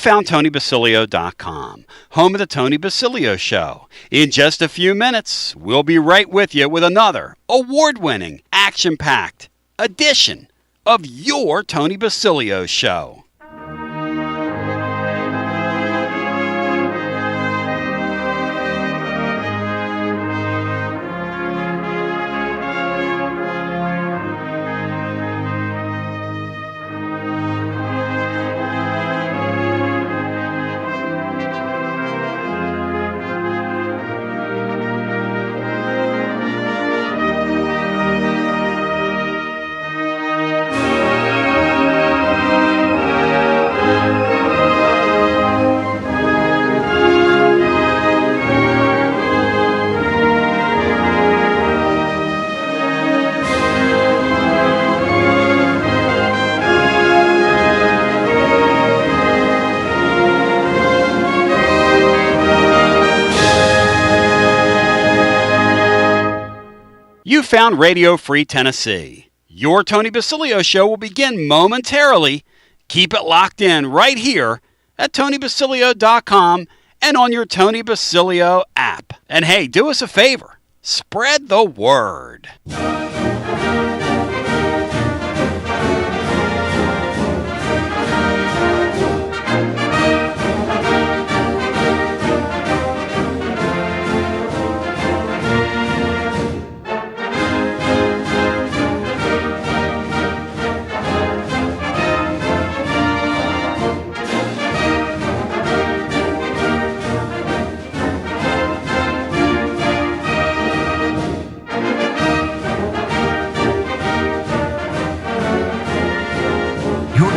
found TonyBasilio.com, home of the Tony Basilio Show. In just a few minutes, we'll be right with you with another award-winning, action-packed edition of your Tony Basilio Show. You found Radio Free Tennessee. Your Tony Basilio Show will begin momentarily. Keep it locked in right here at TonyBasilio.com and on your Tony Basilio app. And hey, do us a favor. Spread the word.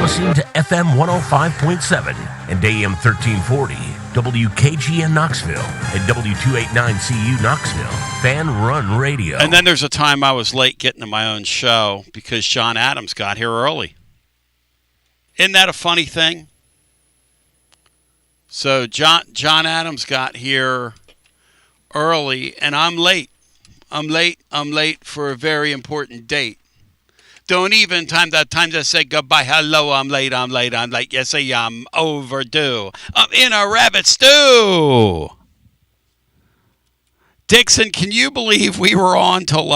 Listening to FM 105.7 and AM 1340, WKGN Knoxville, and W289CU Knoxville, Fan Run Radio. And then there's a time I was late getting to my own show because John Adams got here early. Isn't that a funny thing? So John Adams got here early, and I'm late. I'm late for a very important date. Don't even time to say goodbye. Hello, I'm late. Yes, I am overdue. I'm in a rabbit stew. Dixon, can you believe we were on till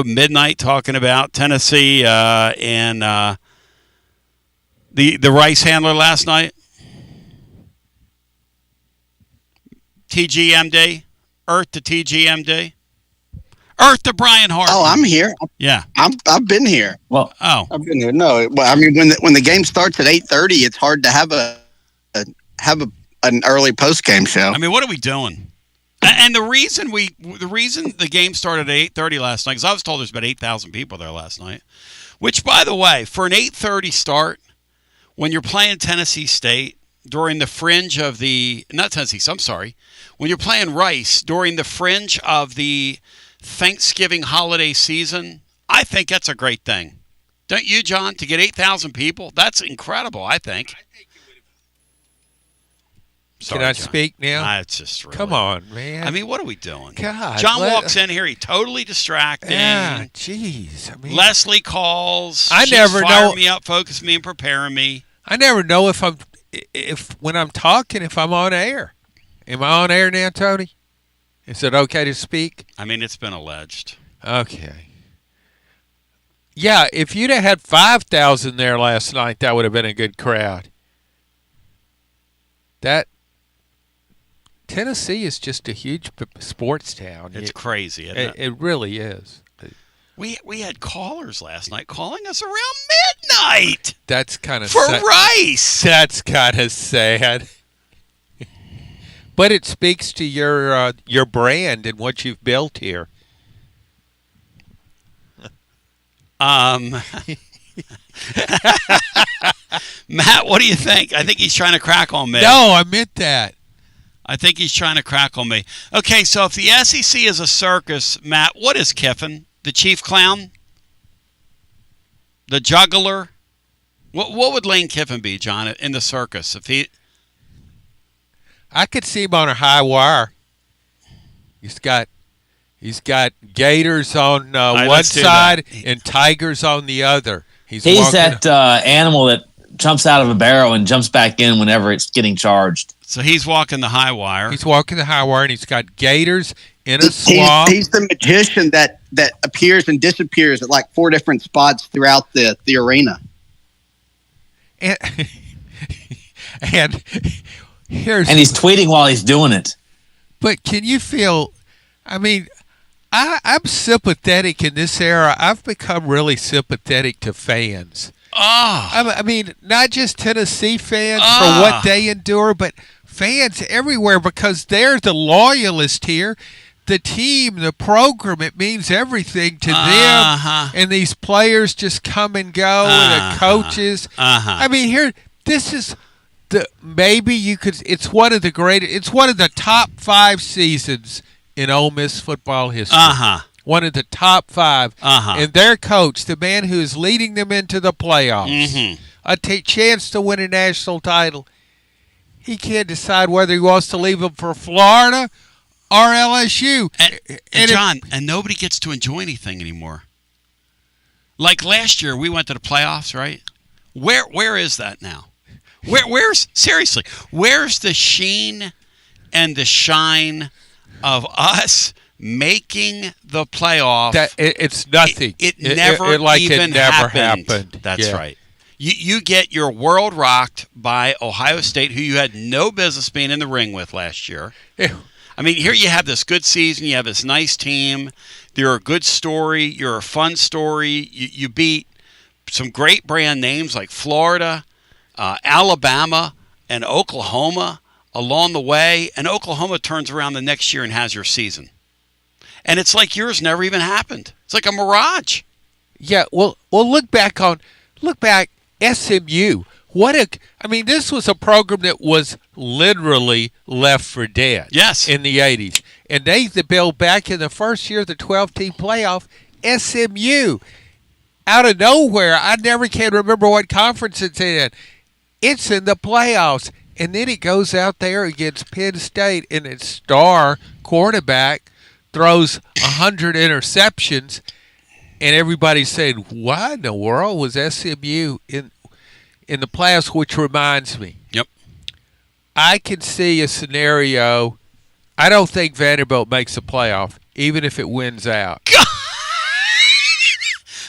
midnight talking about Tennessee and the rice handler last night? TGMD? Earth to TGMD? Earth to Brian Hart. Oh, I'm here. Yeah, I've been here. Well, I've been here. No, well, I mean when the game starts at 8:30, it's hard to have an early post game show. I mean, what are we doing? And the reason the game started at 8:30 last night, because I was told there's about 8,000 people there last night. Which, by the way, for an 8:30 start, when you're playing Tennessee State during the fringe of when you're playing Rice during the fringe of the Thanksgiving holiday season, I think that's a great thing. Don't you, John? To get 8,000 people, that's incredible, I think. Sorry, Can I John. Speak now? It's just really, come on, man. I mean, what are we doing? God, John walks in here, he's totally distracting. Yeah, jeez. I mean, Leslie calls. I She's never firing know. me up, focusing me, and preparing me. I never know if when I'm talking, if I'm on air. Am I on air now, Tony? Is it okay to speak? I mean, it's been alleged. Okay. Yeah, if you'd have had 5,000 there last night, that would have been a good crowd. Tennessee is just a huge sports town. It's crazy, isn't it? It really is. We had callers last night calling us around midnight. That's kind of for Rice. That's kind of sad. But it speaks to your brand and what you've built here. Matt, what do you think? I think he's trying to crack on me. No, I meant that. I think he's trying to crack on me. Okay, so if the SEC is a circus, Matt, what is Kiffin? The chief clown? The juggler? What would Lane Kiffin be, John, in the circus? If he... I could see him on a high wire. He's got gators on one side and tigers on the other. He's that animal jumps out of a barrel and jumps back in whenever it's getting charged. So he's walking the high wire. He's walking the high wire, and he's got gators in a swamp. He's the magician that appears and disappears at like 4 different spots throughout the arena. And, and here's And he's tweeting while he's doing it. But can you feel? I mean, I'm sympathetic in this era. I've become really sympathetic to fans. I mean, not just Tennessee fans for what they endure, but fans everywhere because they're the loyalists here. The team, the program, it means everything to them. And these players just come and go, and the coaches. I mean, this is maybe you could. It's one of the greatest. It's one of the top 5 seasons in Ole Miss football history. One of the top 5. And their coach, the man who is leading them into the playoffs, a chance to win a national title, he can't decide whether he wants to leave them for Florida or LSU. And John, and nobody gets to enjoy anything anymore. Like last year, we went to the playoffs, right? Where is that now? Where's the sheen and the shine of us making the playoff? It's nothing. It never even never happened. That's right. You get your world rocked by Ohio State, who you had no business being in the ring with last year. I mean, here you have this good season. You have this nice team. You're a good story. You're a fun story. You beat some great brand names like Florida, Alabama, and Oklahoma along the way. And Oklahoma turns around the next year and has your season. And it's like yours never even happened. It's like a mirage. Yeah, well, look back, SMU. This was a program that was literally left for dead. Yes. In the 80s. And they built back in the first year of the 12-team playoff, SMU. Out of nowhere, I never can remember what conference it's in. It's in the playoffs. And then it goes out there against Penn State, and its star quarterback throws 100 interceptions, and everybody's saying, why in the world was SMU in the playoffs? Which reminds me. Yep. I can see a scenario. I don't think Vanderbilt makes a playoff, even if it wins out.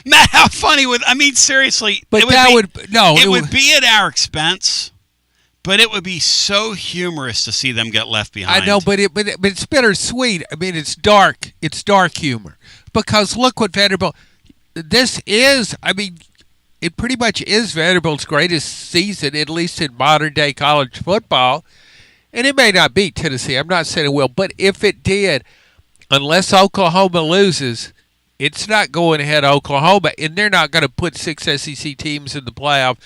Matt, how funny seriously. But it would be at our expense. But it would be so humorous to see them get left behind. I know, but it's bittersweet. I mean, it's dark. It's dark humor. Because look what Vanderbilt – this is – it pretty much is Vanderbilt's greatest season, at least in modern-day college football. And it may not beat Tennessee. I'm not saying it will. But if it did, unless Oklahoma loses, it's not going ahead of Oklahoma. And they're not going to put 6 SEC teams in the playoff.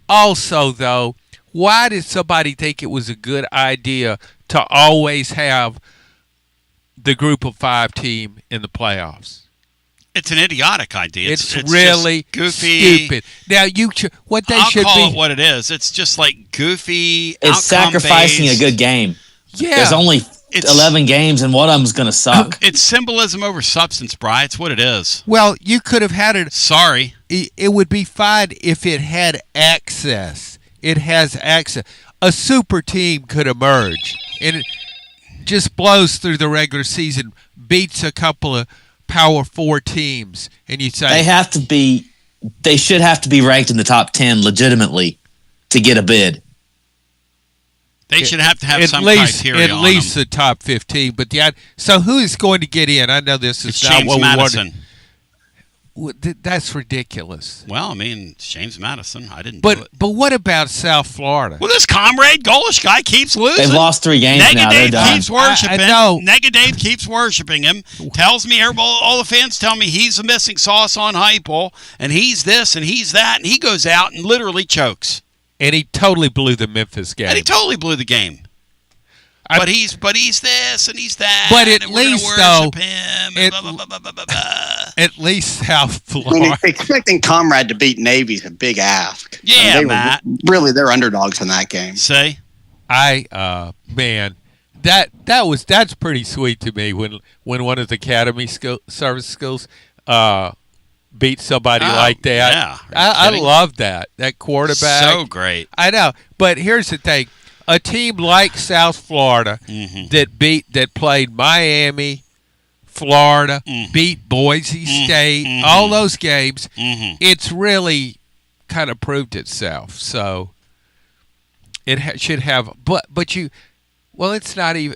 Also, though – why did somebody think it was a good idea to always have the group of 5 team in the playoffs? It's an idiotic idea. It's really goofy, stupid. Now, I'll call it what it is. It's just like goofy. It's sacrificing a good game. Yeah, there's only 11 games, and one of them's going to suck. It's symbolism over substance, Bri. It's what it is. Well, you could have had it. Sorry, it would be fine if it had access. It has access. A super team could emerge, and it just blows through the regular season, beats a couple of Power 4 teams, and you say they should have to be ranked in the top 10 legitimately to get a bid. They should have to have some criteria at least the top 15. But so who is going to get in? I know this is not James what Madison. we wanted. That's ridiculous. Well, James Madison. I didn't do it. But what about South Florida? Well, this Comrade Golish guy keeps losing. They've lost 3 games now. They're done. Keeps worshiping. I know. Negative keeps worshiping him. Tells me, all the fans tell me he's the missing sauce on Heupel, and he's this and he's that, and he goes out and literally chokes. And he totally blew the Memphis game. And he totally blew the game. But he's this and he's that. But at and least we're gonna worship him. And at least South Florida. Expecting Comrade to beat Navy's a big ask. Yeah, Matt. They're underdogs in that game. See, man, that's pretty sweet to me when one of the academy service schools beat somebody like that. Yeah, I love that quarterback. So great. I know, but here's the thing: a team like South Florida that played Miami, Florida, beat Boise State, all those games. It's really kind of proved itself. So it should have, but you, well, it's not even.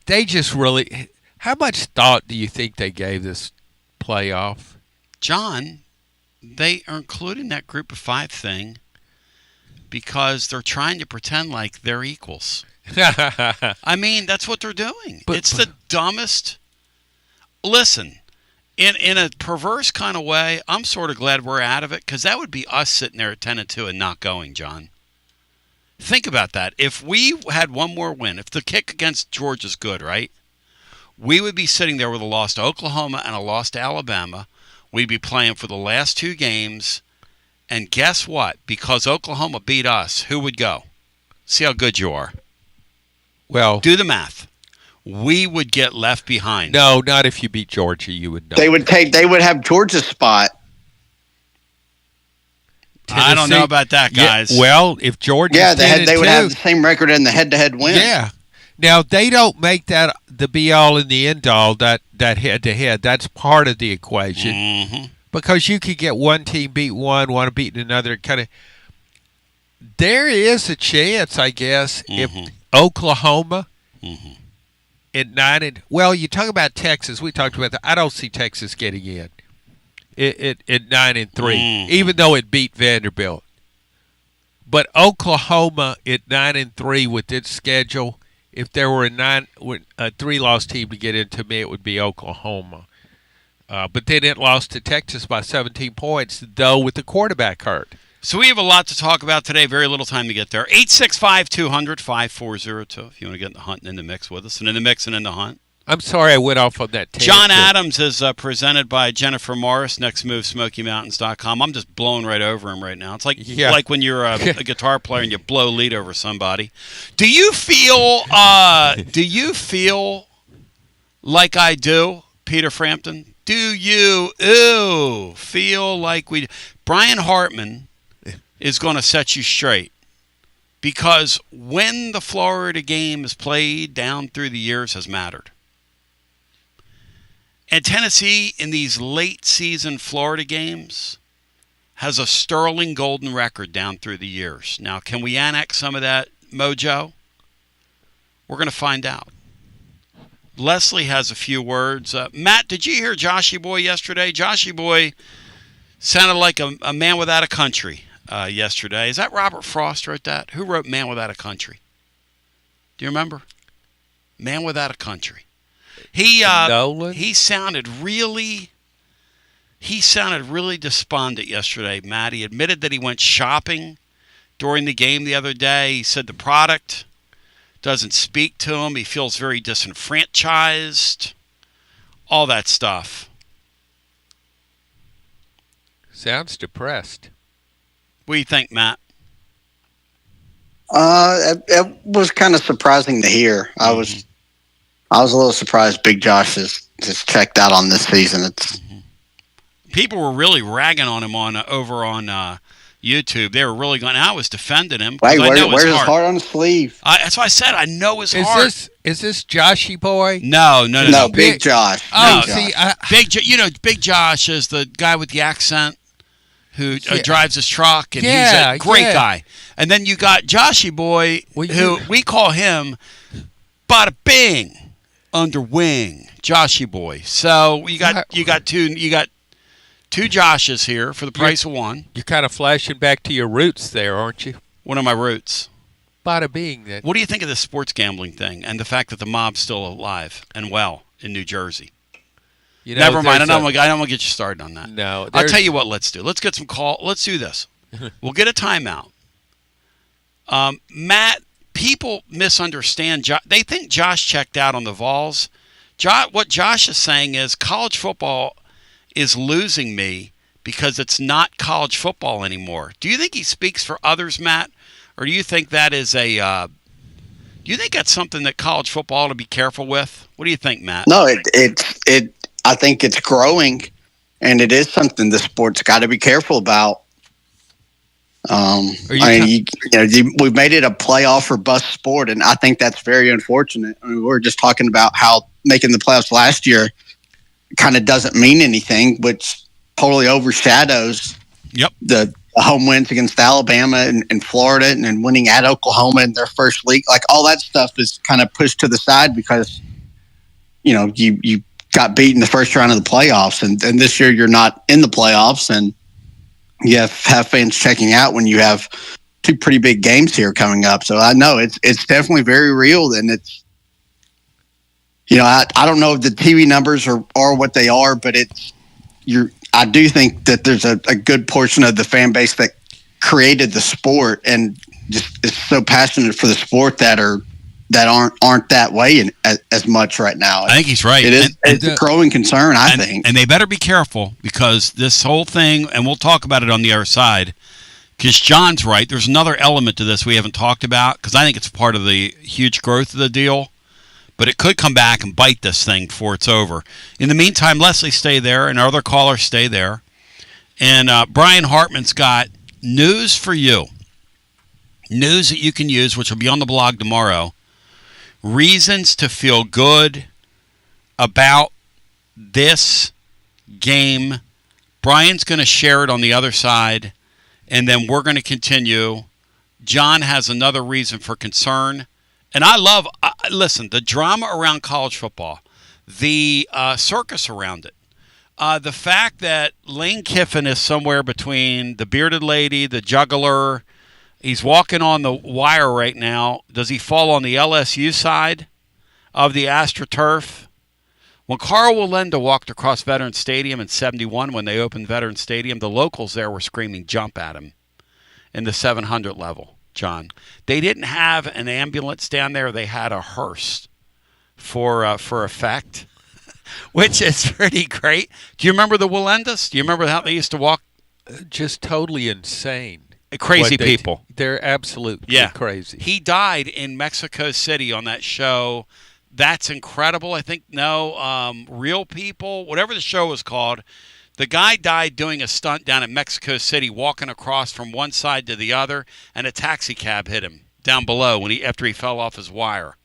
They just really. How much thought do you think they gave this playoff? John, they are including that group of 5 thing because they're trying to pretend like they're equals. I mean, that's what they're doing. It's the dumbest. Listen, in a perverse kind of way, I'm sort of glad we're out of it because that would be us sitting there at 10-2 and not going, John. Think about that. If we had one more win, if the kick against Georgia's good, right? We would be sitting there with a loss to Oklahoma and a loss to Alabama. We'd be playing for the last 2 games. And guess what? Because Oklahoma beat us, who would go? See how good you are. Well, do the math. We would get left behind. No, not if you beat Georgia. You would know. They would have Georgia's spot. Tennessee, I don't know about that, guys. Yeah, well, if Georgia, they would have the same record in the head-to-head win. Yeah. Now they don't make that the be-all and the end-all. That head-to-head. That's part of the equation because you could get one team beat one beat another. Kind of. There is a chance, I guess, if Oklahoma at 9 well, you talk about Texas. We talked about that. I don't see Texas getting in. At 9-3, even though it beat Vanderbilt. But Oklahoma at 9-3 with its schedule, if there were a 3-loss team to get into me, it would be Oklahoma. But then it lost to Texas by 17 points, though with the quarterback hurt. So we have a lot to talk about today. Very little time to get there. 865-200-5402 if you want to get in the hunt and in the mix with us. And in the mix and in the hunt. I'm sorry I went off on that tangent. John Adams is presented by Jennifer Morris, Next Move, SmokyMountains.com. I'm just blowing right over him right now. It's like when you're a guitar player and you blow lead over somebody. Do you feel like I do, Peter Frampton? Do you feel like we... Brian Hartman is going to set you straight. Because when the Florida game is played down through the years has mattered. And Tennessee, in these late-season Florida games, has a sterling golden record down through the years. Now, can we annex some of that mojo? We're going to find out. Leslie has a few words. Matt, did you hear Joshy Boy yesterday? Joshy Boy sounded like a man without a country yesterday. Is that Robert Frost wrote that? Who wrote Man Without a Country? Do you remember? Man Without a Country. He sounded really despondent yesterday, Matt. He admitted that he went shopping during the game the other day. He said the product doesn't speak to him. He feels very disenfranchised. All that stuff. Sounds depressed. What do you think, Matt? It was kind of surprising to hear. I was a little surprised Big Josh is checked out on this season. It's people were really ragging on him over on YouTube. They were really going. I was defending him. Wait, where's his heart on his sleeve? That's why I said I know his heart. Is this Joshy Boy? No, Big Josh. Oh, Big Josh is the guy with the accent who drives his truck, and he's a great guy. And then you got Joshy Boy, who we call him Bada Bing under wing, Joshy Boy. So you got two Joshes here for the price of one. You're kind of flashing back to your roots there, aren't you? One of my roots. Bada Bing. What do you think of this sports gambling thing and the fact that the mob's still alive and well in New Jersey? Never mind. I don't want to get you started on that. No. I'll tell you what let's do. Let's get some call. Let's do this. We'll get a timeout. Matt, people misunderstand. They think Josh checked out on the Vols. What Josh is saying is college football is losing me because it's not college football anymore. Do you think he speaks for others, Matt? Or do you think that is do you think that's something that college football ought to be careful with? What do you think, Matt? No, I think it's growing, and it is something the sport's got to be careful about. We've made it a playoff or bust sport, and I think that's very unfortunate. I mean, we were just talking about how making the playoffs last year kind of doesn't mean anything, which totally overshadows the home wins against Alabama and Florida, and then winning at Oklahoma in their first league. Like, all that stuff is kind of pushed to the side because, you got beat in the first round of the playoffs, and this year you're not in the playoffs, and you have fans checking out when you have two pretty big games here coming up. So I know it's definitely very real, and it's, I don't know if the TV numbers are what they are, but I do think that there's a good portion of the fan base that created the sport and just is so passionate for the sport that aren't that way as much right now. I think he's right. It's a growing concern, I think. And they better be careful, because this whole thing, and we'll talk about it on the other side, because John's right. There's another element to this we haven't talked about, because I think it's part of the huge growth of the deal, but it could come back and bite this thing before it's over. In the meantime, Leslie, stay there, and our other callers stay there. And Brian Hartman's got news for you. News that you can use, which will be on the blog tomorrow. Reasons to feel good about this game. Brian's going to share it on the other side, and then we're going to continue. John has another reason for concern. And listen, the drama around college football, the circus around it, the fact that Lane Kiffin is somewhere between the bearded lady, the juggler. He's walking on the wire right now. Does he fall on the LSU side of the AstroTurf? When Carl Wallenda walked across Veterans Stadium in 71, when they opened Veterans Stadium, the locals there were screaming, "Jump at him," in the 700 level, John. They didn't have an ambulance down there. They had a hearse for effect, which is pretty great. Do you remember the Wallendas? Do you remember how they used to walk? Just totally insane. Crazy people. They're absolutely crazy. He died in Mexico City on that show. That's incredible. I think, Real People, whatever the show was called. The guy died doing a stunt down in Mexico City, walking across from one side to the other, and a taxi cab hit him down below after he fell off his wire.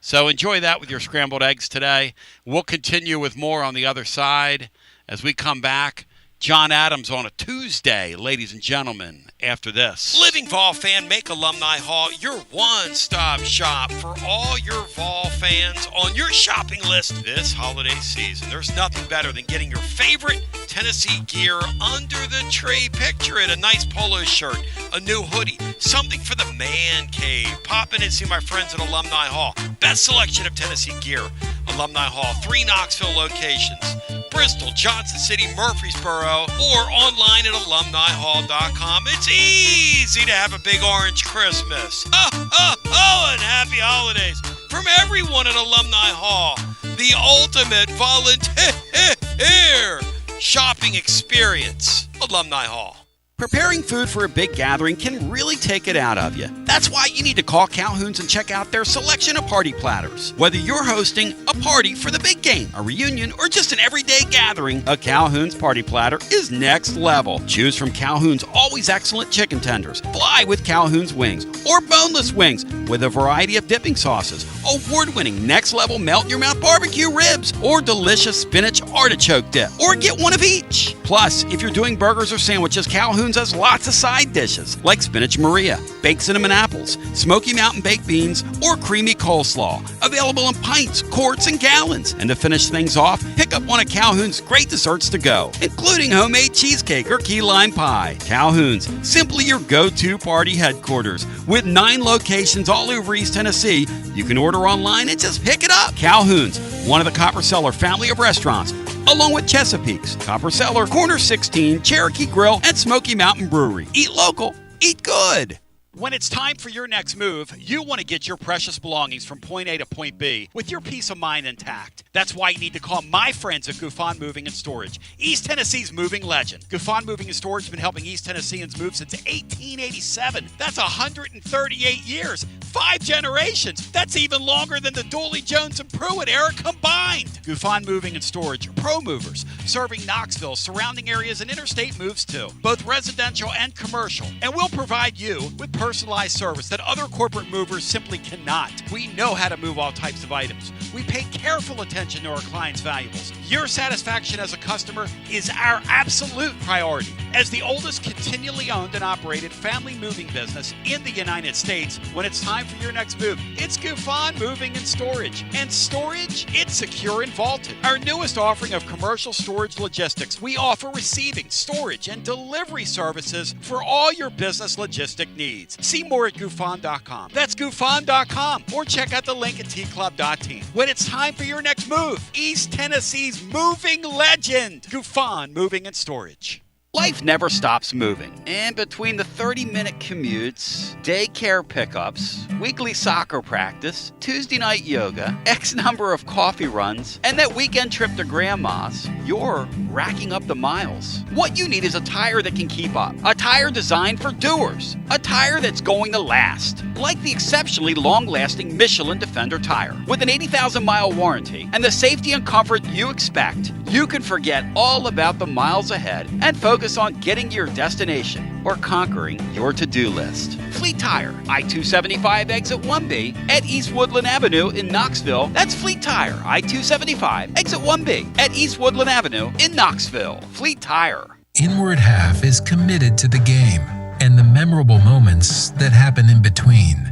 So enjoy that with your scrambled eggs today. We'll continue with more on the other side as we come back. John Adams on a Tuesday, ladies and gentlemen, after this. Living Vol fan, make Alumni Hall your one-stop shop for all your Vol fans on your shopping list this holiday season. There's nothing better than getting your favorite Tennessee gear under the tree. Picture it, a nice polo shirt, a new hoodie, something for the man cave. Pop in and see my friends at Alumni Hall. Best selection of Tennessee gear. Alumni Hall, 3 Knoxville locations. Bristol, Johnson City, Murfreesboro, or online at alumnihall.com. It's easy to have a big orange Christmas. And happy holidays from everyone at Alumni Hall. The ultimate volunteer shopping experience. Alumni Hall. Preparing food for a big gathering can really take it out of you. That's why you need to call Calhoun's and check out their selection of party platters. Whether you're hosting a party for the big game, a reunion, or just an everyday gathering, a Calhoun's party platter is next level. Choose from Calhoun's always excellent chicken tenders, fly with Calhoun's wings, or boneless wings with a variety of dipping sauces, award-winning next-level melt-in-your-mouth barbecue ribs, or delicious spinach artichoke dip, or get one of each. Plus, if you're doing burgers or sandwiches, Calhoun's has lots of side dishes like spinach Maria, baked cinnamon apples, Smoky Mountain baked beans, or creamy coleslaw. Available in pints, quarts, and gallons. And to finish things off, pick up one of Calhoun's great desserts to go, including homemade cheesecake or key lime pie. Calhoun's, simply your go-to party headquarters. With 9 locations all over East Tennessee, you can order online and just pick it up. Calhoun's, one of the Copper Cellar family of restaurants, along with Chesapeake's, Copper Cellar, Corner 16, Cherokee Grill, and Smoky Mountain Brewery. Eat local, eat good. When it's time for your next move, you want to get your precious belongings from point A to point B with your peace of mind intact. That's why you need to call my friends at Gouffon Moving and Storage, East Tennessee's moving legend. Gouffon Moving and Storage has been helping East Tennesseans move since 1887. That's 138 years. 5 generations. That's even longer than the Dooley, Jones, and Pruitt era combined. Gufon Moving and Storage are pro movers, serving Knoxville, surrounding areas, and interstate moves too, both residential and commercial. And we'll provide you with personalized service that other corporate movers simply cannot. We know how to move all types of items. We pay careful attention to our clients' valuables. Your satisfaction as a customer is our absolute priority. As the oldest continually owned and operated family moving business in the United States, when it's time for your next move, it's Gufon Moving and Storage. And storage, it's secure and vaulted. Our newest offering of commercial storage logistics, we offer receiving, storage, and delivery services for all your business logistic needs. See more at Gufon.com. That's Gufon.com, or check out the link at tclub.team. When it's time for your next move, East Tennessee's moving legend, Gufon Moving and Storage. Life never stops moving. And between the 30-minute commutes, daycare pickups, weekly soccer practice, Tuesday night yoga, X number of coffee runs, and that weekend trip to Grandma's, you're racking up the miles. What you need is a tire that can keep up. A tire designed for doers. A tire that's going to last. Like the exceptionally long-lasting Michelin Defender tire. With an 80,000-mile warranty and the safety and comfort you expect, you can forget all about the miles ahead and focus on getting to your destination or conquering your to-do list. Fleet Tire, I-275 exit 1B at East Woodland Avenue in Knoxville. That's Fleet Tire, I-275 exit 1B at East Woodland Avenue in Knoxville. Fleet Tire. Inward Half is committed to the game and the memorable moments that happen in between.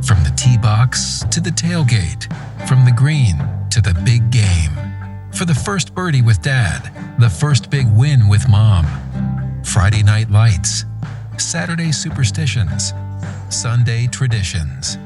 From the tee box to the tailgate, from the green to the big game. For the first birdie with Dad, the first big win with Mom. Friday night lights, Saturday superstitions, Sunday traditions.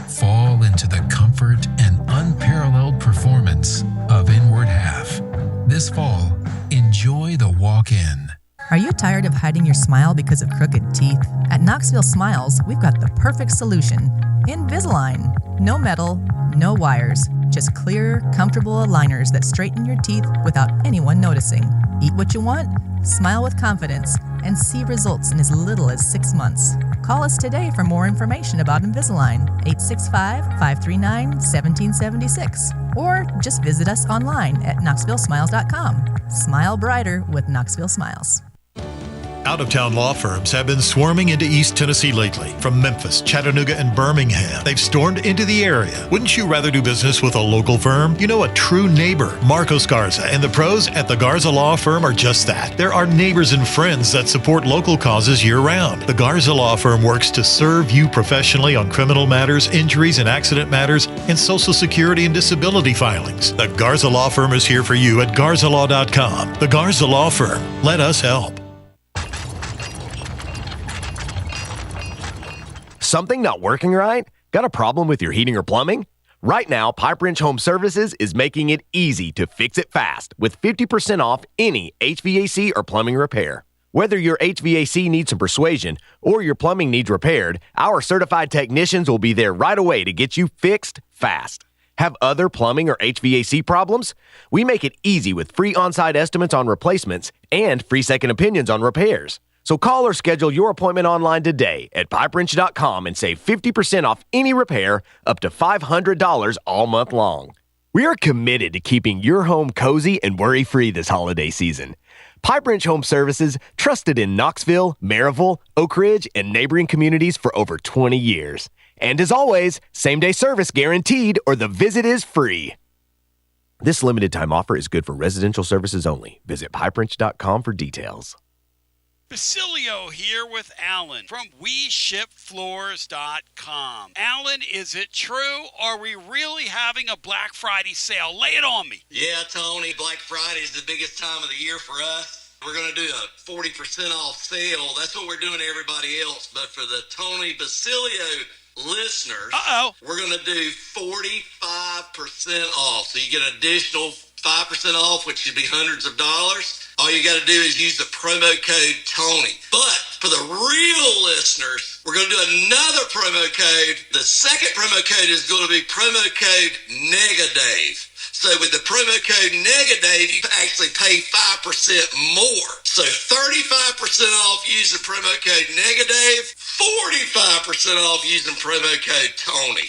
Fall into the comfort and unparalleled performance of Inward Half. This fall, enjoy the walk-in. Are you tired of hiding your smile because of crooked teeth? At Knoxville Smiles, we've got the perfect solution. Invisalign. No metal, no wires, just clear, comfortable aligners that straighten your teeth without anyone noticing. Eat what you want, smile with confidence, and see results in as little as 6 months. Call us today for more information about Invisalign, 865-539-1776, or just visit us online at knoxvillesmiles.com. Smile brighter with Knoxville Smiles. Out-of-town law firms have been swarming into East Tennessee lately. From Memphis, Chattanooga, and Birmingham, they've stormed into the area. Wouldn't you rather do business with a local firm? You know, a true neighbor. Marcos Garza and the pros at the Garza Law Firm are just that. There are neighbors and friends that support local causes year-round. The Garza Law Firm works to serve you professionally on criminal matters, injuries and accident matters, and Social Security and disability filings. The Garza Law Firm is here for you at garzalaw.com. The Garza Law Firm. Let us help. Something not working right? Got a problem with your heating or plumbing? Right now, Pipe Wrench Home Services is making it easy to fix it fast with 50% off any HVAC or plumbing repair. Whether your HVAC needs some persuasion or your plumbing needs repaired, our certified technicians will be there right away to get you fixed fast. Have other plumbing or HVAC problems? We make it easy with free on-site estimates on replacements and free second opinions on repairs. So call or schedule your appointment online today at pipewrench.com and save 50% off any repair up to $500 all month long. We are committed to keeping your home cozy and worry-free this holiday season. Pipe Wrench Home Services, trusted in Knoxville, Maryville, Oak Ridge, and neighboring communities for over 20 years. And as always, same-day service guaranteed or the visit is free. This limited-time offer is good for residential services only. Visit pipewrench.com for details. Basilio here with Alan from WeShipFloors.com. Alan, is it true? Are we really having a Black Friday sale? Lay it on me. Yeah, Tony, Black Friday is the biggest time of the year for us. We're going to do a 40% off sale. That's what we're doing to everybody else. But for the Tony Basilio listeners, we're going to do 45% off. So you get an additional 5% off, which should be hundreds of dollars. All you got to do is use the promo code Tony. But for the real listeners, we're going to do another promo code. The second promo code is going to be promo code Negadave. So with the promo code Negadave, you actually pay 5% more. So 35% off using promo code Negadave, 45% off using promo code Tony.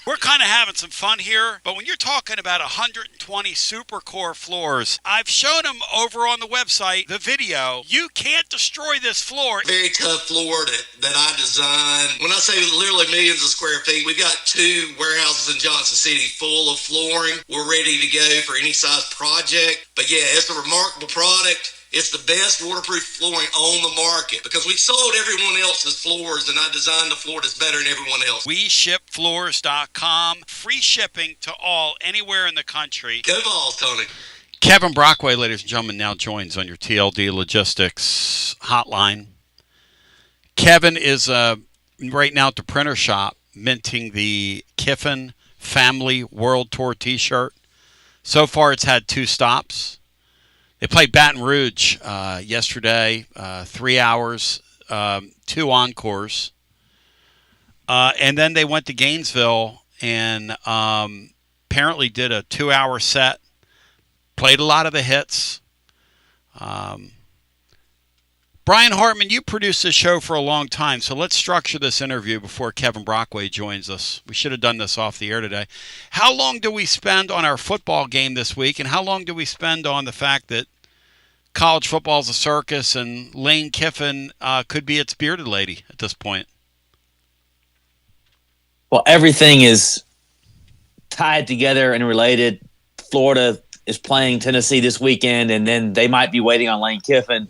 We're kind of having some fun here, but when you're talking about 120 super core floors, I've shown them over on the website, the video. You can't destroy this floor. Very tough floor that I designed. When I say literally millions of square feet, we've got 2 warehouses in Johnson City full of flooring. We're ready to go for any size project. But yeah, it's a remarkable product. It's the best waterproof flooring on the market because we sold everyone else's floors and I designed the floor that's better than everyone else. WeShipFloors.com. Free shipping to all, anywhere in the country. Go Vols, Tony. Kevin Brockway, ladies and gentlemen, now joins on your TLD Logistics hotline. Kevin is right now at the printer shop minting the Kiffin Family World Tour t-shirt. So far, it's had 2 stops. They played Baton Rouge yesterday, 3 hours, 2 encores. And then they went to Gainesville and apparently did a 2-hour set, played a lot of the hits. Brian Hartman, you produced this show for a long time, so let's structure this interview before Kevin Brockway joins us. We should have done this off the air today. How long do we spend on our football game this week, and how long do we spend on the fact that college football is a circus and Lane Kiffin could be its bearded lady at this point? Well, everything is tied together and related. Florida is playing Tennessee this weekend, and then they might be waiting on Lane Kiffin,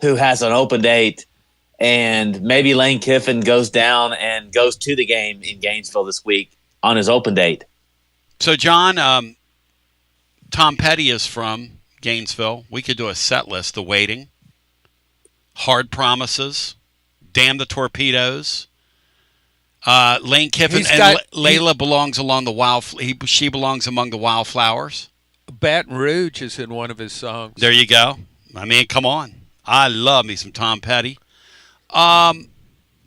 who has an open date, and maybe Lane Kiffin goes down and goes to the game in Gainesville this week on his open date. So, John, Tom Petty is from Gainesville. We could do a set list: The Waiting, Hard Promises, Damn the Torpedoes. Lane Kiffin Layla belongs along the she belongs among the wildflowers. Baton Rouge is in one of his songs. There you go. I mean, come on. I love me some Tom Petty.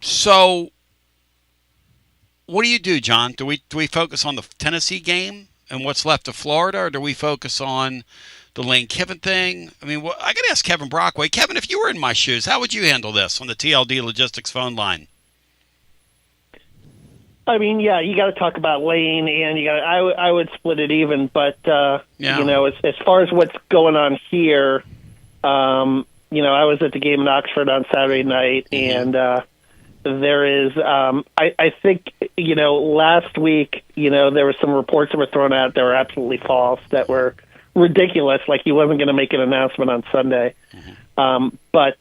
So what do you do, John? Do we focus on the Tennessee game and what's left of Florida, or do we focus on the Lane Kiffin thing? I mean, I got to ask Kevin Brockway. Kevin, if you were in my shoes, how would you handle this on the TLD Logistics phone line? I mean, yeah, you got to talk about Lane, and you got. I would split it even, but you know, as far as what's going on here, you know, I was at the game in Oxford on Saturday night, and there is, I think, you know, last week, you know, there were some reports that were thrown out that were absolutely false, that were ridiculous, like he wasn't going to make an announcement on Sunday. But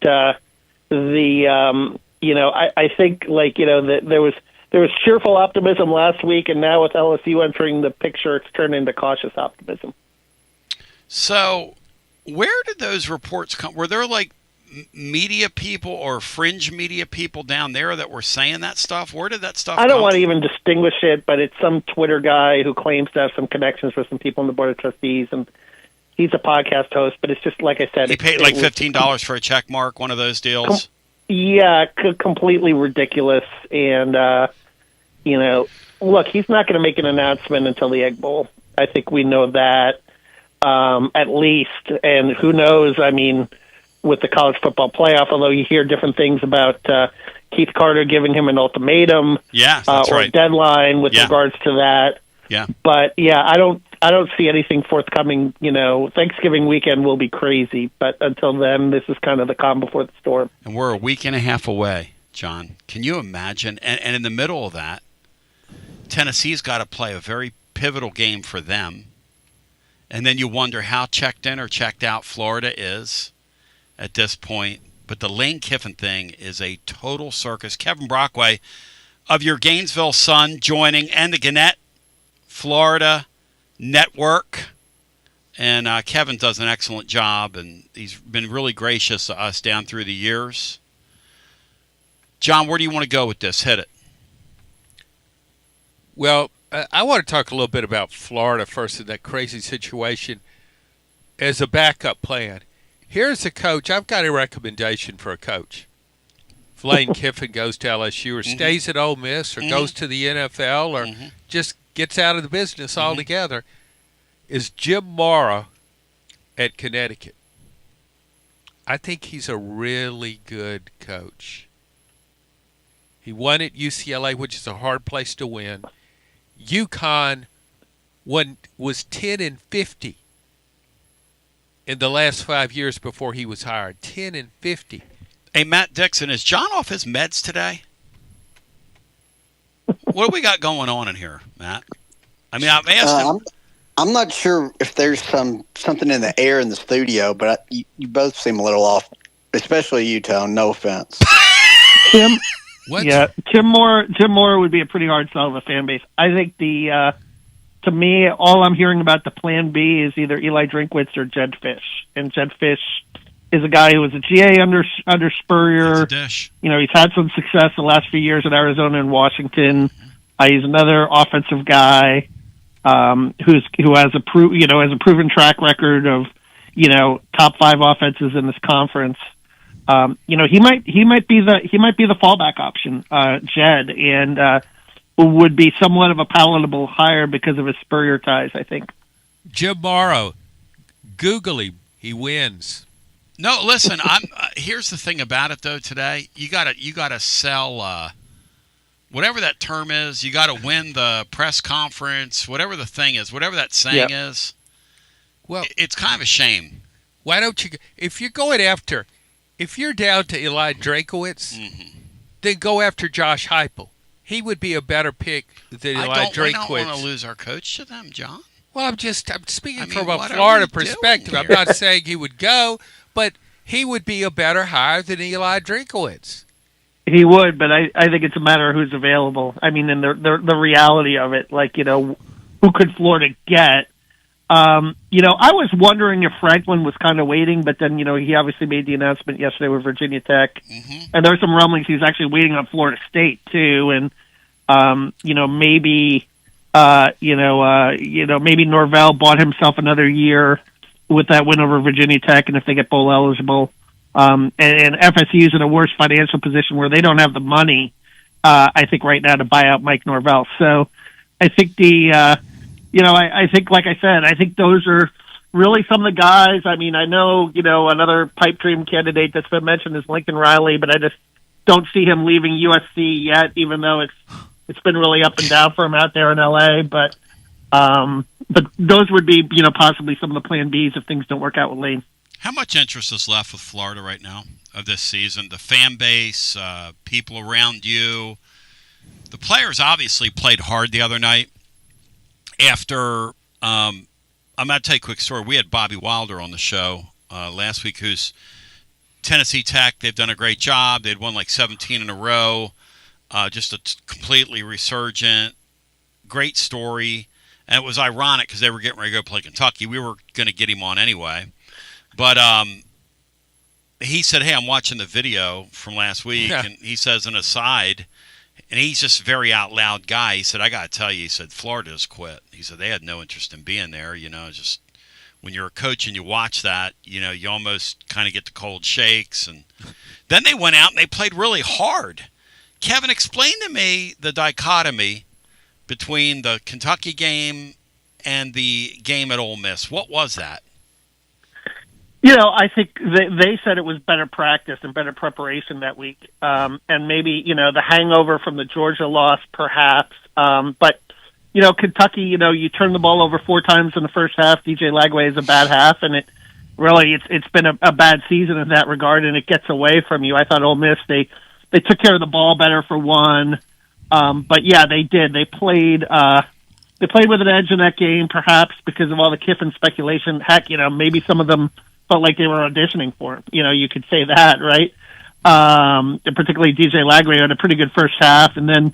you know, I think, like, you know, that there was cheerful optimism last week, and now with LSU entering the picture, it's turned into cautious optimism. So where did those reports come? Were there like media people or fringe media people down there that were saying that stuff? Where did that stuff come? I don't want to even distinguish it, but it's some Twitter guy who claims to have some connections with some people on the board of trustees, and he's a podcast host, but it's just, like I said. He paid like $15 for a check mark, one of those deals? Yeah, completely ridiculous. And, you know, look, he's not going to make an announcement until the Egg Bowl. I think we know that, at least. And who knows, I mean, with the college football playoff, although you hear different things about Keith Carter giving him an ultimatum, or a deadline with regards to that. Yeah. But yeah, I don't see anything forthcoming. You know, Thanksgiving weekend will be crazy, but until then, this is kind of the calm before the storm. And we're a week and a half away, John. Can you imagine? And in the middle of that, Tennessee's got to play a very pivotal game for them. And then you wonder how checked in or checked out Florida is at this point. But the Lane Kiffin thing is a total circus. Kevin Brockway of your Gainesville Sun joining, and the Gannett Florida Network. And Kevin does an excellent job, and he's been really gracious to us down through the years. John, where do you want to go with this? Hit it. Well, I want to talk a little bit about Florida first, in that crazy situation as a backup plan. Here's a coach. I've got a recommendation for a coach. If Lane Kiffin goes to LSU or stays at Ole Miss or goes to the NFL or just gets out of the business altogether, is Jim Mora at Connecticut. I think he's a really good coach. He won at UCLA, which is a hard place to win. UConn was 10-50 in the last 5 years before he was hired. 10-50. Hey, Matt Dixon, is John off his meds today? What do we got going on in here, Matt? I mean, I've asked him. I'm not sure if there's something in the air in the studio, but you both seem a little off, especially you, Tone. No offense. Tim, What? yeah, Tim Moore would be a pretty hard sell of a fan base. I think to me, all I'm hearing about the plan B is either Eli Drinkwitz or Jed Fish, and Jed Fish is a guy who was a GA under Spurrier. Dish. You know, he's had some success the last few years at Arizona and Washington. He's another offensive guy who has a proven track record of top 5 offenses in this conference. He might be the fallback option, Jed, and would be somewhat of a palatable hire because of his Spurrier ties, I think. Jim Morrow, googly, he wins. No, listen. Here's the thing about it, though. Today, you gotta sell whatever that term is. You gotta win the press conference, whatever the thing is, whatever that saying is. Well, it's kind of a shame. Why don't you? If you're down to Eli Drinkwitz, then go after Josh Heupel. He would be a better pick than Eli Drinkwitz. I don't want to lose our coach to them, John. Well, I'm speaking from a Florida perspective. I'm not saying he would go, but he would be a better hire than Eli Drinkwitz. He would, but I think it's a matter of who's available. I mean, and the reality of it, who could Florida get? I was wondering if Franklin was kind of waiting, but then, he obviously made the announcement yesterday with Virginia Tech. And there's some rumblings he's actually waiting on Florida State too. And, maybe Norvell bought himself another year with that win over Virginia Tech. And if they get bowl eligible, and FSU's in a worse financial position where they don't have the money, I think right now to buy out Mike Norvell. So I think I think, like I said, I think those are really some of the guys. I mean, I know, another pipe dream candidate that's been mentioned is Lincoln Riley, but I just don't see him leaving USC yet, even though it's been really up and down for him out there in LA. But those would be, possibly some of the plan Bs if things don't work out with Lane. How much interest is left with Florida right now of this season? The fan base, people around you. The players obviously played hard the other night. After, I'm going to tell you a quick story. We had Bobby Wilder on the show last week, who's Tennessee Tech. They've done a great job. They'd won like 17 in a row. Just a completely resurgent, great story. And it was ironic because they were getting ready to go play Kentucky. We were going to get him on anyway. But he said, hey, I'm watching the video from last week. Yeah. And he says, an aside, and he's just a very out loud guy. He said, I got to tell you, he said, Florida's quit. He said, they had no interest in being there. Just when you're a coach and you watch that, you almost kind of get the cold shakes. And then they went out and they played really hard. Kevin, explain to me the dichotomy between the Kentucky game and the game at Ole Miss. What was that? I think they said it was better practice and better preparation that week. And maybe, the hangover from the Georgia loss, perhaps. But, Kentucky, you turn the ball over 4 times in the first half. DJ Lagway is a bad half, and it's been a bad season in that regard, and it gets away from you. I thought Ole Miss, they took care of the ball better for one. But, yeah, they did. They played with an edge in that game, perhaps because of all the Kiffin speculation. Heck, maybe some of them felt like they were auditioning for him. You could say that, right? And particularly DJ Lagway had a pretty good first half, and then,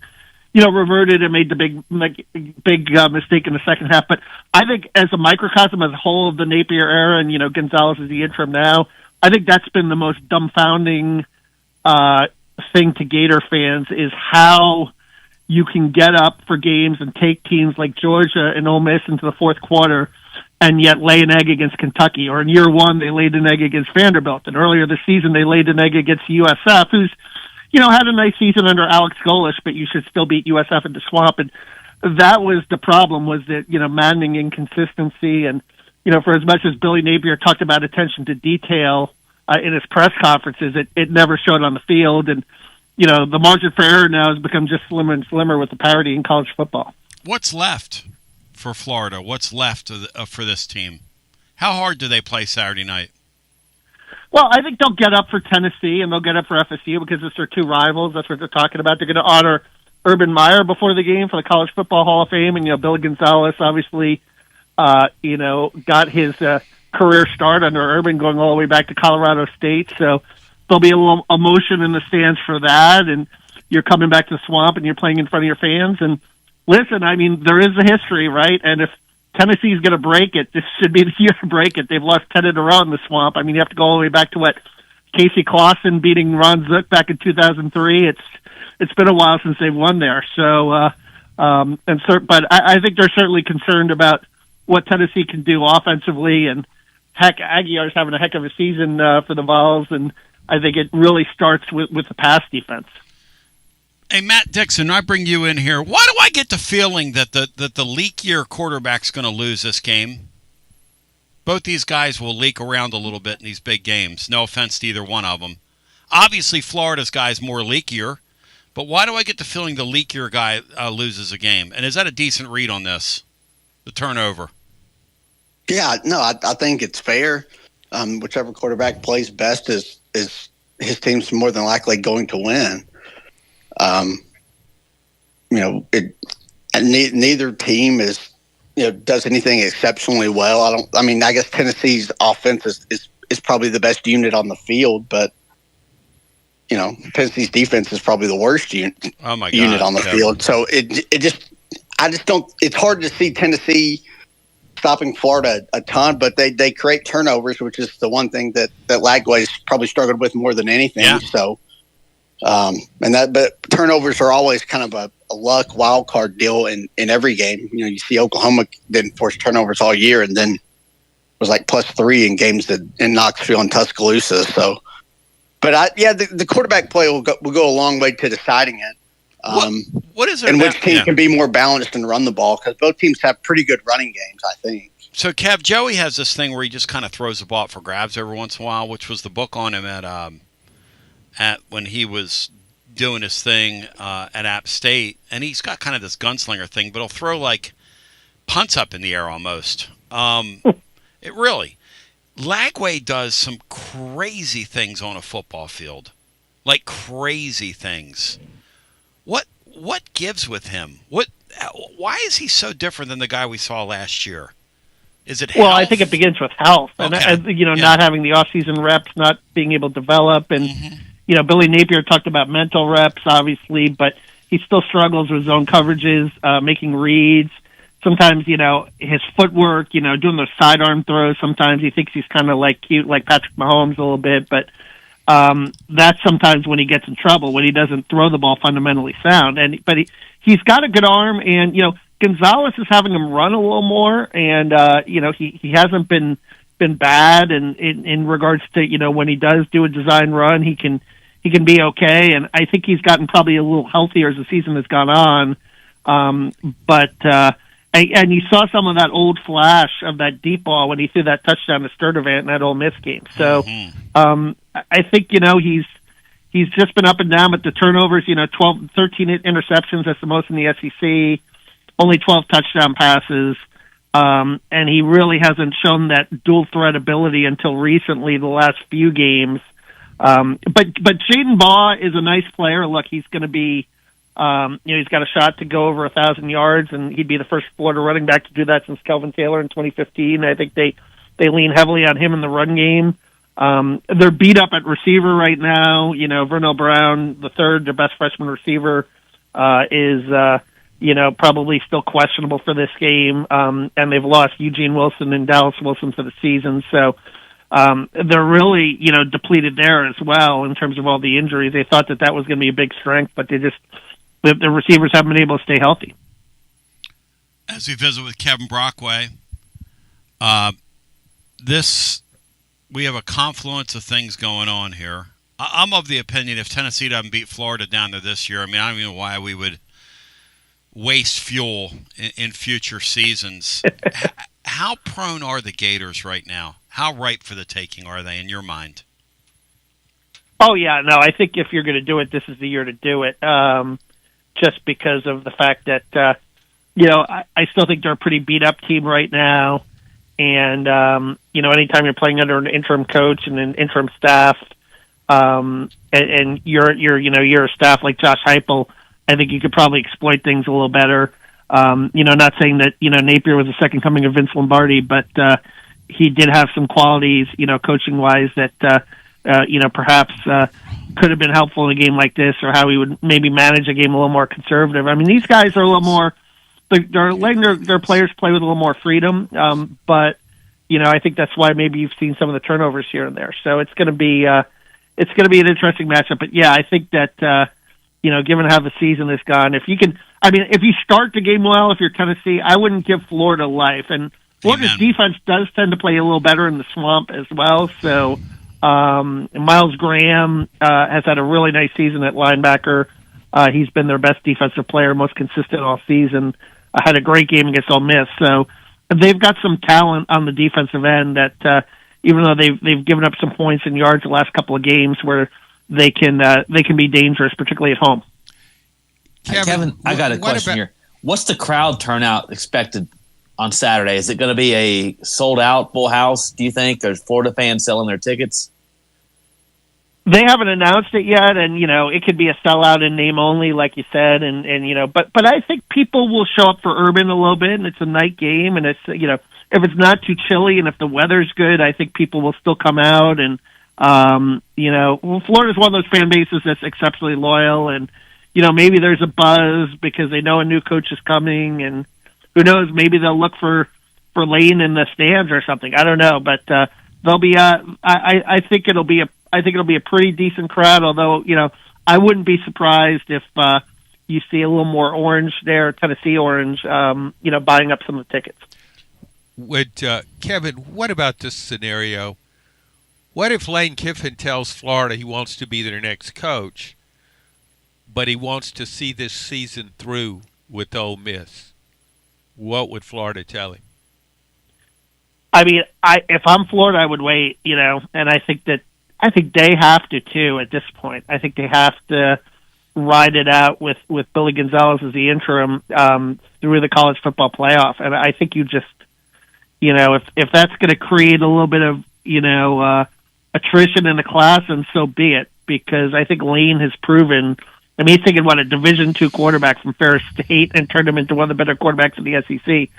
reverted and made the big mistake in the second half. But I think as a microcosm as a whole of the Napier era, and, Gonzalez is the interim now, I think that's been the most dumbfounding thing to Gator fans is how you can get up for games and take teams like Georgia and Ole Miss into the fourth quarter and yet lay an egg against Kentucky. Or in year one, they laid an egg against Vanderbilt. And earlier this season, they laid an egg against USF, who's, had a nice season under Alex Golesh, but you should still beat USF in the Swamp. And that was the problem, was that, maddening inconsistency. And, for as much as Billy Napier talked about attention to detail in his press conferences, it never showed on the field. And, the margin for error now has become just slimmer and slimmer with the parity in college football. What's left for Florida? What's left for this team? How hard do they play Saturday night? Well, I think they'll get up for Tennessee and they'll get up for FSU because it's their two rivals. That's what they're talking about. They're going to honor Urban Meyer before the game for the College Football Hall of Fame. And, Billy Gonzalez obviously, got his career start under Urban going all the way back to Colorado State. So there'll be a little emotion in the stands for that. And you're coming back to the Swamp and you're playing in front of your fans. And listen, I mean, there is a history, right? And if Tennessee's going to break it, this should be the year to break it. They've lost 10 in a row in the Swamp. I mean, you have to go all the way back to Casey Clausen beating Ron Zook back in 2003. It's been a while since they've won there. So, but I think they're certainly concerned about what Tennessee can do offensively. And heck, Aguiar's having a heck of a season for the Vols, and I think it really starts with the pass defense. Hey, Matt Dixon, I bring you in here. Why do I get the feeling that the leak year quarterback's going to lose this game? Both these guys will leak around a little bit in these big games. No offense to either one of them. Obviously, Florida's guy's more leakier, but why do I get the feeling the leakier guy loses a game? And is that a decent read on this, the turnover? Yeah, no, I think it's fair. Whichever quarterback plays best is his team's more than likely going to win. Neither team does anything exceptionally well. I guess Tennessee's offense is probably the best unit on the field, but Tennessee's defense is probably the worst unit on the field. So I just don't. It's hard to see Tennessee stopping Florida a ton, but they create turnovers, which is the one thing that Lagway's probably struggled with more than anything. Yeah. So. But turnovers are always kind of a luck wild card deal in every game. You see Oklahoma didn't force turnovers all year, and then was like +3 in games in Knoxville and Tuscaloosa. So, but the quarterback play will go a long way to deciding it. What is it? And which team can be more balanced and run the ball, because both teams have pretty good running games, I think. So, Kev, Joey has this thing where he just kind of throws the ball up for grabs every once in a while, which was the book on him at when he was doing his thing at App State, and he's got kind of this gunslinger thing, but he'll throw like punts up in the air almost. Lagway does some crazy things on a football field, like crazy things. What gives with him? Why is he so different than the guy we saw last year? Is it health? Well, I think it begins with health, Okay. and not having the off-season reps, not being able to develop, and Billy Napier talked about mental reps, obviously, but he still struggles with zone coverages, making reads. Sometimes, his footwork, doing those sidearm throws. Sometimes he thinks he's kind of cute, like Patrick Mahomes a little bit, but that's sometimes when he gets in trouble, when he doesn't throw the ball fundamentally sound. But he's got a good arm, and Gonzalez is having him run a little more, and he hasn't been bad, and in regards to when he does do a design run, he can be okay, and I think he's gotten probably a little healthier as the season has gone on. And you saw some of that old flash of that deep ball when he threw that touchdown to Sturdivant in that Ole Miss game. So I think he's just been up and down, but the turnovers, 13 interceptions, that's the most in the SEC. Only 12 touchdown passes. And he really hasn't shown that dual threat ability until recently, the last few games. But Jaden Baugh is a nice player. Look, he's going to be, he's got a shot to go over 1,000 yards, and he'd be the first Florida running back to do that since Kelvin Taylor in 2015. I think they lean heavily on him in the run game. They're beat up at receiver right now. Vernell Brown, the third, their best freshman receiver, is probably still questionable for this game. And they've lost Eugene Wilson and Dallas Wilson for the season. So they're really, depleted there as well in terms of all the injuries. They thought that was going to be a big strength, but the receivers haven't been able to stay healthy. As we visit with Kevin Brockway, we have a confluence of things going on here. I'm of the opinion if Tennessee doesn't beat Florida down there this year, I don't even know why we would waste fuel in future seasons. How prone are the Gators right now? How ripe for the taking are they in your mind? Oh yeah, no, I think if you're going to do it, this is the year to do it. Just because of the fact that I still think they're a pretty beat up team right now, and anytime you're playing under an interim coach and an interim staff, and you're a staff like Josh Heupel, I think you could probably exploit things a little better. Not saying that Napier was the second coming of Vince Lombardi, but he did have some qualities, coaching wise that perhaps could have been helpful in a game like this, or how he would maybe manage a game a little more conservative. I mean, these guys are a little more, they're letting their players play with a little more freedom, but I think that's why maybe you've seen some of the turnovers here and there. So it's going to be an interesting matchup. But yeah, I think that given how the season has gone, if you start the game well, if you're Tennessee, I wouldn't give Florida life. And Florida's defense does tend to play a little better in the swamp as well. So Miles Graham has had a really nice season at linebacker. He's been their best defensive player, most consistent all season. Had a great game against Ole Miss. So they've got some talent on the defensive end that even though they've given up some points and yards the last couple of games, where they can be dangerous, particularly at home. Kevin, I got a question here. What's the crowd turnout expected on Saturday? Is it going to be a sold-out full house, do you think? Are Florida fans selling their tickets? They haven't announced it yet, and it could be a sellout in name only, like you said, and but I think people will show up for Urban a little bit, and it's a night game, and it's if it's not too chilly and if the weather's good, I think people will still come out, and Florida's one of those fan bases that's exceptionally loyal, and maybe there's a buzz because they know a new coach is coming, and who knows, maybe they'll look for Lane in the stands or something. I don't know, but there'll be I think it'll be a pretty decent crowd, although, I wouldn't be surprised if you see a little more orange there, Tennessee orange, buying up some of the tickets. Kevin, what about this scenario? What if Lane Kiffin tells Florida he wants to be their next coach, but he wants to see this season through with Ole Miss? What would Florida tell him? I mean, if I'm Florida, I would wait, and I think they have to too at this point. I think they have to ride it out with Billy Gonzalez as the interim through the college football playoff. And I think you just, if that's going to create a little bit of, attrition in the class, and so be it, because I think Lane has proven. I mean, he's taken a Division II quarterback from Ferris State and turned him into one of the better quarterbacks in the SEC.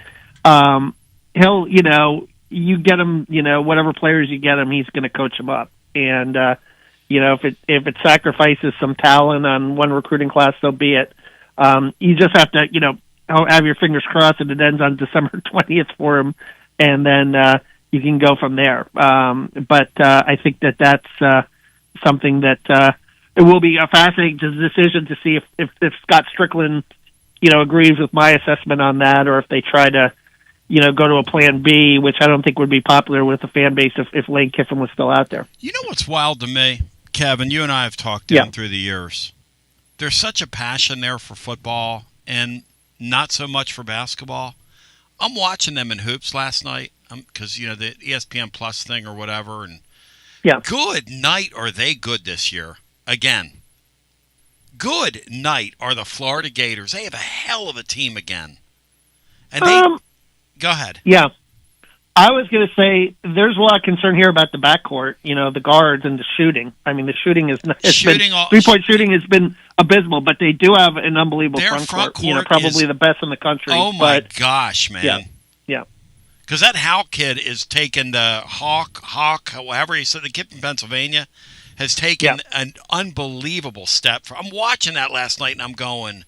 He'll, you get him, whatever players you get him, he's going to coach him up. And if it sacrifices some talent on one recruiting class, so be it. You just have to, have your fingers crossed that it ends on December 20th for him, and then you can go from there. But I think that's something that it will be a fascinating decision to see if Scott Strickland, agrees with my assessment on that, or if they try to, go to a plan B, which I don't think would be popular with the fan base if Lane Kiffin was still out there. You know what's wild to me, Kevin? You and I have talked down through the years. There's such a passion there for football and not so much for basketball. I'm watching them in hoops last night because, the ESPN Plus thing or whatever. And good night are they good this year. Again, good night are the Florida Gators. They have a hell of a team again. And they... Go ahead. Yeah. I was going to say there's a lot of concern here about the backcourt, the guards and the shooting. I mean, the shooting is three-point shooting has been abysmal, but they do have an unbelievable front court, probably the best in the country. Oh, my gosh, man. Yeah. Because that Howell kid is taking the Hawk, however he said, the kid from Pennsylvania, has taken an unbelievable step. I'm watching that last night, and I'm going,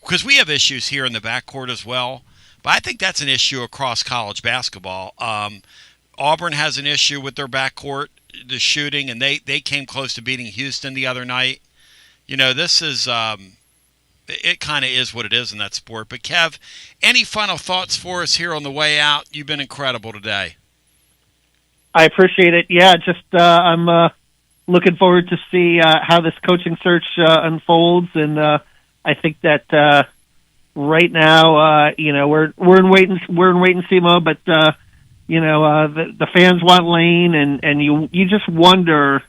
because we have issues here in the backcourt as well. But I think that's an issue across college basketball. Auburn has an issue with their backcourt, the shooting, and they came close to beating Houston the other night. This is it kind of is what it is in that sport. But, Kev, any final thoughts for us here on the way out? You've been incredible today. I appreciate it. Yeah, just I'm looking forward to see how this coaching search unfolds, and I think that right now, we're in wait and see mode, but the fans want Lane, and you just wonder,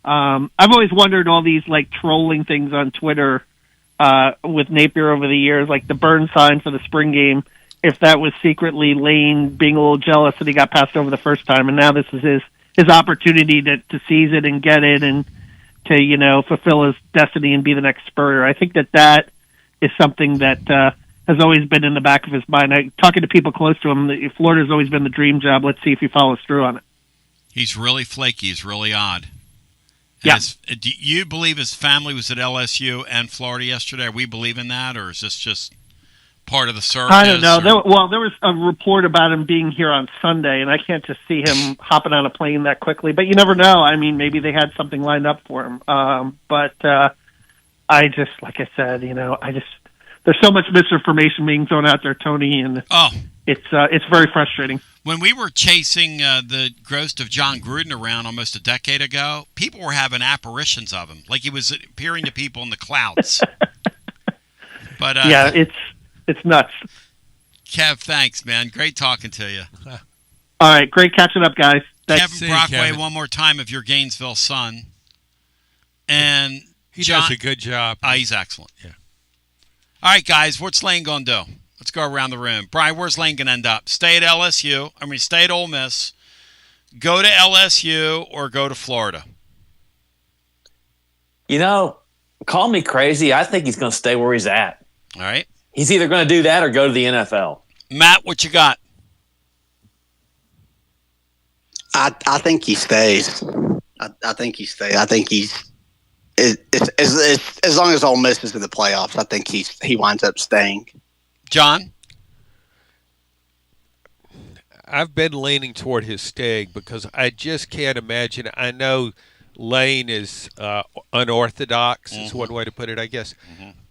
I've always wondered all these like trolling things on Twitter with Napier over the years, like the burn sign for the spring game, if that was secretly Lane being a little jealous that he got passed over the first time, and now this is his opportunity to seize it and get it and to fulfill his destiny and be the next Spurrier. I think that is something that has always been in the back of his mind. Talking to people close to him, Florida's always been the dream job. Let's see if he follows through on it. He's really flaky. He's really odd. Yeah. Do you believe his family was at LSU and Florida yesterday? Are we believing that, or is this just part of the circus? I don't know. There was a report about him being here on Sunday, and I can't just see him hopping on a plane that quickly. But you never know. I mean, maybe they had something lined up for him. But I just, like I said, there's so much misinformation being thrown out there, Tony, and it's very frustrating. When we were chasing the ghost of John Gruden around almost a decade ago, people were having apparitions of him, like he was appearing to people in the clouds. But yeah, it's nuts. Kev, thanks, man. Great talking to you. All right, great catching up, guys. Thanks. Kevin Brockway, one more time, of your Gainesville Sun. And he does a good job. He's excellent. Yeah. All right, guys, what's Lane going to do? Let's go around the room. Brian, where's Lane going to end up? Stay at LSU. Stay at Ole Miss. Go to LSU or go to Florida? Call me crazy. I think he's going to stay where he's at. All right. He's either going to do that or go to the NFL. Matt, what you got? I think he stays. I think he stays. I think he's as long as Ole Miss is in the playoffs, I think he winds up staying. John? I've been leaning toward his staying because I just can't imagine. I know Lane is unorthodox, is one way to put it, I guess.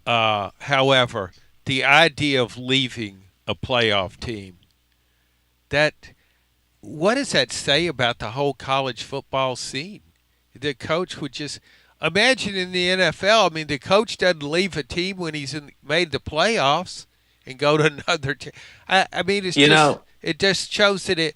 However, the idea of leaving a playoff team, what does that say about the whole college football scene? The coach would just imagine in the NFL. The coach doesn't leave a team when he's made the playoffs and go to another team. It just shows that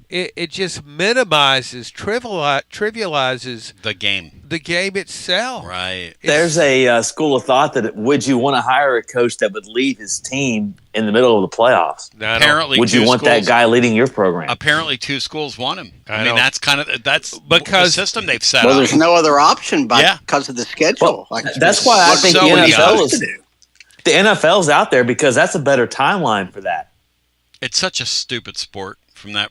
it just minimizes, trivializes the game itself. Right. There's a school of thought that would you want to hire a coach that would lead his team in the middle of the playoffs? Apparently, would you want that guy leading your program? Apparently, two schools want him. That's because the system they've set up. Well, there's no other option because of the schedule. That's why I think the NFL's out there because that's a better timeline for that. It's such a stupid sport from that.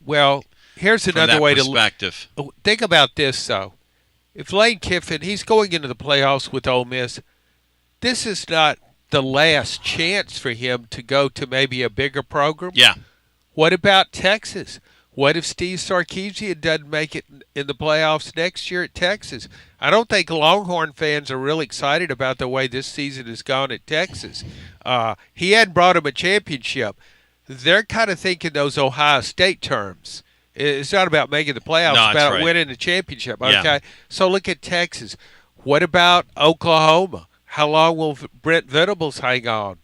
Well, here's another way perspective. To think about this, though. If Lane Kiffin, he's going into the playoffs with Ole Miss, this is not the last chance for him to go to maybe a bigger program. Yeah. What about Texas? What if Steve Sarkisian doesn't make it in the playoffs next year at Texas? I don't think Longhorn fans are really excited about the way this season has gone at Texas. He hadn't brought him a championship. They're kind of thinking those Ohio State terms. It's not about making the playoffs. It's about winning the championship. Okay, yeah. So look at Texas. What about Oklahoma? How long will Brent Venables hang on?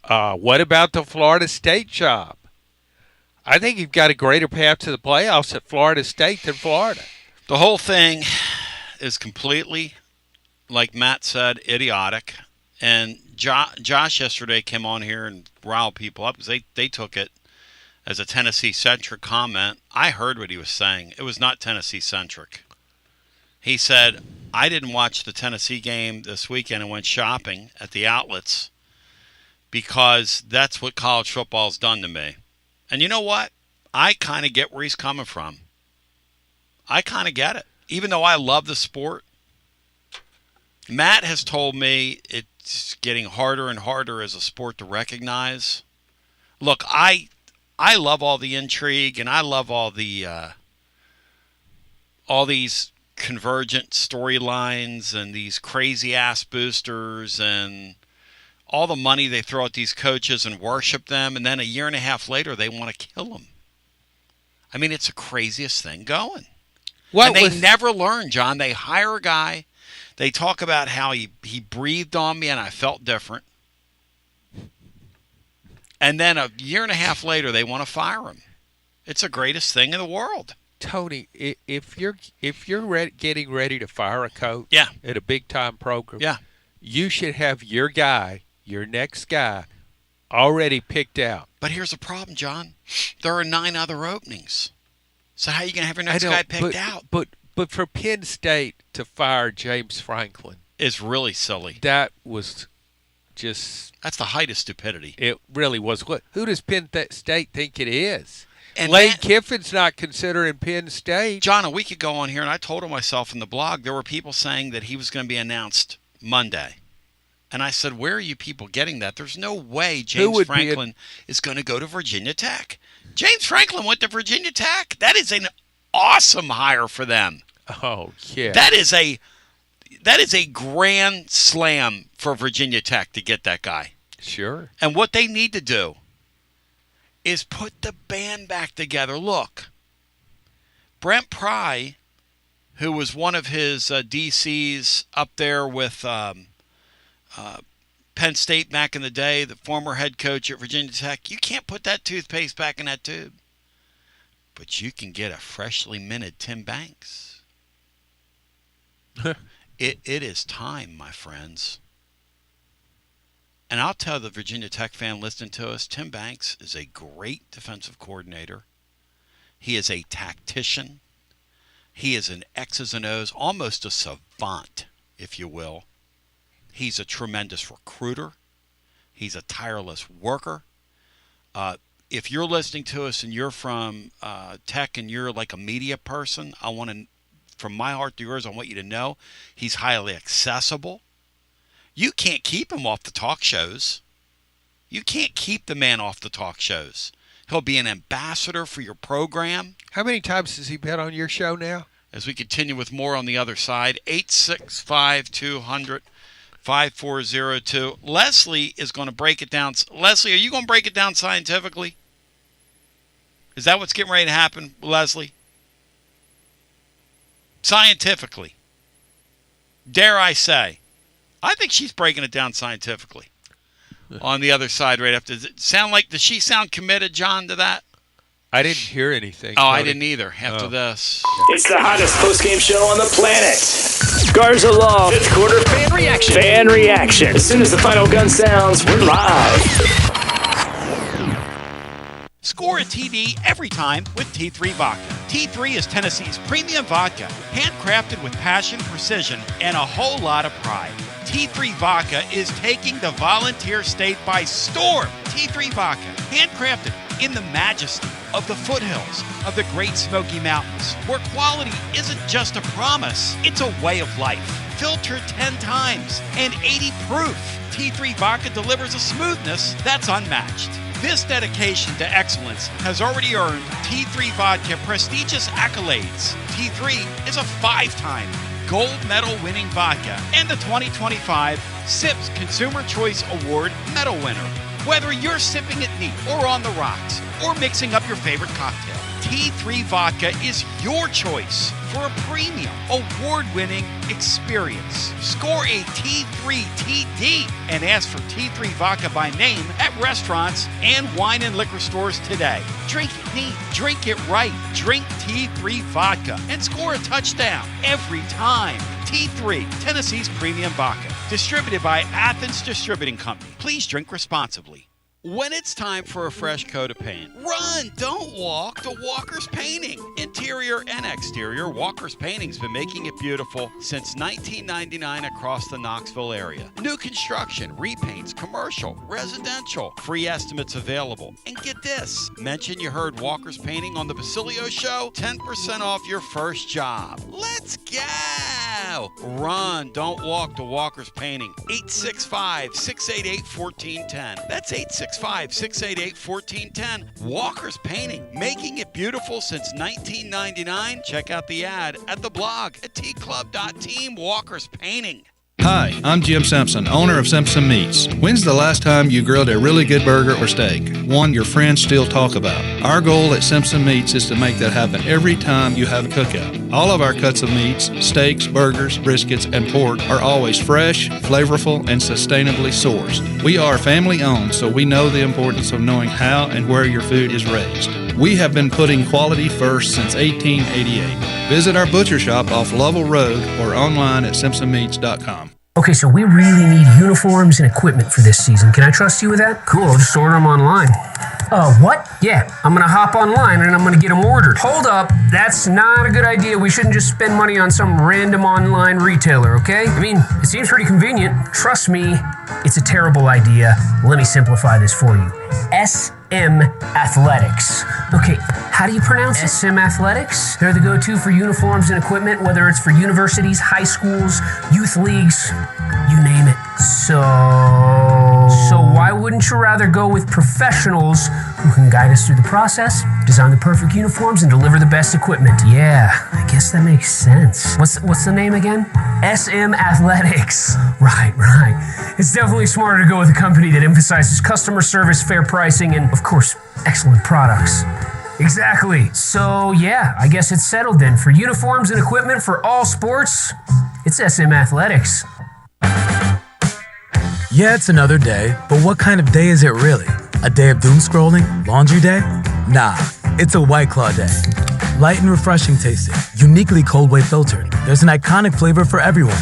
What about the Florida State job? I think you've got a greater path to the playoffs at Florida State than Florida. The whole thing is completely, like Matt said, idiotic. And Josh yesterday came on here and riled people up because they took it as a Tennessee-centric comment. I heard what he was saying. It was not Tennessee-centric. He said, I didn't watch the Tennessee game this weekend and went shopping at the outlets because that's what college football's done to me. And you know what? I kind of get where he's coming from. I kind of get it. Even though I love the sport, Matt has told me it's getting harder and harder as a sport to recognize. Look, I love all the intrigue and I love all the all these convergent storylines and these crazy ass boosters and all the money they throw at these coaches and worship them, and then a year and a half later they want to kill them. I mean, it's the craziest thing going. And they never learn, John. They hire a guy. They talk about how he breathed on me and I felt different. And then a year and a half later, they want to fire him. It's the greatest thing in the world. Tony, if you're getting ready to fire a coach at a big time program, you should have your guy, your next guy, already picked out. But here's the problem, John. There are 9 other openings. So how are you going to have your next guy picked out? But for Penn State to fire James Franklin is really silly. That was just... That's the height of stupidity. It really was. Who does Penn State think it is? And Lane Kiffin's not considering Penn State. John, a week ago on here, and I told him myself in the blog, there were people saying that he was going to be announced Monday. And I said, where are you people getting that? There's no way James Franklin is going to go to Virginia Tech. James Franklin went to Virginia Tech. That is an awesome hire for them. Oh, yeah. That is a grand slam for Virginia Tech to get that guy. Sure. And what they need to do is put the band back together. Look, Brent Pry, who was one of his DCs up there with Penn State back in the day, the former head coach at Virginia Tech, you can't put that toothpaste back in that tube. But you can get a freshly minted Tim Banks. It is time, my friends. And I'll tell the Virginia Tech fan listening to us, Tim Banks is a great defensive coordinator. He is a tactician. He is an X's and O's, almost a savant, if you will. He's a tremendous recruiter. He's a tireless worker. If you're listening to us and you're from Tech and you're like a media person, I want to, from my heart to yours, I want you to know he's highly accessible. You can't keep him off the talk shows. You can't keep the man off the talk shows. He'll be an ambassador for your program. How many times has he been on your show now? As we continue with more on the other side, 865-200-5402. Leslie is going to break it down. Leslie, are you going to break it down scientifically? Is that what's getting ready to happen, Leslie? Scientifically. Dare I say. I think she's breaking it down scientifically. On the other side, right after. Does she sound committed, John, to that? I didn't hear anything. Oh, I didn't either after this. It's the hottest post-game show on the planet. Garza Law. Fifth quarter fan reaction. Fan reaction. As soon as the final gun sounds, we're live. Score a TD every time with T3 Vodka. T3 is Tennessee's premium vodka, handcrafted with passion, precision, and a whole lot of pride. T3 Vodka is taking the Volunteer State by storm. T3 Vodka, handcrafted in the majesty of the foothills of the Great Smoky Mountains, where quality isn't just a promise, it's a way of life. Filtered 10 times and 80 proof, T3 Vodka delivers a smoothness that's unmatched. This dedication to excellence has already earned T3 Vodka prestigious accolades. T3 is a 5-time gold medal winning vodka and the 2025 SIPS Consumer Choice Award medal winner. Whether you're sipping it neat or on the rocks or mixing up your favorite cocktail, T3 Vodka is your choice for a premium, award-winning experience. Score a T3 TD and ask for T3 Vodka by name at restaurants and wine and liquor stores today. Drink it neat, drink it right, drink T3 Vodka and score a touchdown every time. T3, Tennessee's premium vodka. Distributed by Athens Distributing Company. Please drink responsibly. When it's time for a fresh coat of paint, run, don't walk to Walker's Painting. Interior and exterior, Walker's Painting's been making it beautiful since 1999 across the Knoxville area. New construction, repaints, commercial, residential, free estimates available. And get this, mention you heard Walker's Painting on the Basilio show, 10% off your first job. Let's go! Run, don't walk to Walker's Painting. 865-688-1410. That's 865-688-1410. Walker's Painting, making it beautiful since 1999. Check out the ad at the blog at tclub.team. Walker's Painting. Hi, I'm Jim Simpson, owner of Simpson Meats. When's the last time you grilled a really good burger or steak? One your friends still talk about. Our goal at Simpson Meats is to make that happen every time you have a cookout. All of our cuts of meats, steaks, burgers, briskets, and pork are always fresh, flavorful, and sustainably sourced. We are family owned, so we know the importance of knowing how and where your food is raised. We have been putting quality first since 1888. Visit our butcher shop off Lovell Road or online at simpsonmeats.com. Okay, so we really need uniforms and equipment for this season. Can I trust you with that? Cool, I'll just order them online. What? Yeah, I'm gonna hop online and I'm gonna get them ordered. Hold up, that's not a good idea. We shouldn't just spend money on some random online retailer, okay? I mean, it seems pretty convenient. Trust me, it's a terrible idea. Let me simplify this for you. SM Athletics. Okay, how do you pronounce it? SM Athletics? They're the go-to for uniforms and equipment, whether it's for universities, high schools, youth leagues, you name it. So why wouldn't you rather go with professionals who can guide us through the process, design the perfect uniforms, and deliver the best equipment? Yeah, I guess that makes sense. What's the name again? SM Athletics. Right. It's definitely smarter to go with a company that emphasizes customer service, fair pricing, and, of course, excellent products. Exactly. So, yeah, I guess it's settled then. For uniforms and equipment for all sports, it's SM Athletics. Yeah, it's another day, but what kind of day is it really? A day of doom scrolling? Laundry day? Nah, it's a White Claw day. Light and refreshing tasting, uniquely cold wave filtered. There's an iconic flavor for everyone.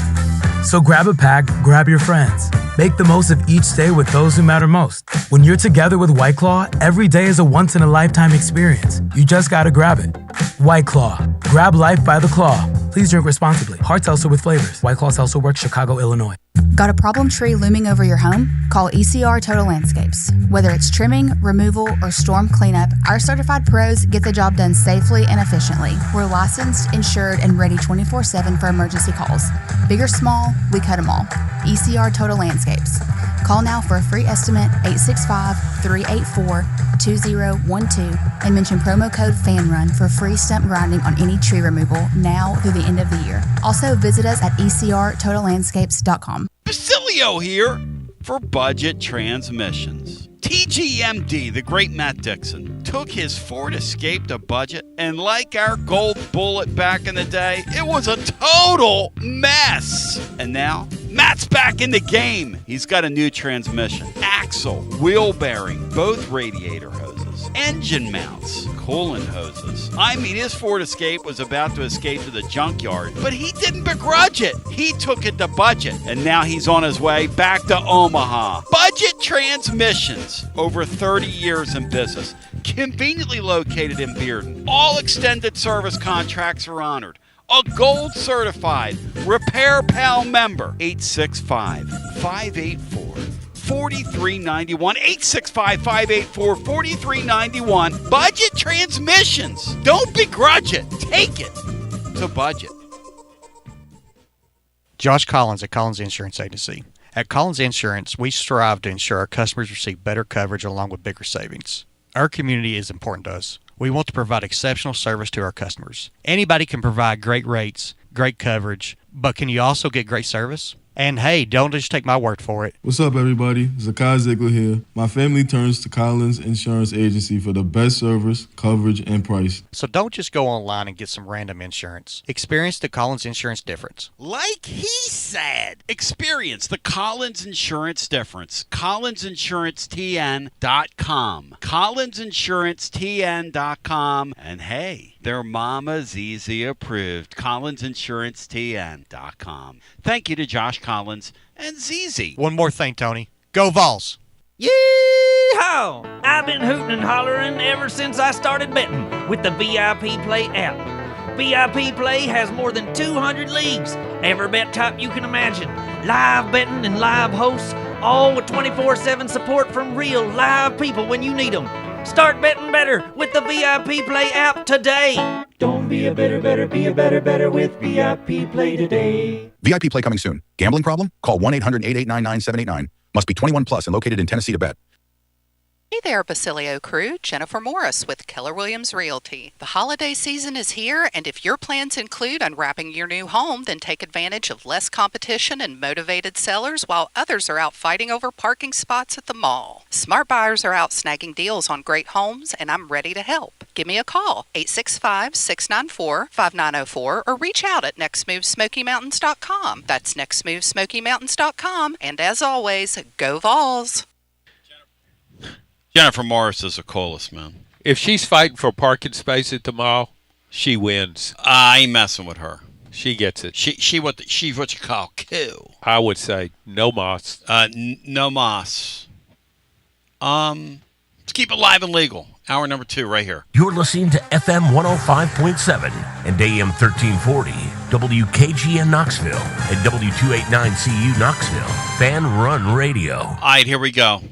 So grab a pack, grab your friends. Make the most of each day with those who matter most. When you're together with White Claw, every day is a once-in-a-lifetime experience. You just gotta grab it. White Claw. Grab life by the claw. Please drink responsibly. Hard seltzer with flavors. White Claw Seltzer Works, Chicago, Illinois. Got a problem tree looming over your home? Call ECR Total Landscapes. Whether it's trimming, removal, or storm cleanup, our certified pros get the job done safely and efficiently. We're licensed, insured, and ready 24/7 for emergency calls. Big or small, we cut them all. ECR Total Landscapes. Call now for a free estimate, 865-384-2012, and mention promo code FANRUN for free stump grinding on any tree removal now through the end of the year. Also, visit us at ecrtotallandscapes.com. Basilio here for Budget Transmissions. TGMD, the great Matt Dixon, took his Ford Escape to budget, and like our gold bullet back in the day, it was a total mess. And now, Matt's back in the game. He's got a new transmission, axle, wheel bearing, both radiator hoses, engine mounts, coolant hoses. I mean, his Ford Escape was about to escape to the junkyard, but he didn't begrudge it. He took it to budget, and now he's on his way back to Omaha. Budget Transmissions, over 30 years in business, conveniently located in Bearden. All extended service contracts are honored. A gold certified Repair Pal member. 865-584-4391. 865-584-4391. Budget Transmissions. Don't begrudge it. Take it to budget. Josh Collins at Collins Insurance Agency. At Collins Insurance, we strive to ensure our customers receive better coverage along with bigger savings. Our community is important to us. We want to provide exceptional service to our customers. Anybody can provide great rates, great coverage, but can you also get great service? And hey, don't just take my word for it. What's up, everybody? Zakai Ziegler here. My family turns to Collins Insurance Agency for the best service, coverage, and price. So don't just go online and get some random insurance. Experience the Collins Insurance difference. Like he said, experience the Collins Insurance difference. CollinsInsuranceTN.com. CollinsInsuranceTN.com. And hey, their Mama ZZ approved. CollinsInsuranceTN.com. Thank you to Josh Collins and ZZ. One more thing, Tony. Go Vols! Yee-haw! I've been hooting and hollering ever since I started betting with the VIP Play app. VIP Play has more than 200 leagues, every bet type you can imagine, live betting and live hosts, all with 24/7 support from real live people when you need them. Start betting better with the VIP Play app today. Don't be a better, be a better with VIP Play today. VIP Play coming soon. Gambling problem? Call 1-800-889-9789. Must be 21 plus and located in Tennessee to bet. Hey there, Basilio crew. Jennifer Morris with Keller Williams Realty. The holiday season is here, and if your plans include unwrapping your new home, then take advantage of less competition and motivated sellers while others are out fighting over parking spots at the mall. Smart buyers are out snagging deals on great homes, and I'm ready to help. Give me a call, 865-694-5904, or reach out at nextmovesmokymountains.com. That's nextmovesmokymountains.com, and as always, go Vols! Jennifer Morris is a coolest, man. If she's fighting for parking space at the mall, she wins. I ain't messing with her. She gets it. She's what you call cool. I would say no moss. No moss. Let's keep it live and legal. Hour number 2 right here. You're listening to FM 105.7 and AM 1340, WKGN Knoxville and W289CU Knoxville. Fan Run Radio. All right, here we go.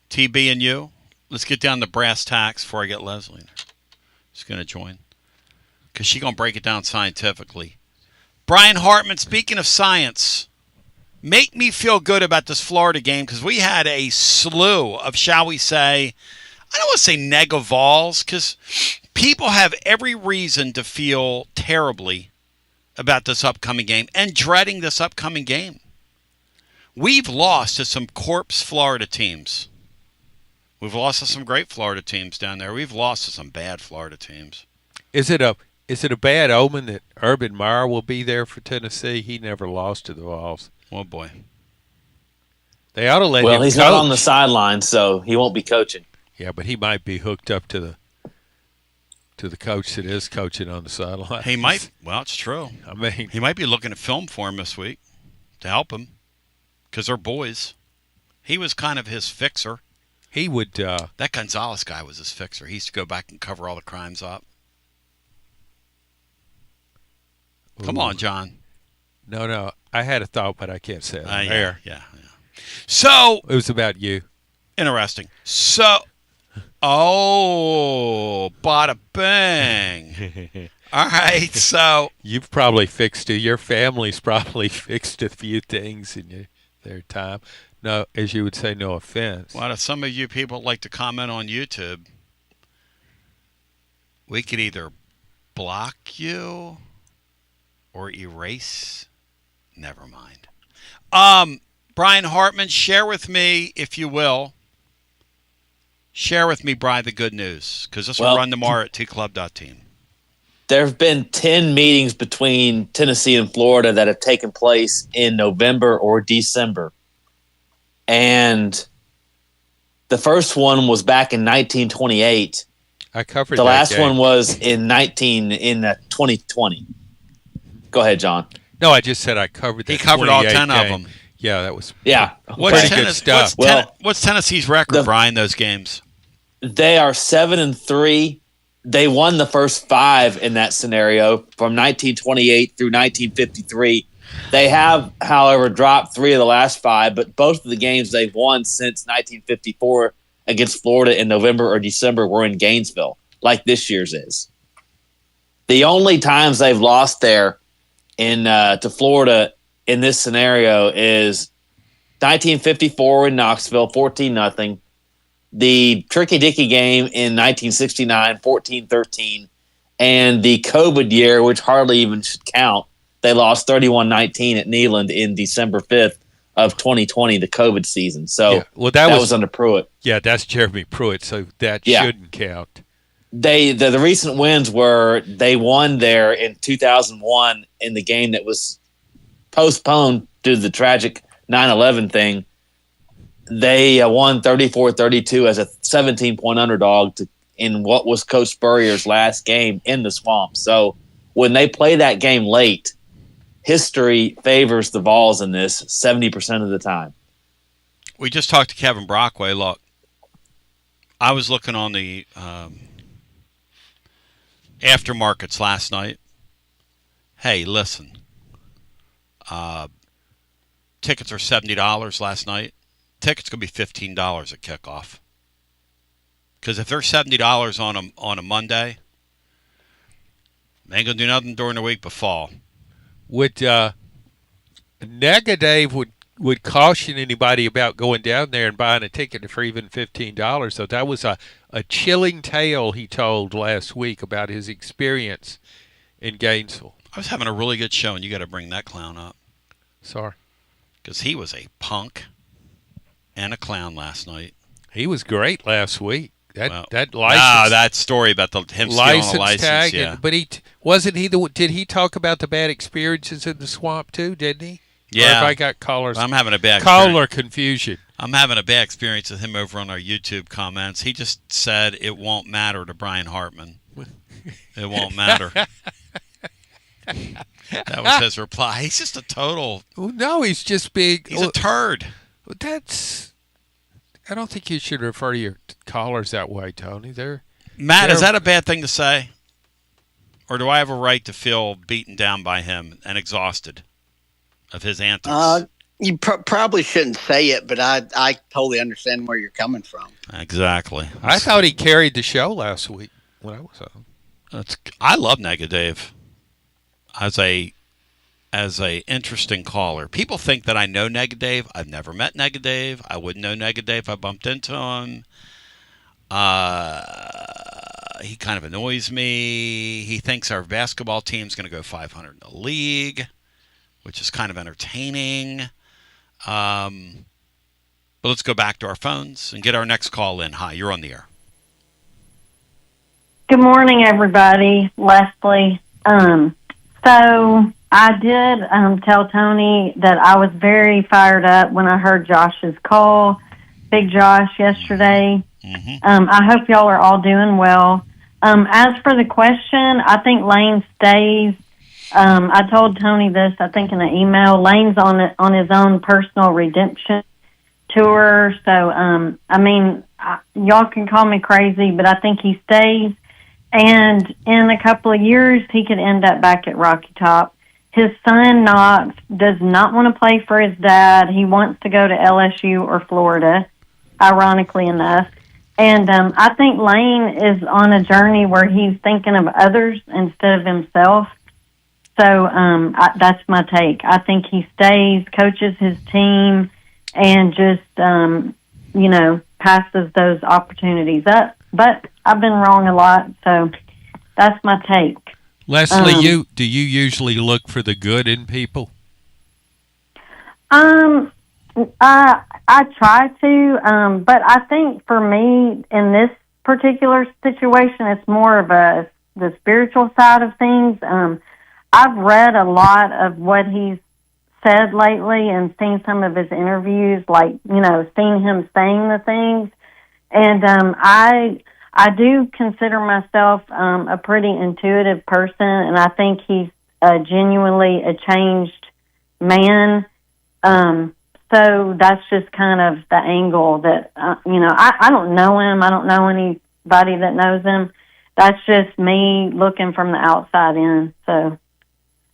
TB and you. Let's get down to brass tacks before I get Leslie. She's going to join. Because she's going to break it down scientifically. Brian Hartman, speaking of science, make me feel good about this Florida game because we had a slew of, shall we say, I don't want to say negavals because people have every reason to feel terribly about this upcoming game and dreading this upcoming game. We've lost to some corpse Florida teams. We've lost to some great Florida teams down there. We've lost to some bad Florida teams. Is it a bad omen that Urban Meyer will be there for Tennessee? He never lost to the Vols. Oh, boy. They ought to let him Well, he's coach. not on the sideline, so he won't be coaching. Yeah, but he might be hooked up to the coach that is coaching on the sideline. He might. Well, it's true. I mean, he might be looking at film for him this week to help him because they're boys. He was kind of his fixer. He would. That Gonzalez guy was his fixer. He used to go back and cover all the crimes up. Come on, John. No. I had a thought, but I can't say it. Yeah. So it was about you. Interesting. So, bada bang. All right, so You've probably fixed it. Your family's probably fixed a few things in their time. No, as you would say, no offense. Well, if some of you people like to comment on YouTube, we could either block you or erase. Never mind. Brian Hartman, share with me, if you will. Share with me, Brian, the good news, because this will run tomorrow at tclub.team. There have been 10 meetings between Tennessee and Florida that have taken place in November or December. And the first one was back in 1928. I covered the that last game. one was in 2020. Go ahead, John. No, I just said I covered that. He covered all 10 game. of them. Yeah, that was What's pretty good stuff. What's Tennessee's record, Brian, those games? They are 7-3. They won the first 5 in that scenario from 1928 through 1953. They have, however, dropped 3 of the last 5, but both of the games they've won since 1954 against Florida in November or December were in Gainesville, like this year's is. The only times they've lost there to Florida in this scenario is 1954 in Knoxville, 14-0. The Tricky Dicky game in 1969, 14-13. And the COVID year, which hardly even should count, they lost 31-19 at Neyland in December 5th of 2020, the COVID season. So that was under Pruitt. Yeah, that's Jeremy Pruitt, so that shouldn't count. The recent wins were they won there in 2001 in the game that was postponed due to the tragic 9/11 thing. They won 34-32 as a 17-point underdog in what was Coach Spurrier's last game in the Swamp. So when they play that game late, history favors the Vols in this 70% of the time. We just talked to Kevin Brockway. Look, I was looking on the aftermarkets last night. Hey, listen. Tickets are $70 last night. Tickets going to be $15 at kickoff. Because if they're $70 on a Monday, they ain't going to do nothing during the week but fall. Would Dave would caution anybody about going down there and buying a ticket for even $15. So that was a chilling tale he told last week about his experience in Gainesville. I was having a really good show, and you got to bring that clown up. Sorry. Because he was a punk and a clown last night. He was great last week. That license. That story about him stealing the license tag. Yeah. But did he talk about the bad experiences in the Swamp too? Didn't he? Yeah. Or if I got callers. I'm having a bad caller confusion. I'm having a bad experience with him over on our YouTube comments. He just said it won't matter to Brian Hartman. It won't matter. That was his reply. He's just a total. Well, no, he's just big. He's a turd. I don't think you should refer to your callers that way, Tony. Matt, is that a bad thing to say? Or do I have a right to feel beaten down by him and exhausted of his antics? You probably shouldn't say it, but I totally understand where you're coming from. Exactly. I thought he carried the show last week when I was on. I love Negative as a interesting caller. People think that I know Negative. I've never met Negative. I wouldn't know Negative if I bumped into him. He kind of annoys me. He thinks our basketball team's going to go 500 in the league, which is kind of entertaining. But let's go back to our phones and get our next call in. Hi, you're on the air. Good morning, everybody. Leslie. So I did tell Tony that I was very fired up when I heard Josh's call, Big Josh, yesterday. I hope y'all are all doing well. As for the question, I think Lane stays. I told Tony this, I think, in an email. Lane's on his own personal redemption tour. So, y'all can call me crazy, but I think he stays. And in a couple of years, he could end up back at Rocky Top. His son, Knox, does not want to play for his dad. He wants to go to LSU or Florida, ironically enough. And I think Lane is on a journey where he's thinking of others instead of himself. So that's my take. I think he stays, coaches his team, and just, passes those opportunities up. But I've been wrong a lot, so that's my take. Leslie, do you usually look for the good in people? I try to, but I think for me in this particular situation, it's more of the spiritual side of things. I've read a lot of what he's said lately and seen some of his interviews, seen him saying the things. And I do consider myself a pretty intuitive person, and I think he's genuinely a changed man. So that's just kind of the angle that, I don't know him. I don't know anybody that knows him. That's just me looking from the outside in. So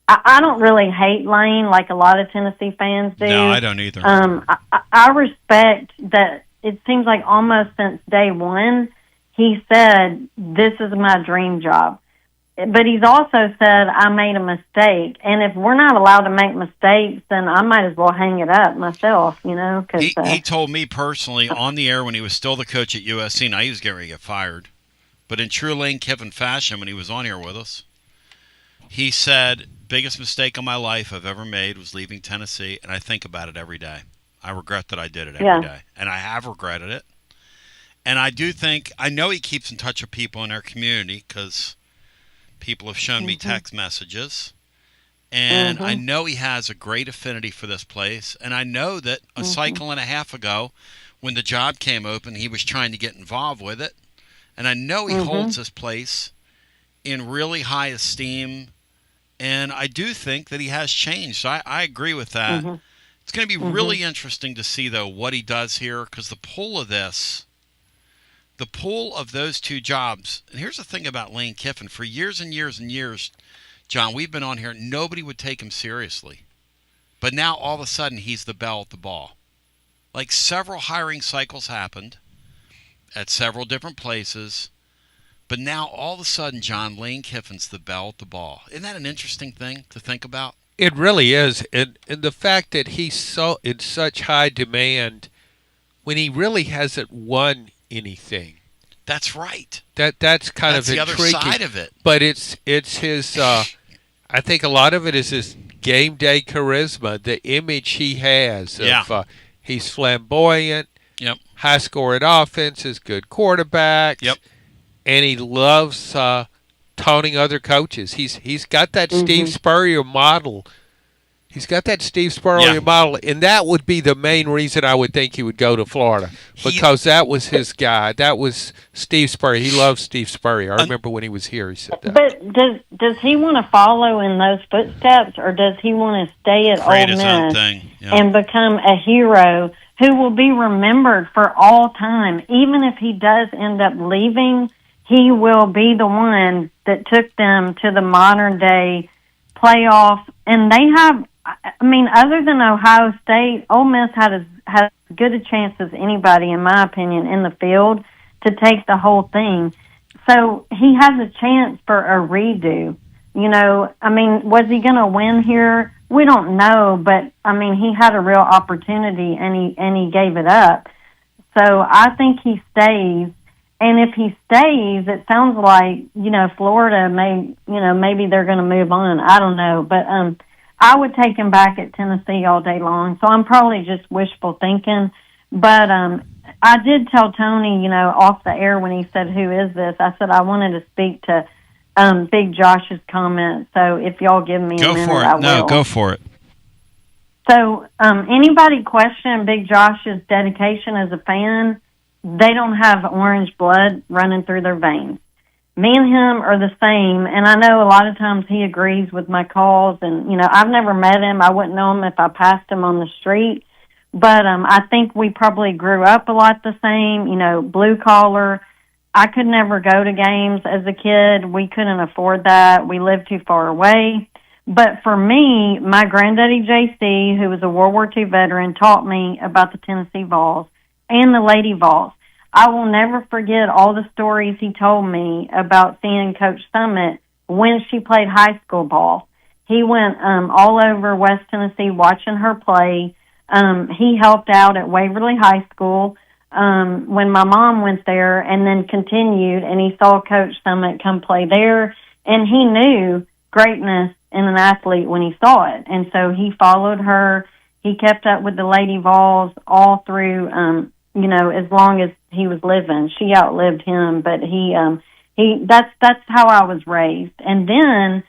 I don't really hate Lane like a lot of Tennessee fans do. No, I don't either. I respect that. It seems like almost since day one, he said, this is my dream job. But he's also said, I made a mistake. And if we're not allowed to make mistakes, then I might as well hang it up myself, Cause, he told me personally on the air when he was still the coach at USC, now he was getting ready to get fired, but in true Lane Kiffin fashion, when he was on here with us, he said, biggest mistake of my life I've ever made was leaving Tennessee, and I think about it every day. I regret that I did it every day. And I have regretted it. And I do think, I know he keeps in touch with people in our community because people have shown me text messages. And I know he has a great affinity for this place. And I know that a cycle and a half ago, when the job came open, he was trying to get involved with it. And I know he holds this place in really high esteem. And I do think that he has changed. So I agree with that. It's going to be really interesting to see, though, what he does here, because the pull of those two jobs, and here's the thing about Lane Kiffin. For years and years and years, John, we've been on here, nobody would take him seriously. But now, all of a sudden, he's the belle at the ball. Like, several hiring cycles happened at several different places, but now, all of a sudden, John, Lane Kiffin's the belle at the ball. Isn't that an interesting thing to think about? It really is, and the fact that he's so in such high demand when he really hasn't won anything. That's right. That's kind of intriguing. That's the other side of it. But it's his. I think a lot of it is his game day charisma, the image he has. He's flamboyant. Yep. High scoring offenses, good quarterback. Yep. And he loves taunting other coaches. He's got that Steve Spurrier model He's got that Steve Spurrier model, and that would be the main reason I would think he would go to Florida, because that was his guy. That was Steve Spurrier. He loves Steve Spurrier. I remember when he was here, he said that. But does he want to follow in those footsteps, or does he want to stay at Create Ole his own Miss thing. and become a hero who will be remembered for all time? Even if he does end up leaving, he will be the one that took them to the modern day playoff. And they have, I mean, other than Ohio State, Ole Miss had as good a chance as anybody, in my opinion, in the field to take the whole thing. So he has a chance for a redo. You know, I mean, was he going to win here? We don't know, but I mean, he had a real opportunity and he gave it up. So I think he stays. And if he stays, it sounds like, you know, Florida maybe they're going to move on. I don't know, but I would take him back at Tennessee all day long. So I'm probably just wishful thinking, but I did tell Tony, you know, off the air when he said, "Who is this?" I said I wanted to speak to Big Josh's comment. So if y'all give me a minute, I will. No, go for it. So anybody question Big Josh's dedication as a fan? They don't have orange blood running through their veins. Me and him are the same, and I know a lot of times he agrees with my calls, and, you know, I've never met him. I wouldn't know him if I passed him on the street, but I think we probably grew up a lot the same, you know, blue collar. I could never go to games as a kid. We couldn't afford that. We lived too far away. But for me, my granddaddy JC, who was a World War II veteran, taught me about the Tennessee Vols and the Lady Vols. I will never forget all the stories he told me about seeing Coach Summit when she played high school ball. He went all over West Tennessee watching her play. He helped out at Waverly High School when my mom went there, and then continued, and he saw Coach Summit come play there, and he knew greatness in an athlete when he saw it. And so he followed her. He kept up with the Lady Vols all through, you know, as long as he was living. She outlived him, but that's how I was raised. And then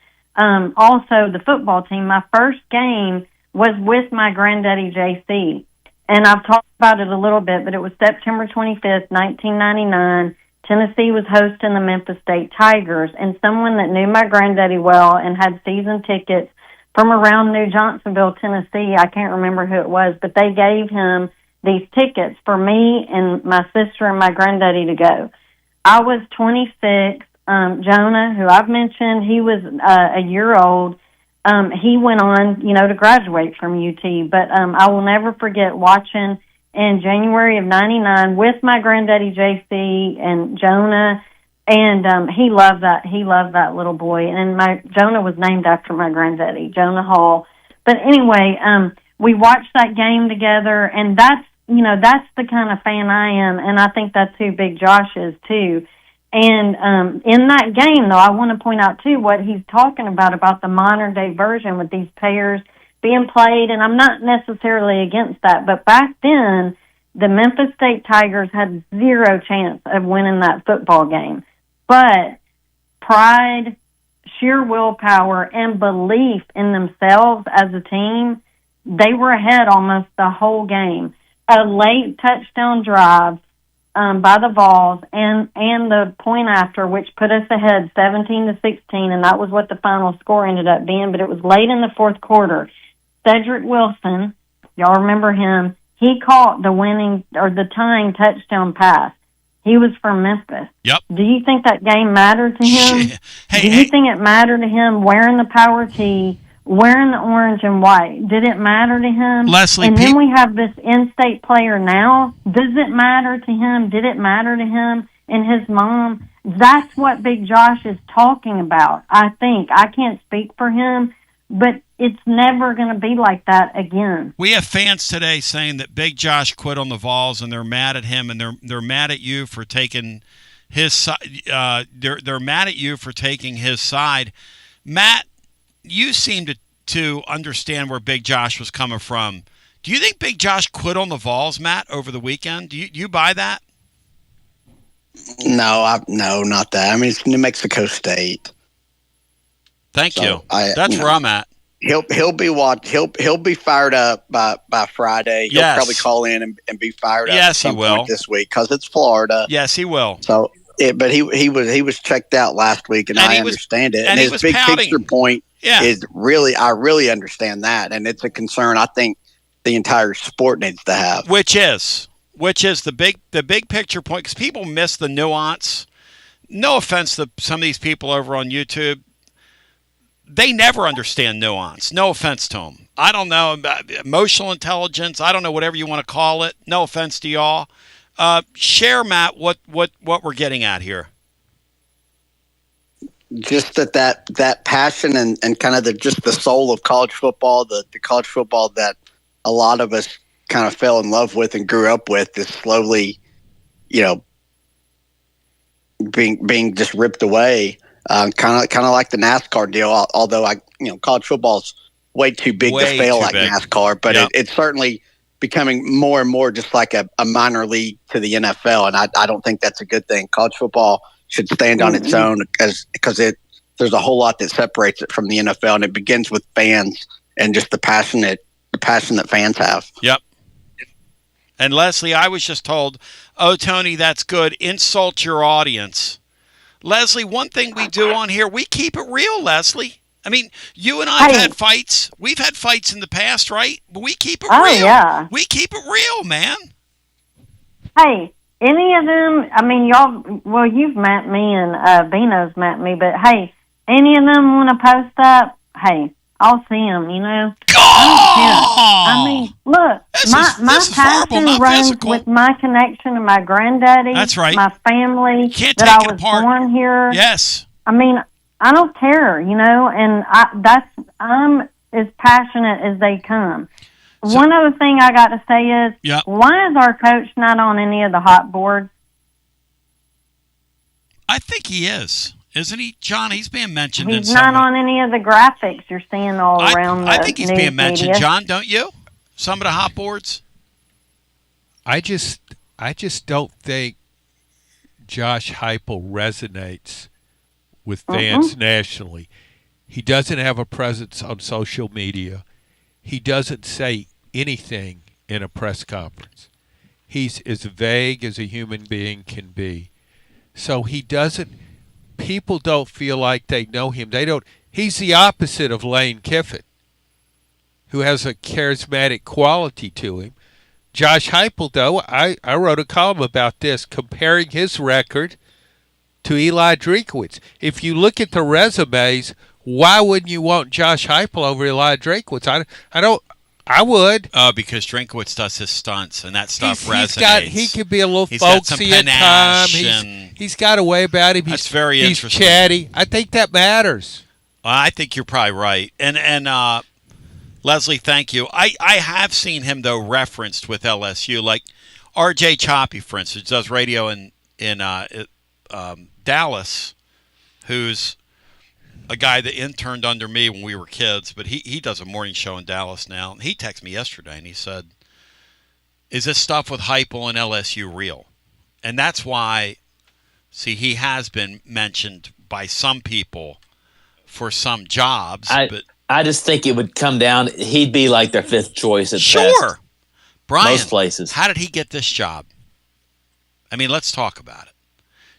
also the football team, my first game was with my granddaddy JC. And I've talked about it a little bit, but it was September 25th, 1999. Tennessee was hosting the Memphis State Tigers, and someone that knew my granddaddy well and had season tickets from around New Johnsonville, Tennessee, I can't remember who it was, but they gave him these tickets for me and my sister and my granddaddy to go. I was 26. Jonah, who I've mentioned, he was a year old. He went on, you know, to graduate from UT, but I will never forget watching in January of 99 with my granddaddy JC and Jonah, and he loved that little boy. And Jonah was named after my granddaddy, Jonah Hall. But anyway, we watched that game together, and that's the kind of fan I am, and I think that's who Big Josh is too. And in that game, though, I want to point out too what he's talking about the modern day version with these pairs being played, and I'm not necessarily against that, but back then, the Memphis State Tigers had zero chance of winning that football game. But pride, sheer willpower, and belief in themselves as a team, they were ahead almost the whole game. A late touchdown drive by the Vols and the point after, which put us ahead 17-16, and that was what the final score ended up being, but it was late in the fourth quarter. Cedric Wilson, y'all remember him, he caught the winning or the tying touchdown pass. He was from Memphis. Yep. Do you think that game mattered to him? Do you think it mattered to him wearing the power tee, wearing the orange and white? Did it matter to him? Leslie, and then we have this in-state player now. Does it matter to him? Did it matter to him and his mom? That's what Big Josh is talking about, I think. I can't speak for him, but it's never going to be like that again. We have fans today saying that Big Josh quit on the Vols, and they're mad at him, and they're mad at you for taking his side. They're mad at you for taking his side. Matt, you seem to understand where Big Josh was coming from. Do you think Big Josh quit on the Vols, Matt, over the weekend? Do you buy that? No, not that. I mean, it's New Mexico State. Thank you. That's where I'm at. He'll be fired up by Friday. He'll probably call in and be fired up. Yes, he will this week because it's Florida. Yes, he will. So, but he was checked out last week, and I understand it. And his big picture point is I really understand that, and it's a concern I think the entire sport needs to have. Which is the big picture point, because people miss the nuance. No offense to some of these people over on YouTube. They never understand nuance. No offense to them. I don't know about emotional intelligence. I don't know, whatever you want to call it. No offense to y'all. Share, Matt, what we're getting at here. Just that passion and kind of the soul of college football, the college football that a lot of us kind of fell in love with and grew up with, is slowly, being just ripped away. Kind of like the NASCAR deal. Although college football is way too big to fail like NASCAR, but it's certainly becoming more and more just like a minor league to the NFL, and I don't think that's a good thing. College football should stand on its own because there's a whole lot that separates it from the NFL, and it begins with fans and just the passion that fans have. Yep. And Leslie, I was just told, "Oh, Tony, that's good. Insult your audience." Leslie, one thing we do on here, we keep it real, Leslie. I mean, you and I have had fights. We've had fights in the past, right? But we keep it real. Yeah. We keep it real, man. Hey, any of them, I mean, you've met me and Bino's met me, but hey, any of them want to post up? Hey, I'll see them, I mean, look, my passion runs with my connection to my granddaddy. That's right. My family. Can't that take I it was apart. born here. Yes. I mean, I don't care, and I'm as passionate as they come. So, one other thing I got to say is, why is our coach not on any of the hot boards? I think he is. Isn't he, John? He's being mentioned. He's not on any of the graphics you're seeing all around. I think he's news being mentioned, media. John. Don't you? Some of the hot boards. I just don't think Josh Heupel resonates with fans nationally. He doesn't have a presence on social media. He doesn't say anything in a press conference. He's as vague as a human being can be. So he doesn't. People don't feel like they know him. They don't. He's the opposite of Lane Kiffin, who has a charismatic quality to him. Josh Heupel, though, I wrote a column about this, comparing his record to Eli Drinkwitz. If you look at the resumes, why wouldn't you want Josh Heupel over Eli Drinkwitz? I would. Because Drinkwitz does his stunts, and that stuff resonates. He could be a little folksy at times. He's got a way about him. That's very interesting. He's chatty. I think that matters. Well, I think you're probably right. And Leslie, thank you. I have seen him, though, referenced with LSU. Like R.J. Choppy, for instance, does radio in Dallas, who's a guy that interned under me when we were kids, but he does a morning show in Dallas now. He texted me yesterday, and he said, is this stuff with Heupel and LSU real? And that's why, see, he has been mentioned by some people for some jobs. I just think it would come down, he'd be like their fifth choice at best. Brian, most places. How did he get this job? I mean, let's talk about it.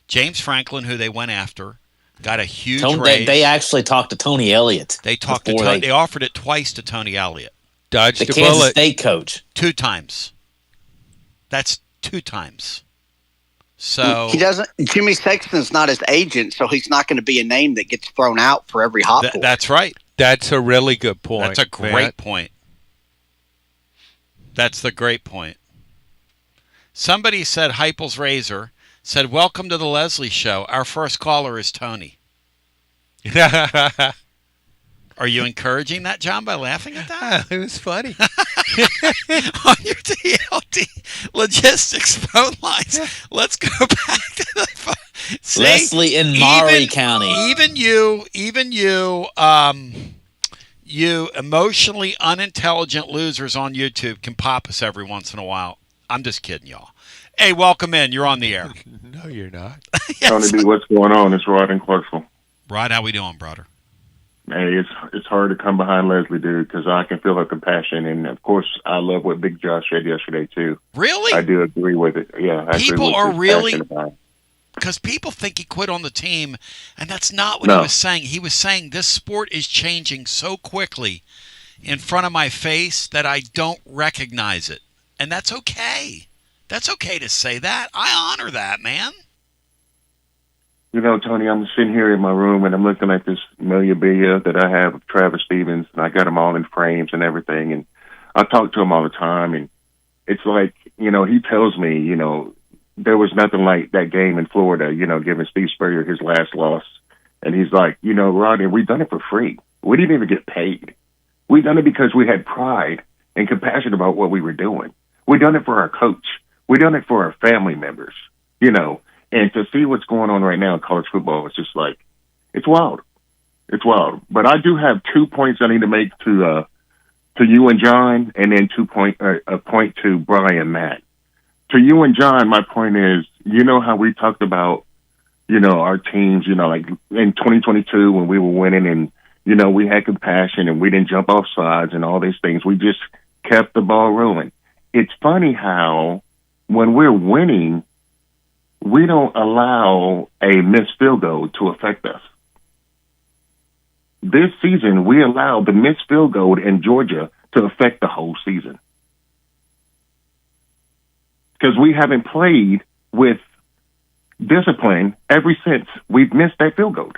James Franklin, who they went after, got a huge raise. They actually talked to Tony Elliott. They talked to Tony. They offered it twice to Tony Elliott. Dodged the Kansas State coach. 2 times. That's 2 times. So he doesn't. Jimmy Sexton's not his agent, so he's not going to be a name that gets thrown out for every hot board. That's right. That's a really good point. That's a great point. That's the great point. Somebody said Heupel's razor. Said, welcome to the Leslie Show. Our first caller is Tony. Are you encouraging that, John, by laughing at that? It was funny. On your TLD logistics phone lines, let's go back to the phone. See, Leslie in Maury County. Even you, you emotionally unintelligent losers on YouTube can pop us every once in a while. I'm just kidding, y'all. Hey, welcome in. You're on the air. No, you're not. Yes. Tony B, what's going on? It's Rod in Clarksville. Rod, how we doing, brother? Hey, it's hard to come behind Leslie, dude, because I can feel her compassion, and of course, I love what Big Josh said yesterday too. Really? I do agree with it. Yeah, I People agree with are his really passion about it. because people think he quit on the team, and that's not what No. he was saying. He was saying this sport is changing so quickly in front of my face that I don't recognize it, and that's okay. That's okay to say that. I honor that, man. You know, Tony, I'm sitting here in my room and I'm looking at this memorabilia that I have of Travis Stevens, and I got them all in frames and everything. And I talk to him all the time, and it's like, you know, he tells me, you know, there was nothing like that game in Florida, you know, giving Steve Spurrier his last loss. And he's like, you know, Rodney, we've done it for free. We didn't even get paid. We done it because we had pride and compassion about what we were doing. We done it for our coach. We done it for our family members, you know. And to see what's going on right now in college football, it's just like, it's wild. It's wild. But I do have 2 points I need to make to you and John, and then a point to Brian and Matt. To you and John, my point is, you know how we talked about, you know, our teams, you know, like in 2022 when we were winning and, you know, we had compassion and we didn't jump off sides and all these things. We just kept the ball rolling. It's funny how when we're winning, we don't allow a missed field goal to affect us. This season, we allowed the missed field goal in Georgia to affect the whole season. Because we haven't played with discipline ever since we've missed that field goal.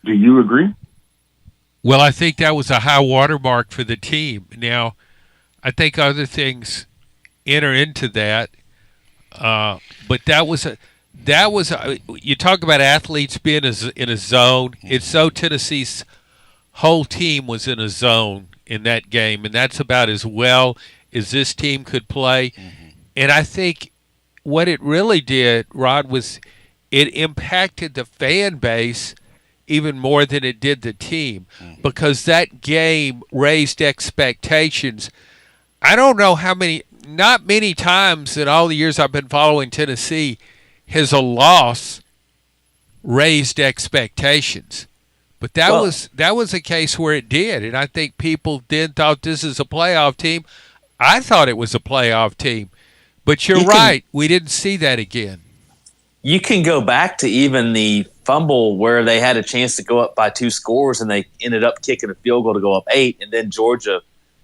Do you agree? Well, I think that was a high watermark for the team. Now, I think other things enter into that, but you talk about athletes being in a zone. It's so Tennessee's whole team was in a zone in that game, and that's about as well as this team could play. And I think what it really did, Rod, was it impacted the fan base even more than it did the team, because that game raised expectations. I don't know how many, not many times in all the years I've been following Tennessee has a loss raised expectations. But that was a case where it did, and I think people then thought this is a playoff team. I thought it was a playoff team. But you're right, we didn't see that again. You can go back to even the fumble where they had a chance to go up by 2 scores and they ended up kicking a field goal to go up 8, and then Georgia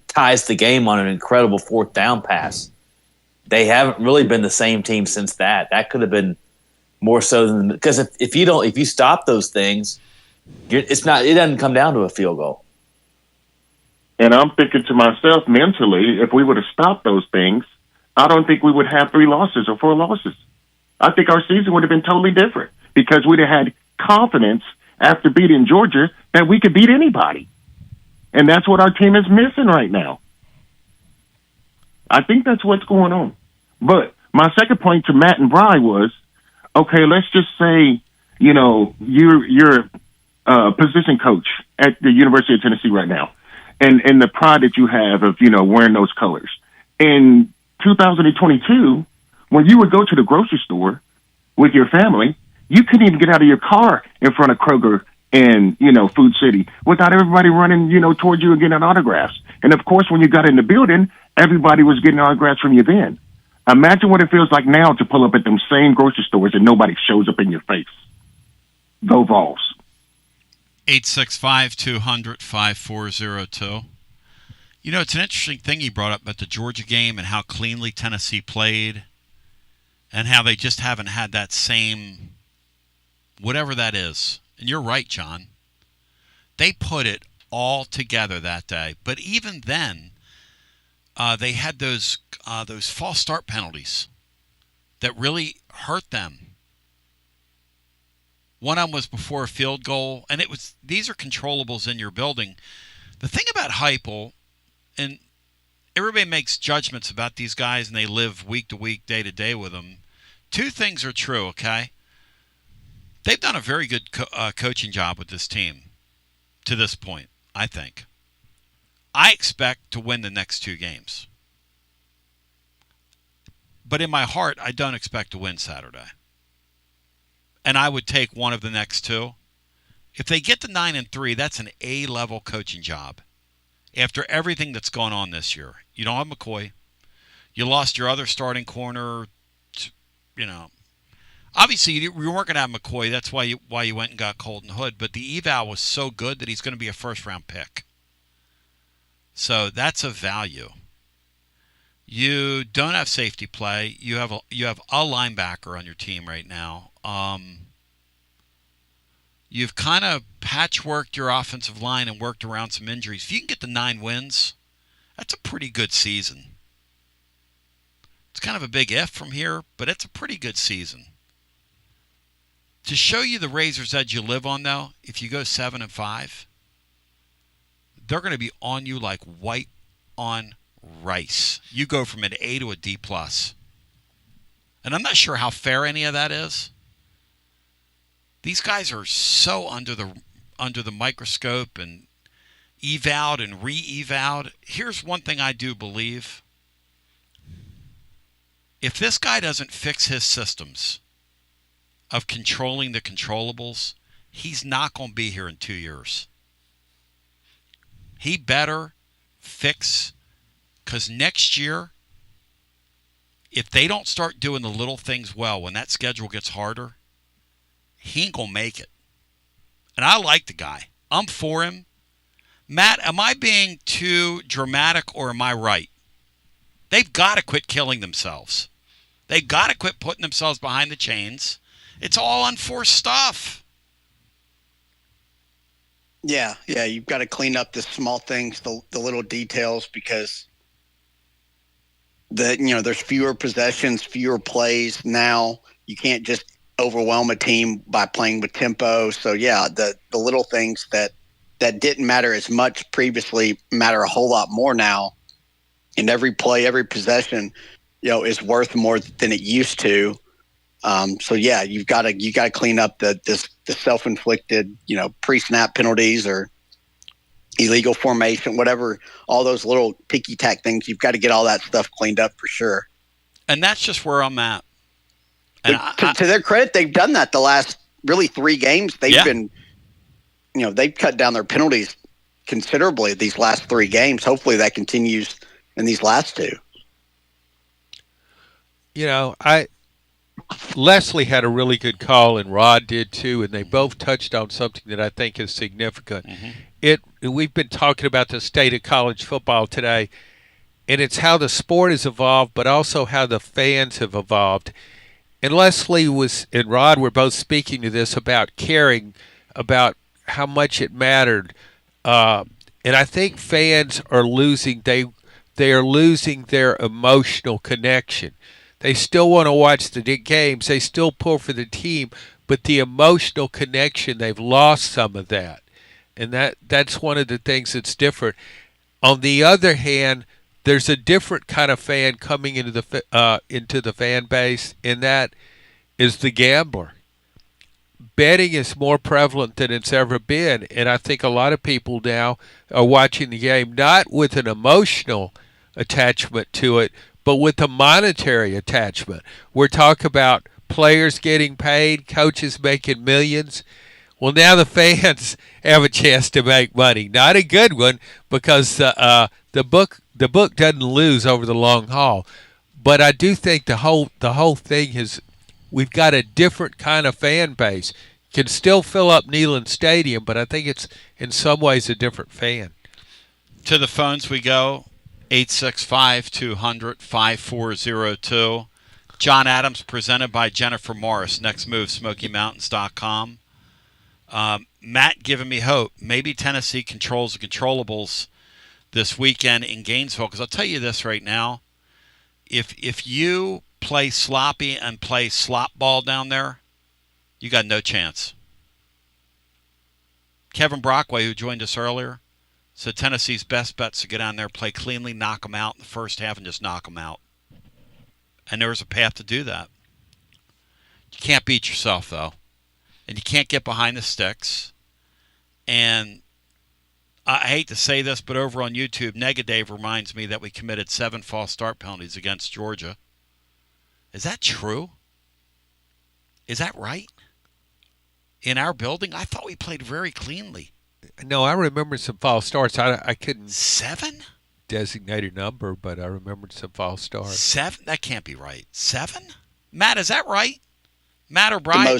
ties the game on an incredible 4th down pass. They haven't really been the same team since that. That could have been more so than, because if you stop those things, it doesn't come down to a field goal. And I'm thinking to myself mentally, if we would have stopped those things, I don't think we would have 3 losses or 4 losses. I think our season would have been totally different because we'd have had confidence after beating Georgia that we could beat anybody. And that's what our team is missing right now. I think that's what's going on. But my second point to Matt and Bry was, okay, let's just say, you know, you're a position coach at the University of Tennessee right now, and the pride that you have of, you know, wearing those colors. In 2022, when you would go to the grocery store with your family, you couldn't even get out of your car in front of Kroger and, you know, Food City without everybody running, you know, towards you and getting autographs. And of course, when you got in the building, everybody was getting autographs from you then. Imagine what it feels like now to pull up at them same grocery stores and nobody shows up in your face. Go Vols. 865-200-5402. You know, it's an interesting thing he brought up about the Georgia game and how cleanly Tennessee played and how they just haven't had that same, whatever that is. And you're right, John. They put it all together that day. But even then, they had those false start penalties that really hurt them. One of them was before a field goal, and these are controllables in your building. The thing about Heupel, and everybody makes judgments about these guys, and they live week to week, day to day with them. 2 things are true, okay? They've done a very good coaching job with this team to this point, I think. I expect to win the next 2 games. But in my heart, I don't expect to win Saturday. and I would take one of the next two. If they get to 9-3, that's an A-level coaching job. After everything that's gone on this year, you don't have McCoy. You lost your other starting corner. Obviously you weren't going to have McCoy. That's why you went and got Colton Hood. But the eval was so good that he's going to be a first-round pick. So that's a value. You don't have safety play. You have a linebacker on your team right now. You've kind of patchworked your offensive line and worked around some injuries. If you can get the 9 wins, that's a pretty good season. It's kind of a big if from here, but it's a pretty good season. To show you the razor's edge you live on, though, if you go 7-5, they're going to be on you like white on rice. You go from an A to a D+. And I'm not sure how fair any of that is. These guys are so under the microscope and evaled and re-evaled. Here's one thing I do believe. If this guy doesn't fix his systems of controlling the controllables, he's not going to be here in 2 years. He better fix, because next year, if they don't start doing the little things well, when that schedule gets harder, he ain't going to make it. And I like the guy. I'm for him. Matt, am I being too dramatic or am I right? They've got to quit killing themselves. They've got to quit putting themselves behind the chains. It's all unforced stuff. Yeah, you've got to clean up the small things, the little details, because there's fewer possessions, fewer plays now. You can't just overwhelm a team by playing with tempo. So yeah, the little things that didn't matter as much previously matter a whole lot more now. And every play, every possession, is worth more than it used to. So yeah, you've got to clean up the self-inflicted, pre-snap penalties or illegal formation, whatever, all those little ticky-tack things. You've got to get all that stuff cleaned up for sure. And that's just where I'm at. And to their credit, they've done that the last really 3 games. They've been, they've cut down their penalties considerably these last 3 games. Hopefully that continues in these last 2. Leslie had a really good call, and Rod did too, and they both touched on something that I think is significant. Mm-hmm. We've been talking about the state of college football today, and it's how the sport has evolved, but also how the fans have evolved. And Leslie and Rod were both speaking to this about caring about how much it mattered. And I think fans are losing. They are losing their emotional connection. They still want to watch the games. They still pull for the team, but the emotional connection, they've lost some of that. And that's one of the things that's different. On the other hand, there's a different kind of fan coming into the fan base, and that is the gambler. Betting is more prevalent than it's ever been, and I think a lot of people now are watching the game not with an emotional attachment to it, but with a monetary attachment. We're talking about players getting paid, coaches making millions. Well, now the fans have a chance to make money. Not a good one, because the book doesn't lose over the long haul. But I do think the whole thing is, we've got a different kind of fan base. Can still fill up Neyland Stadium, but I think it's in some ways a different fan. To the phones we go. 865-200-5402. John Adams presented by Jennifer Morris. Next move, SmokyMountains.com. Matt giving me hope. Maybe Tennessee controls the controllables this weekend in Gainesville. Because I'll tell you this right now. If you play sloppy and play slop ball down there, you got no chance. Kevin Brockway, who joined us earlier, so Tennessee's best bet's to get down there, play cleanly, knock them out in the first half, and just knock them out. And there was a path to do that. You can't beat yourself, though. And you can't get behind the sticks. And I hate to say this, but over on YouTube, Negadave reminds me that we committed 7 false start penalties against Georgia. Is that true? Is that right? in our building? I thought we played very cleanly. No, I remember some false starts. I couldn't 7 designate a number, but I remembered some false starts. 7? That can't be right. 7? Matt, is that right? Matt or Brian?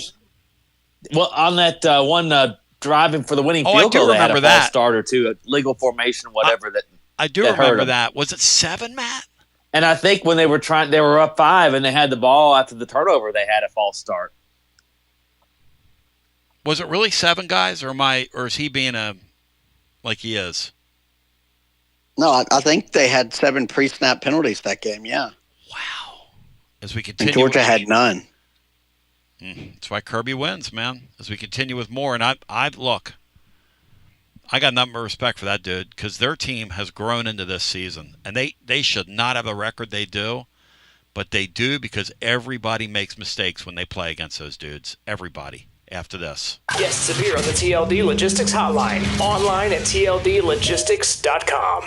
Well, on that one driving for the winning field goal, they had a false start or two, a legal formation, whatever. I do remember that. Was it 7, Matt? And I think when they were up 5 and they had the ball after the turnover, they had a false start. Was it really 7 guys, or is he being like he is? No, I think they had 7 pre-snap penalties that game. Yeah. Wow. As we continue, and Georgia had none. That's why Kirby wins, man. As we continue with more, and I look, I got nothing but respect for that dude because their team has grown into this season, and they should not have the record they do, but they do because everybody makes mistakes when they play against those dudes. Everybody. After this. Guests appear on the TLD Logistics Hotline. Online at tldlogistics.com.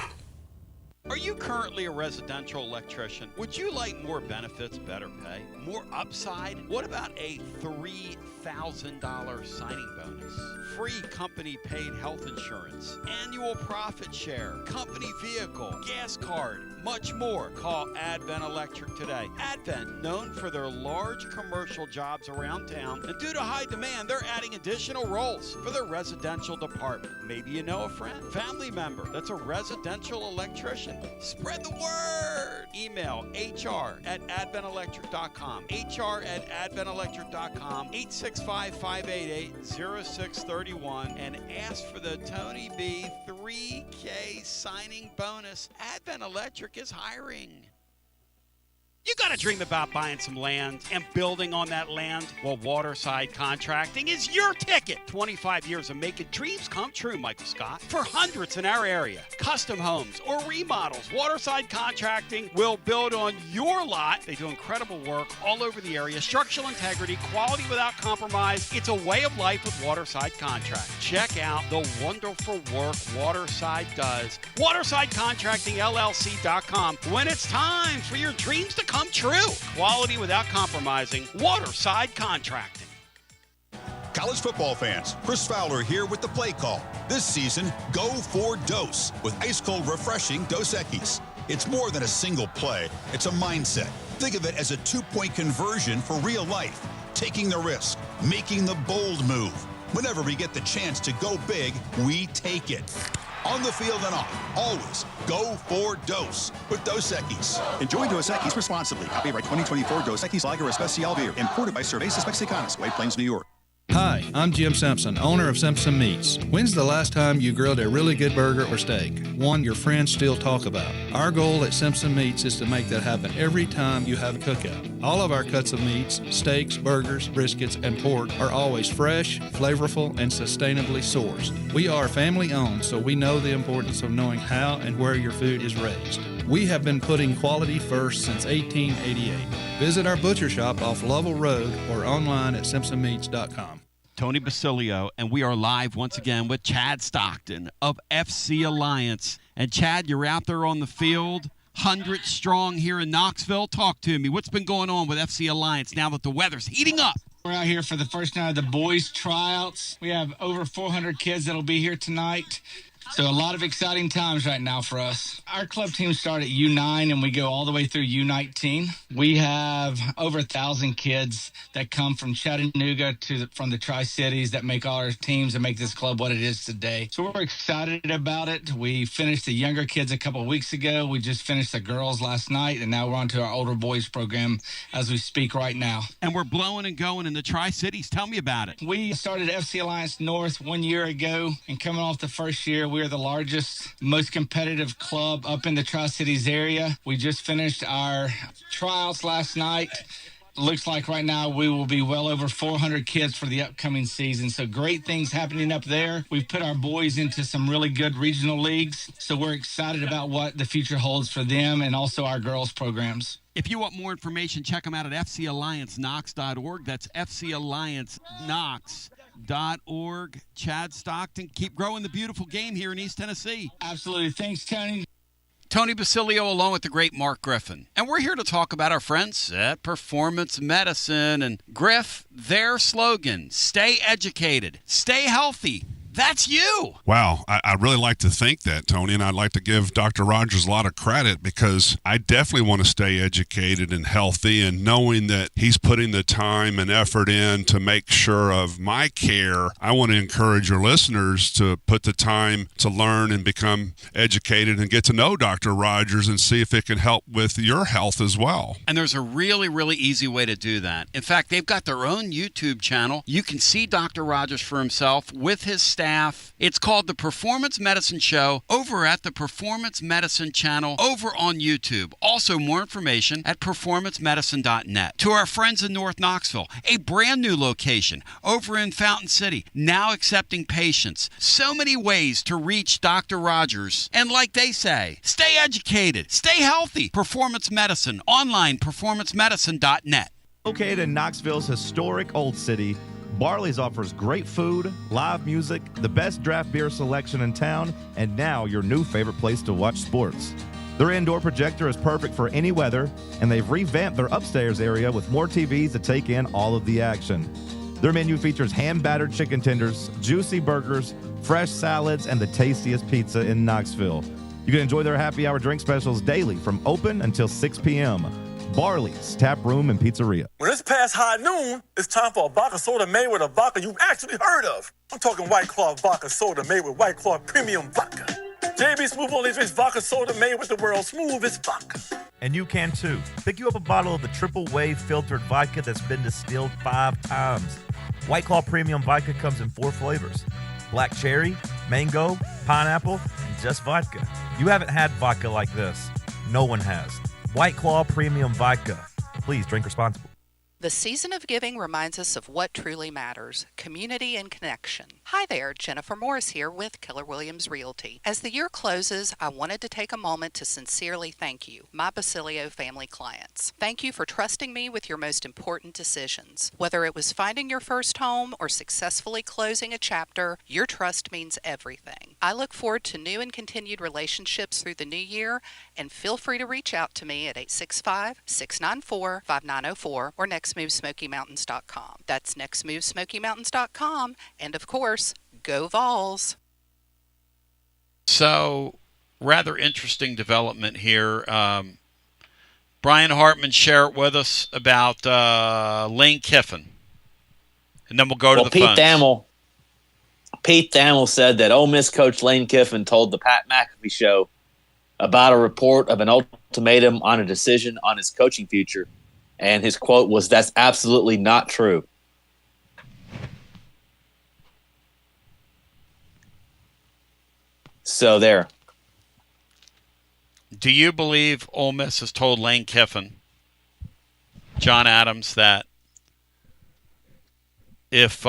Are you currently a residential electrician? Would you like more benefits, better pay, more upside? What about a $3,000 signing bonus? Free company-paid health insurance, annual profit share, company vehicle, gas card, much more. Call Advent Electric today. Advent, known for their large commercial jobs around town, and due to high demand, they're adding additional roles for their residential department. Maybe you know a friend, family member that's a residential electrician. Spread the word. Email hr@adventelectric.com. hr@adventelectric.com. 865-588-0631 and ask for the Tony B 3K signing bonus. Advent Electric is hiring. You got to dream about buying some land and building on that land. Well, Waterside Contracting is your ticket. 25 years of making dreams come true, Michael Scott. For hundreds in our area, custom homes or remodels, Waterside Contracting will build on your lot. They do incredible work all over the area. Structural integrity, quality without compromise. It's a way of life with Waterside Contract. Check out the wonderful work Waterside does. WatersideContractingLLC.com. When it's time for your dreams to come true. Quality without compromising. Waterside Contracting. College football fans, Chris Fowler here with the play call. This season, go for Dose with ice-cold, refreshing Dos Equis. It's more than a single play. It's a mindset. Think of it as a 2-point conversion for real life. Taking the risk, making the bold move. Whenever we get the chance to go big, we take it. On the field and off, always go for Dose with Dos Equis. Enjoy Dos Equis responsibly. Copyright 2024 Dos Equis Lager Especial Beer. Imported by Cervezas Mexicanas, White Plains, New York. Hi, I'm Jim Simpson, owner of Simpson Meats. When's the last time you grilled a really good burger or steak? One your friends still talk about. Our goal at Simpson Meats is to make that happen every time you have a cookout. All of our cuts of meats, steaks, burgers, briskets, and pork are always fresh, flavorful, and sustainably sourced. We are family owned, so we know the importance of knowing how and where your food is raised. We have been putting quality first since 1888. Visit our butcher shop off Lovell Road or online at simpsonmeats.com. Tony Basilio, and we are live once again with Chad Stockton of FC Alliance. And Chad, you're out there on the field, 100 strong here in Knoxville. Talk to me. What's been going on with FC Alliance now that the weather's heating up? We're out here for the first night of the boys' tryouts. We have over 400 kids that'll be here tonight. So a lot of exciting times right now for us. Our club team start at U9 and we go all the way through U19. We have over 1,000 kids that come from Chattanooga from the Tri-Cities that make all our teams and make this club what it is today. So we're excited about it. We finished the younger kids a couple of weeks ago. We just finished the girls last night, and now we're on to our older boys program as we speak right now. And we're blowing and going in the Tri-Cities. Tell me about it. We started FC Alliance North 1 year ago, and coming off the first year, we are the largest, most competitive club up in the Tri-Cities area. We just finished our tryouts last night. Looks like right now we will be well over 400 kids for the upcoming season. So great things happening up there. We've put our boys into some really good regional leagues. So we're excited about what the future holds for them and also our girls programs. If you want more information, check them out at fcallianceknox.org. That's fcallianceknox.org. Chad Stockton, keep growing the beautiful game here in East Tennessee. Absolutely. Thanks, Tony. Tony Basilio along with the great Mark Griffin. And we're here to talk about our friends at Performance Medicine. And Griff, their slogan, stay educated, stay healthy. That's you. Wow. I really like to think that, Tony, and I'd like to give Dr. Rogers a lot of credit because I definitely want to stay educated and healthy, and knowing that he's putting the time and effort in to make sure of my care, I want to encourage your listeners to put the time to learn and become educated and get to know Dr. Rogers and see if it can help with your health as well. And there's a really, really easy way to do that. In fact, they've got their own YouTube channel. You can see Dr. Rogers for himself with his staff. It's called The Performance Medicine Show over at the Performance Medicine channel over on YouTube. Also, more information at performancemedicine.net. To our friends in North Knoxville, a brand new location over in Fountain City, now accepting patients. So many ways to reach Dr. Rogers. And like they say, stay educated, stay healthy. Performance Medicine, online, performancemedicine.net. Located in Knoxville's historic Old City, Barley's offers great food, live music, the best draft beer selection in town, and now your new favorite place to watch sports. Their indoor projector is perfect for any weather, and they've revamped their upstairs area with more TVs to take in all of the action. Their menu features hand-battered chicken tenders, juicy burgers, fresh salads, and the tastiest pizza in Knoxville. You can enjoy their happy hour drink specials daily from open until 6 p.m. Barley's Tap Room and Pizzeria. When it's past high noon, it's time for a vodka soda made with a vodka you've actually heard of. I'm talking White Claw vodka soda made with White Claw premium vodka. JB Smooth only drinks vodka soda made with the world's smoothest vodka. And you can too. Pick you up a bottle of the triple wave filtered vodka that's been distilled 5 times. White Claw premium vodka comes in 4 flavors: black cherry, mango, pineapple, and just vodka. You haven't had vodka like this. No one has. White Claw Premium Vodka. Please drink responsibly. The season of giving reminds us of what truly matters, community and connection. Hi there, Jennifer Morris here with Keller Williams Realty. As the year closes, I wanted to take a moment to sincerely thank you, my Basilio family clients. Thank you for trusting me with your most important decisions. Whether it was finding your first home or successfully closing a chapter, your trust means everything. I look forward to new and continued relationships through the new year, and feel free to reach out to me at 865-694-5904 or nextmovesmokymountains.com. That's nextmovesmokymountains.com, and of course, go Vols. So, rather interesting development here. Brian Hartman shared with us about Lane Kiffin, and then we'll go to the phones. Pete Thamel said that Ole Miss coach Lane Kiffin told the Pat McAfee show about a report of an ultimatum on a decision on his coaching future. And his quote was, "That's absolutely not true." So there. Do you believe Ole Miss has told Lane Kiffin, John Adams, that if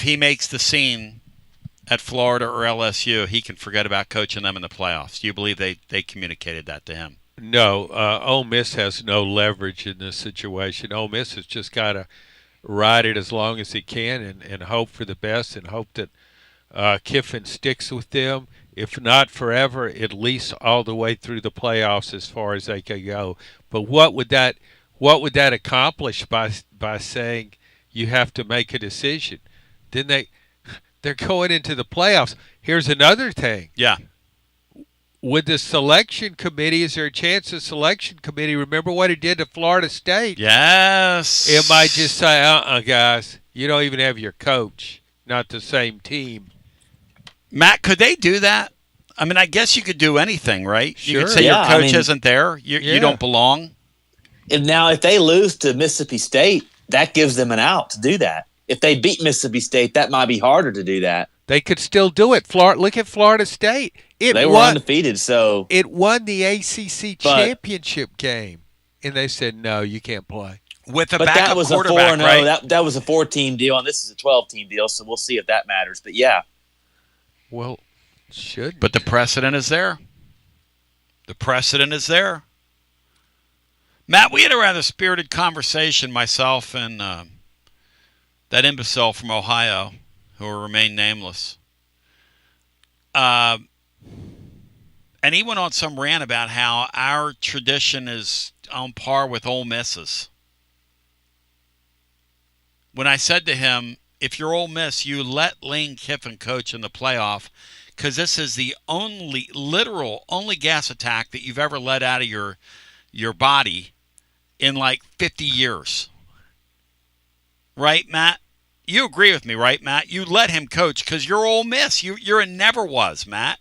he makes the scene at Florida or LSU, he can forget about coaching them in the playoffs? Do you believe they communicated that to him? No, Ole Miss has no leverage in this situation. Ole Miss has just got to ride it as long as he can and hope for the best and hope that Kiffin sticks with them. If not forever, at least all the way through the playoffs as far as they can go. But what would that accomplish by saying you have to make a decision? Then they're going into the playoffs. Here's another thing. Yeah. With the selection committee, is there a chance the selection committee, remember what it did to Florida State? Yes. It might just say, guys, you don't even have your coach, not the same team. Matt, could they do that? I mean, I guess you could do anything, right? Sure. You could say your coach isn't there. You don't belong. If they lose to Mississippi State, that gives them an out to do that. If they beat Mississippi State, that might be harder to do that. They could still do it. Look at Florida State. They were undefeated, so it won the ACC championship game, and they said no, you can't play with a backup that was quarterback. A 4-0, right? That was a 4-team deal, and this is a 12-team deal. So we'll see if that matters. But yeah, well, should. But the precedent is there. The precedent is there. Matt, we had a rather spirited conversation, myself and that imbecile from Ohio, who will remain nameless. And he went on some rant about how our tradition is on par with Ole Miss's. When I said to him, if you're Ole Miss, you let Lane Kiffin coach in the playoff because this is the only gas attack that you've ever let out of your body in like 50 years. Right, Matt? You agree with me, right, Matt? You let him coach because you're Ole Miss. You're a never was, Matt,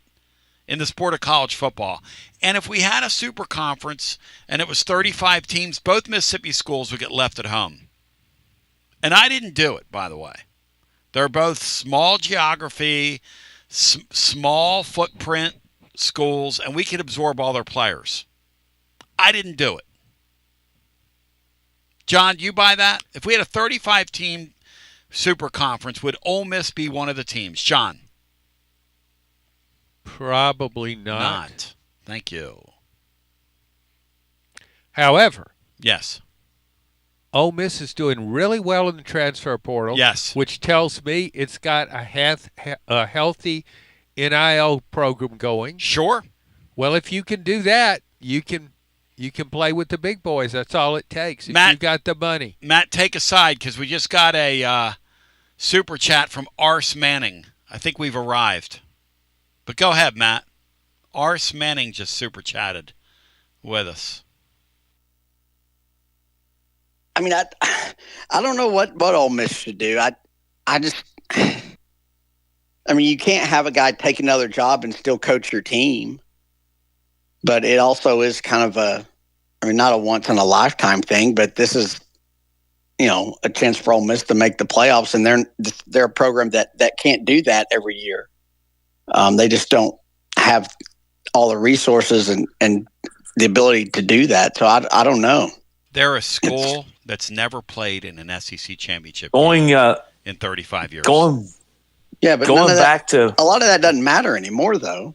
in the sport of college football. And if we had a super conference and it was 35 teams, both Mississippi schools would get left at home. And I didn't do it, by the way. They're both small geography, small footprint schools, and we could absorb all their players. I didn't do it. John, do you buy that? If we had a 35-team super conference, would Ole Miss be one of the teams? John? Probably not. Thank you. However. Yes. Ole Miss is doing really well in the transfer portal. Yes. Which tells me it's got a healthy NIL program going. Sure. Well, if you can do that, you can play with the big boys. That's all it takes if you got the money. Matt, take a side because we just got a super chat from Ars Manning. I think we've arrived. But go ahead, Matt. Ars Manning just super chatted with us. I mean, I don't know what Ole Miss should do. I mean, you can't have a guy take another job and still coach your team. But it also is kind of not a once in a lifetime thing, but this is, a chance for Ole Miss to make the playoffs, and they're a program that can't do that every year. They just don't have all the resources and the ability to do that. So I don't know. They're a school that's never played in an SEC championship in 35 years. But going back to a lot of that doesn't matter anymore, though.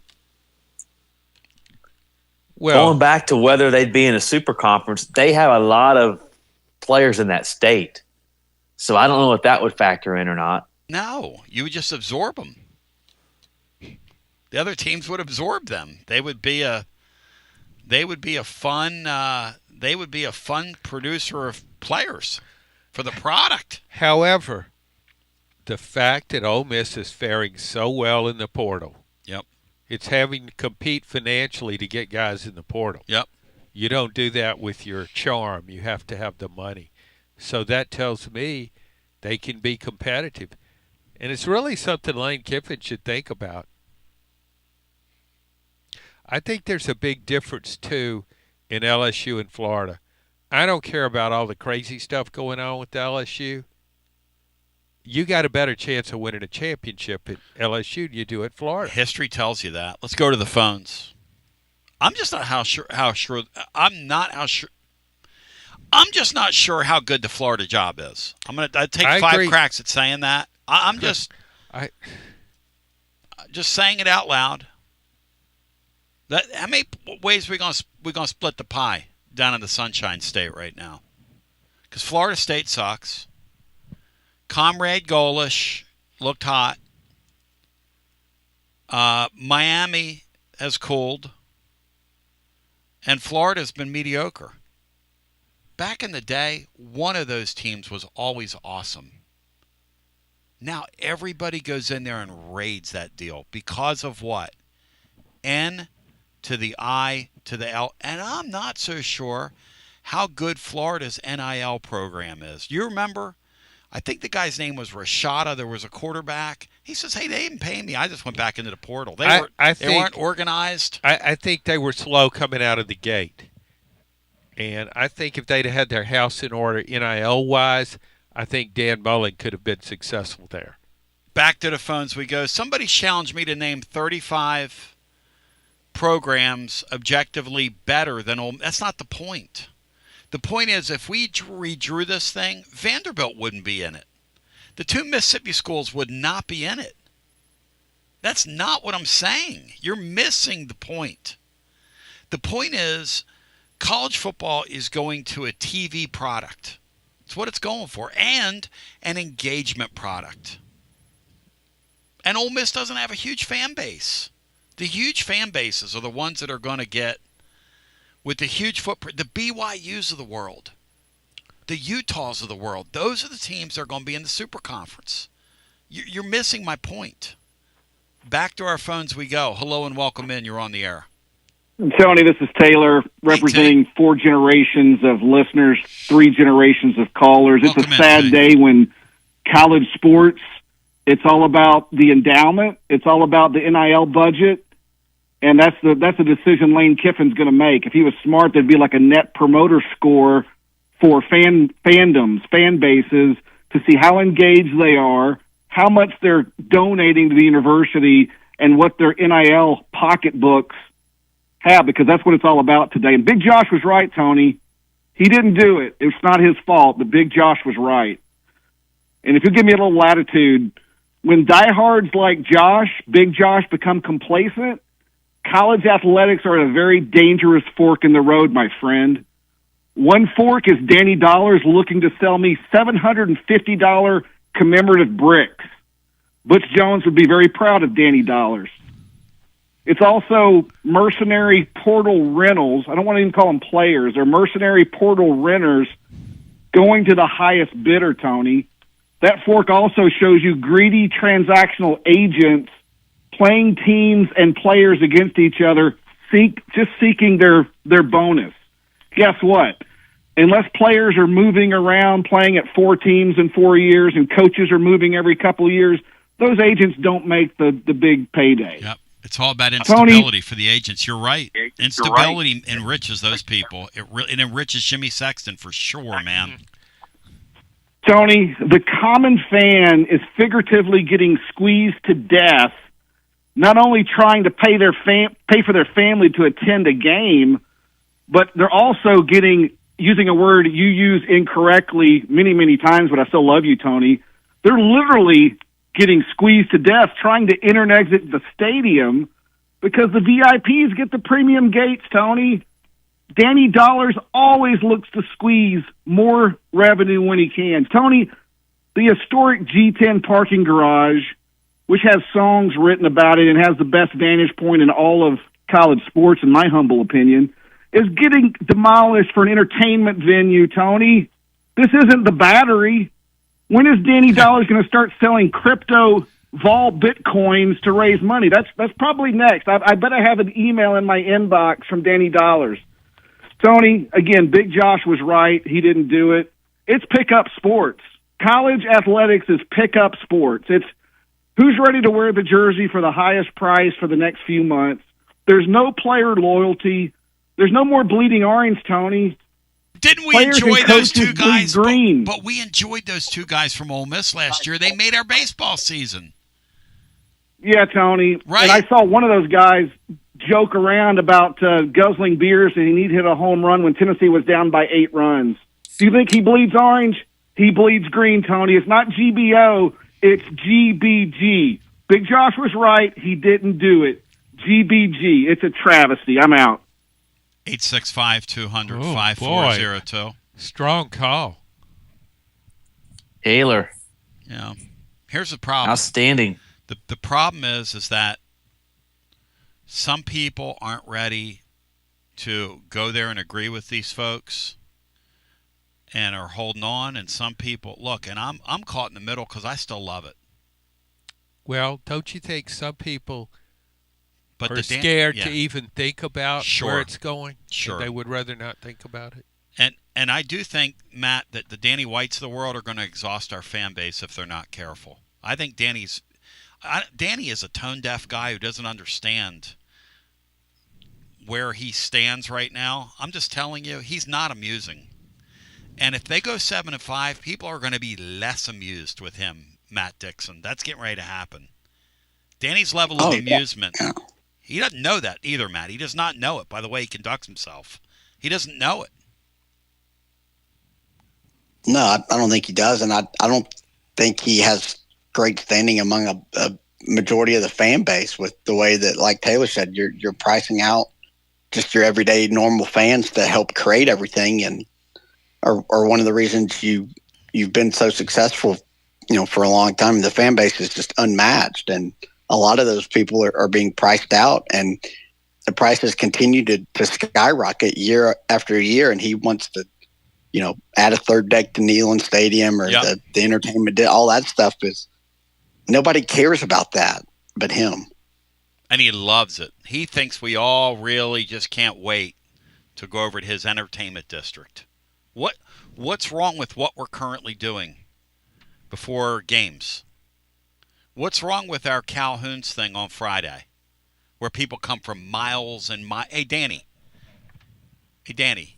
Well, going back to whether they'd be in a super conference, they have a lot of players in that state, so I don't know if that would factor in or not. No, you would just absorb them. The other teams would absorb them. They would be a fun producer of players for the product. However, the fact that Ole Miss is faring so well in the portal. Yep. It's having to compete financially to get guys in the portal. Yep. You don't do that with your charm. You have to have the money. So that tells me they can be competitive. And it's really something Lane Kiffin should think about. I think there's a big difference, too, in LSU and Florida. I don't care about all the crazy stuff going on with LSU. You got a better chance of winning a championship at LSU than you do at Florida. History tells you that. Let's go to the phones. I'm just not just not sure how good the Florida job is. I take five cracks at saying that. I'm just saying it out loud. How many ways are we gonna split the pie down in the Sunshine State right now? Because Florida State sucks. Comrade Golish looked hot. Miami has cooled. And Florida's been mediocre. Back in the day, one of those teams was always awesome. Now everybody goes in there and raids that deal because of what? N to the I to the L. And I'm not so sure how good Florida's NIL program is. You remember? I think the guy's name was Rashada. There was a quarterback. He says, hey, they didn't pay me. I just went back into the portal. They weren't organized. I think they were slow coming out of the gate. And I think if they'd had their house in order NIL-wise, I think Dan Mullen could have been successful there. Back to the phones we go. Somebody challenged me to name 35 programs objectively better than Ole Miss. That's not the point. The point is, if we redrew this thing, Vanderbilt wouldn't be in it. The two Mississippi schools would not be in it. That's not what I'm saying. You're missing the point. The point is, college football is going to a TV product. It's what it's going for. And an engagement product. And Ole Miss doesn't have a huge fan base. The huge fan bases are the ones that are going to get, with the huge footprint, the BYUs of the world, the Utahs of the world. Those are the teams that are going to be in the Super Conference. You're missing my point. Back to our phones we go. Hello and welcome in. You're on the air. Tony, this is Taylor, representing 4 generations of listeners, 3 generations of callers. It's a sad day when college sports, it's all about the endowment. It's all about the NIL budget. And that's the decision Lane Kiffin's going to make. If he was smart, there'd be like a net promoter score for fandoms, fan bases, to see how engaged they are, how much they're donating to the university, and what their NIL pocketbooks have, because that's what it's all about today. And Big Josh was right, Tony. He didn't do it. It's not his fault, but Big Josh was right. And if you give me a little latitude, when diehards like Big Josh, become complacent, college athletics are at a very dangerous fork in the road, my friend. One fork is Danny Dollars looking to sell me $750 commemorative bricks. Butch Jones would be very proud of Danny Dollars. It's also mercenary portal rentals. I don't want to even call them players. They're mercenary portal renters going to the highest bidder, Tony. That fork also shows you greedy transactional agents playing teams and players against each other, just seeking their bonus. Guess what? Unless players are moving around playing at 4 teams in 4 years and coaches are moving every couple of years, those agents don't make the big payday. Yep. It's all about instability for the agents. You're right. Instability enriches those people. It enriches Jimmy Sexton for sure, man. Tony, the common fan is figuratively getting squeezed to death, not only trying to pay for their family to attend a game, but they're also using a word you use incorrectly many, many times, but I still love you, Tony. They're literally getting squeezed to death trying to enter and exit the stadium because the VIPs get the premium gates, Tony. Danny Dollars always looks to squeeze more revenue when he can. Tony, the historic G10 parking garage, which has songs written about it and has the best vantage point in all of college sports, in my humble opinion, is getting demolished for an entertainment venue, Tony. This isn't the Battery. When is Danny Dollars going to start selling crypto vault bitcoins to raise money? That's probably next. I bet I have an email in my inbox from Danny Dollars. Tony, again, Big Josh was right. He didn't do it. It's pickup sports. College athletics is pickup sports. It's who's ready to wear the jersey for the highest price for the next few months. There's no player loyalty. There's no more bleeding orange, Tony. Didn't we enjoy those 2 guys? But we enjoyed those 2 guys from Ole Miss last year. They made our baseball season. Yeah, Tony. Right. And I saw one of those guys joke around about guzzling beers and he needed to hit a home run when Tennessee was down by 8 runs. Do you think he bleeds orange? He bleeds green, Tony. It's not GBO. It's GBG. Big Josh was right. He didn't do it. GBG. It's a travesty. I'm out. 865-200-5402. Strong call. Taylor. Yeah. Here's the problem. Outstanding. The problem is that some people aren't ready to go there and agree with these folks and are holding on, and some people look, and I'm caught in the middle because I still love it. Well, don't you think some people But are scared to even think about Sure. where it's going? Sure. And they would rather not think about it. And I do think, Matt, that the Danny Whites of the world are going to exhaust our fan base if they're not careful. I think Danny is a tone-deaf guy who doesn't understand where he stands right now. I'm just telling you, he's not amusing. And if they go 7-5, people are going to be less amused with him, Matt Dixon. That's getting ready to happen. Danny's level of amusement, he doesn't know that either, Matt. He does not know it by the way he conducts himself. He doesn't know it. No, I don't think he does, and I don't think he has great standing among a majority of the fan base with the way that, like Taylor said, you're pricing out just your everyday normal fans to help create everything, and are one of the reasons you've been so successful, for a long time. The fan base is just unmatched, and a lot of those people are being priced out, and the prices continue to skyrocket year after year. And he wants to, add a third deck to Neyland Stadium or the entertainment, all that stuff is nobody cares about that but him. And he loves it. He thinks we all really just can't wait to go over to his entertainment district. What's wrong with what we're currently doing before games? What's wrong with our Calhoun's thing on Friday, where people come from miles and miles? Hey, Danny,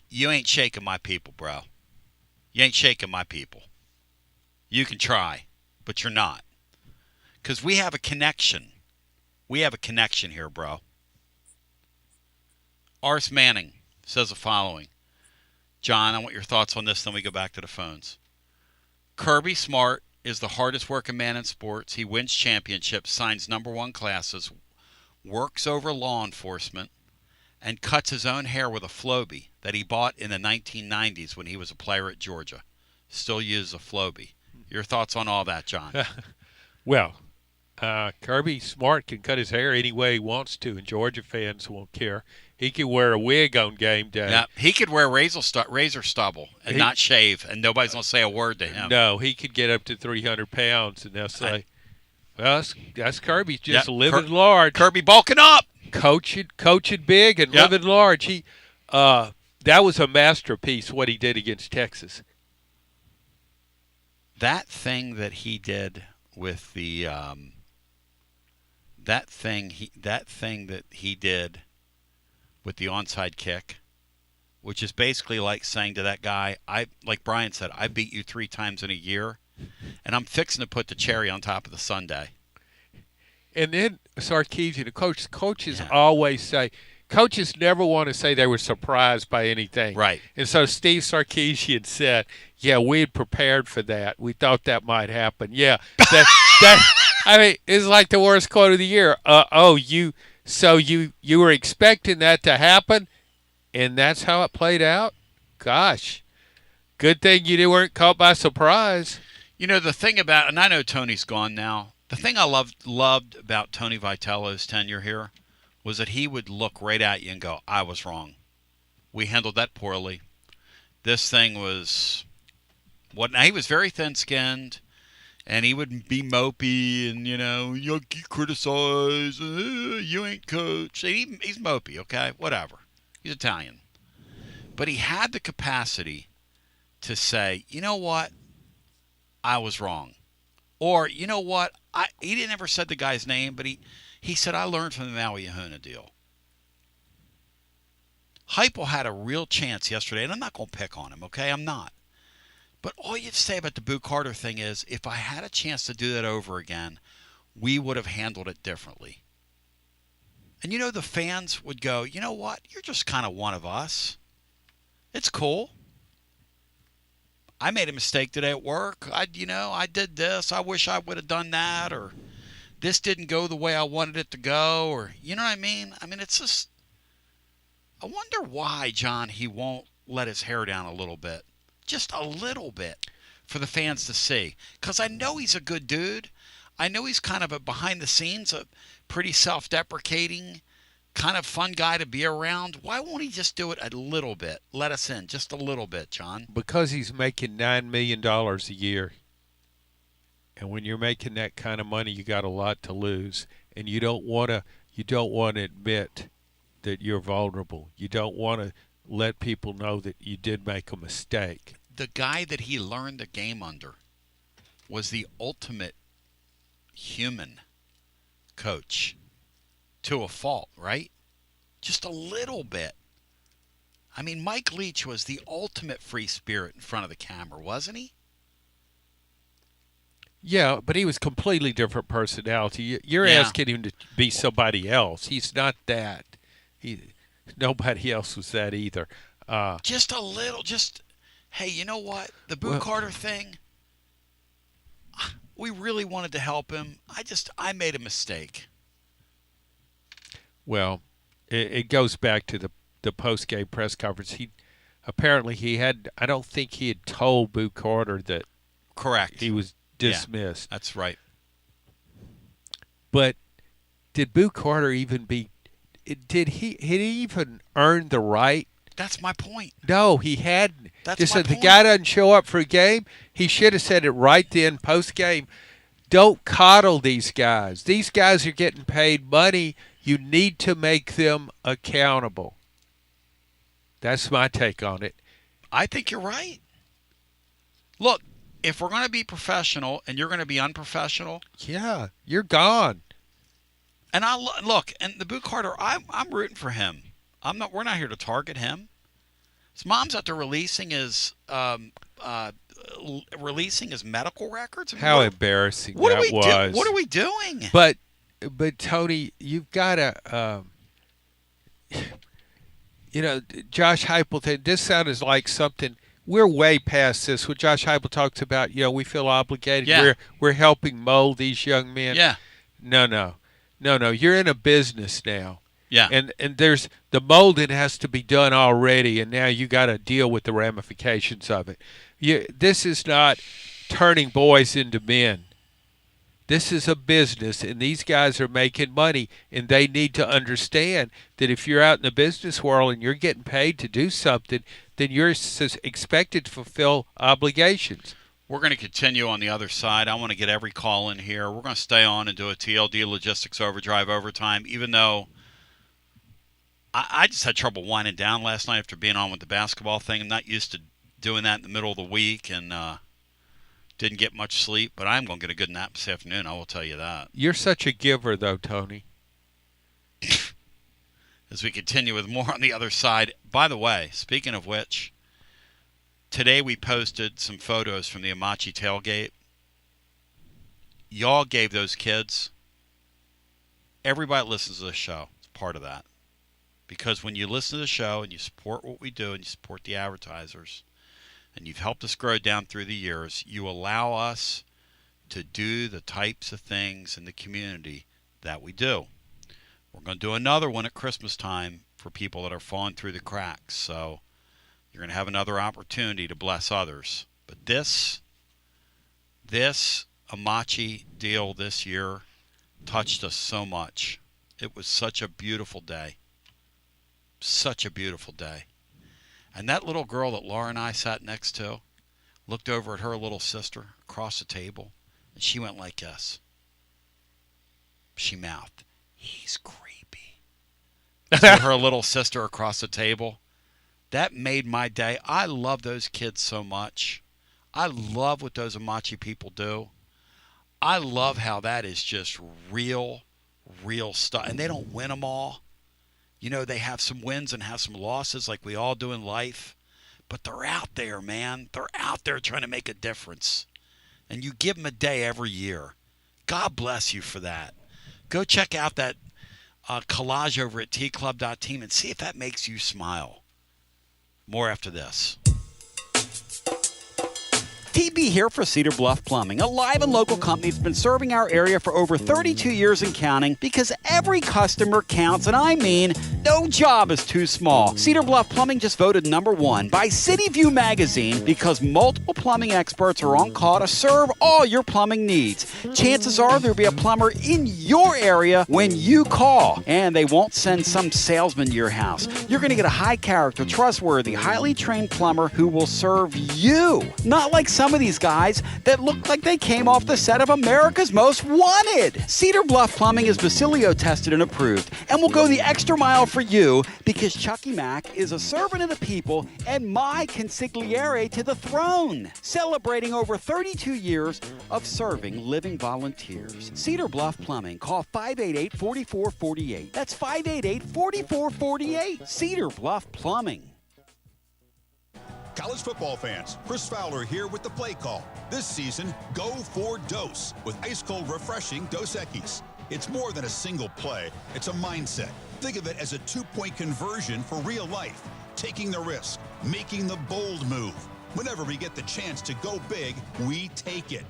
you ain't shaking my people, bro. You ain't shaking my people. You can try, but you're not. Because we have a connection. We have a connection here, bro. Ars Manning says the following. John, I want your thoughts on this, then we go back to the phones. Kirby Smart is the hardest working man in sports. He wins championships, signs #1 classes, works over law enforcement, and cuts his own hair with a Flowbee that he bought in the 1990s when he was a player at Georgia. Still uses a Flowbee. Your thoughts on all that, John? Well, Kirby Smart can cut his hair any way he wants to, and Georgia fans won't care. He can wear a wig on game day. Yeah, he could wear razor stubble and not shave, and nobody's going to say a word to him. No, he could get up to 300 pounds, and they'll say, well, that's Kirby just living large. Kirby bulking up. Coaching big and living large. He that was a masterpiece, what he did against Texas. That thing that he did with the that thing that he did with the onside kick, which is basically like saying to that guy, like Brian said, I beat you 3 times in a year, and I'm fixing to put the cherry on top of the sundae. And then Sarkisian, coaches always say, coaches never want to say they were surprised by anything. Right. And so Steve Sarkisian said, yeah, we had prepared for that. We thought that might happen. Yeah. I mean, it's like the worst quote of the year. You were expecting that to happen, and that's how it played out? Gosh. Good thing you weren't caught by surprise. The thing about, and I know Tony's gone now, the thing I loved about Tony Vitello's tenure here was that he would look right at you and go, I was wrong. We handled that poorly. This thing was now he was very thin-skinned, and he would be mopey and, you criticize, you ain't coach. He's mopey, okay? Whatever. He's Italian. But he had the capacity to say, you know what? I was wrong. Or, you know what? He didn't ever said the guy's name, but he said, I learned from the Maui Ahuna deal. Heupel had a real chance yesterday, and I'm not going to pick on him, okay? I'm not. But all you have to say about the Boo Carter thing is, if I had a chance to do that over again, we would have handled it differently. And the fans would go, you know what? You're just kind of one of us. It's cool. I made a mistake today at work. I did this. I wish I would have done that, or this didn't go the way I wanted it to go, or you know what I mean? I mean, it's just, I wonder why, John, he won't let his hair down a little bit. Just a little bit for the fans to see. Because I know he's a good dude. I know he's kind of a behind the scenes, a pretty self-deprecating, kind of fun guy to be around. Why won't he just do it a little bit? Let us in just a little bit, John. Because he's making $9 million a year. And when you're making that kind of money, you got a lot to lose. And you don't want to admit that you're vulnerable. You don't want to let people know that you did make a mistake. The guy that he learned the game under was the ultimate human coach. To a fault, right? Just a little bit. I mean, Mike Leach was the ultimate free spirit in front of the camera, wasn't he? Yeah, but he was completely different personality. You're asking him to be somebody else. He's not that. Nobody else was that either. Just a little. Hey, you know what? The Boo Carter thing, we really wanted to help him. I made a mistake. Well, it goes back to the post-game press conference. Apparently I don't think he had told Boo Carter that correct he was dismissed. Yeah, that's right. But did Boo Carter even did he even earn the right? That's my point. No, he hadn't. That's Just my said the point. guy doesn't show up for a game. He should have said it right then, post game. Don't coddle these guys. These guys are getting paid money. You need to make them accountable. That's my take on it. I think you're right. Look, if we're going to be professional and you're going to be unprofessional, yeah, you're gone. And look, and the Boo Carter, I'm rooting for him. We're not here to target him. His mom's out there releasing his medical records. I mean, How embarrassing that was. What are we doing? But Tony, you've got to, Josh Heupel. This sounded like something. We're way past this. What Josh Heupel talks about, we feel obligated. Yeah. We're helping mold these young men. Yeah. No. You're in a business now. Yeah. And there's the molding has to be done already, and now you got to deal with the ramifications of it. This is not turning boys into men. This is a business, and these guys are making money, and they need to understand that if you're out in the business world and you're getting paid to do something, then you're expected to fulfill obligations. We're going to continue on the other side. I want to get every call in here. We're going to stay on and do a TLD Logistics Overdrive overtime, even though I just had trouble winding down last night after being on with the basketball thing. I'm not used to doing that in the middle of the week and didn't get much sleep, but I'm going to get a good nap this afternoon, I will tell you that. You're such a giver, though, Tony. As we continue with more on the other side. By the way, speaking of which, today we posted some photos from the Amachi tailgate. Y'all gave those kids, everybody that listens to the show is part of that. Because when you listen to the show and you support what we do and you support the advertisers, and you've helped us grow down through the years, you allow us to do the types of things in the community that we do. We're going to do another one at Christmas time for people that are falling through the cracks. So you're going to have another opportunity to bless others. But this Amachi deal this year touched us so much. It was such a beautiful day. Such a beautiful day. And that little girl that Laura and I sat next to looked over at her little sister across the table, and she went like this. She mouthed, "He's creepy." To her little sister across the table. That made my day. I love those kids so much. I love what those Amachi people do. I love how that is just real stuff. And they don't win them all. They have some wins and have some losses like we all do in life. But they're out there, man. They're out there trying to make a difference. And you give them a day every year. God bless you for that. Go check out that collage over at tclub.team and see if that makes you smile. More after this. TB here for Cedar Bluff Plumbing, a live and local company that's been serving our area for over 32 years and counting because every customer counts, and I mean no job is too small. Cedar Bluff Plumbing just voted #1 by City View magazine because multiple plumbing experts are on call to serve all your plumbing needs. Chances are there'll be a plumber in your area when you call, and they won't send some salesman to your house. You're going to get a high character, trustworthy, highly trained plumber who will serve you. Not like some of these guys that look like they came off the set of America's Most Wanted. Cedar Bluff Plumbing is Basilio tested and approved and will go the extra mile for you because Chucky Mack is a servant of the people and my consigliere to the throne, celebrating over 32 years of serving living volunteers. Cedar Bluff Plumbing. Call 588-4448. That's 588-4448. Cedar Bluff Plumbing. College football fans, Chris Fowler here with the play call. This season, go for Dose with ice-cold, refreshing Dos Equis. It's more than a single play. It's a mindset. Think of it as a 2-point conversion for real life. Taking the risk, making the bold move. Whenever we get the chance to go big, we take it.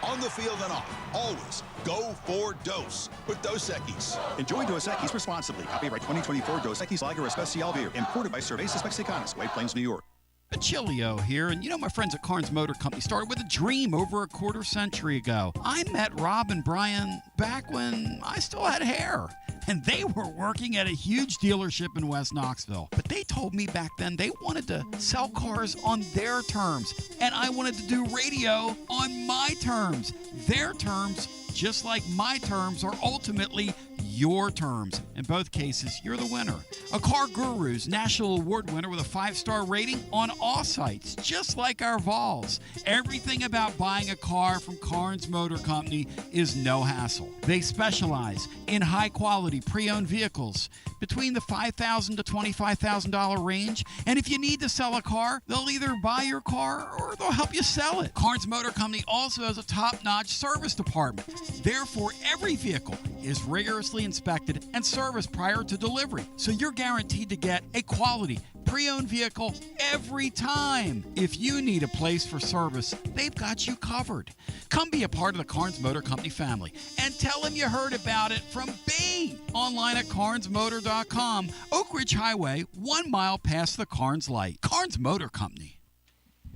On the field and off, always go for Dose with Dos Equis. Enjoy Dos Equis responsibly. Copyright 2024 Dos Equis Lager Especial Beer. Imported by Cervezas Mexicanas, White Plains, New York. Basilio here, and my friends at Carnes Motor Company started with a dream over a quarter century ago. I met Rob and Brian back when I still had hair, and they were working at a huge dealership in West Knoxville. But they told me back then they wanted to sell cars on their terms, and I wanted to do radio on my terms. Their terms, just like my terms, are ultimately your terms. In both cases, you're the winner. A Car Guru's National Award winner with a 5-star rating on all sites, just like our Vols. Everything about buying a car from Carnes Motor Company is no hassle. They specialize in high-quality pre-owned vehicles between the $5,000 to $25,000 range. And if you need to sell a car, they'll either buy your car or they'll help you sell it. Carnes Motor Company also has a top-notch service department. Therefore, every vehicle is rigorously inspected and serviced prior to delivery. So you're guaranteed to get a quality pre-owned vehicle every time. If you need a place for service, they've got you covered. Come be a part of the Carnes Motor Company family and tell them you heard about it from me. Online at carnesmotor.com, Oak Ridge Highway, 1 mile past the Carnes light. Carnes Motor Company.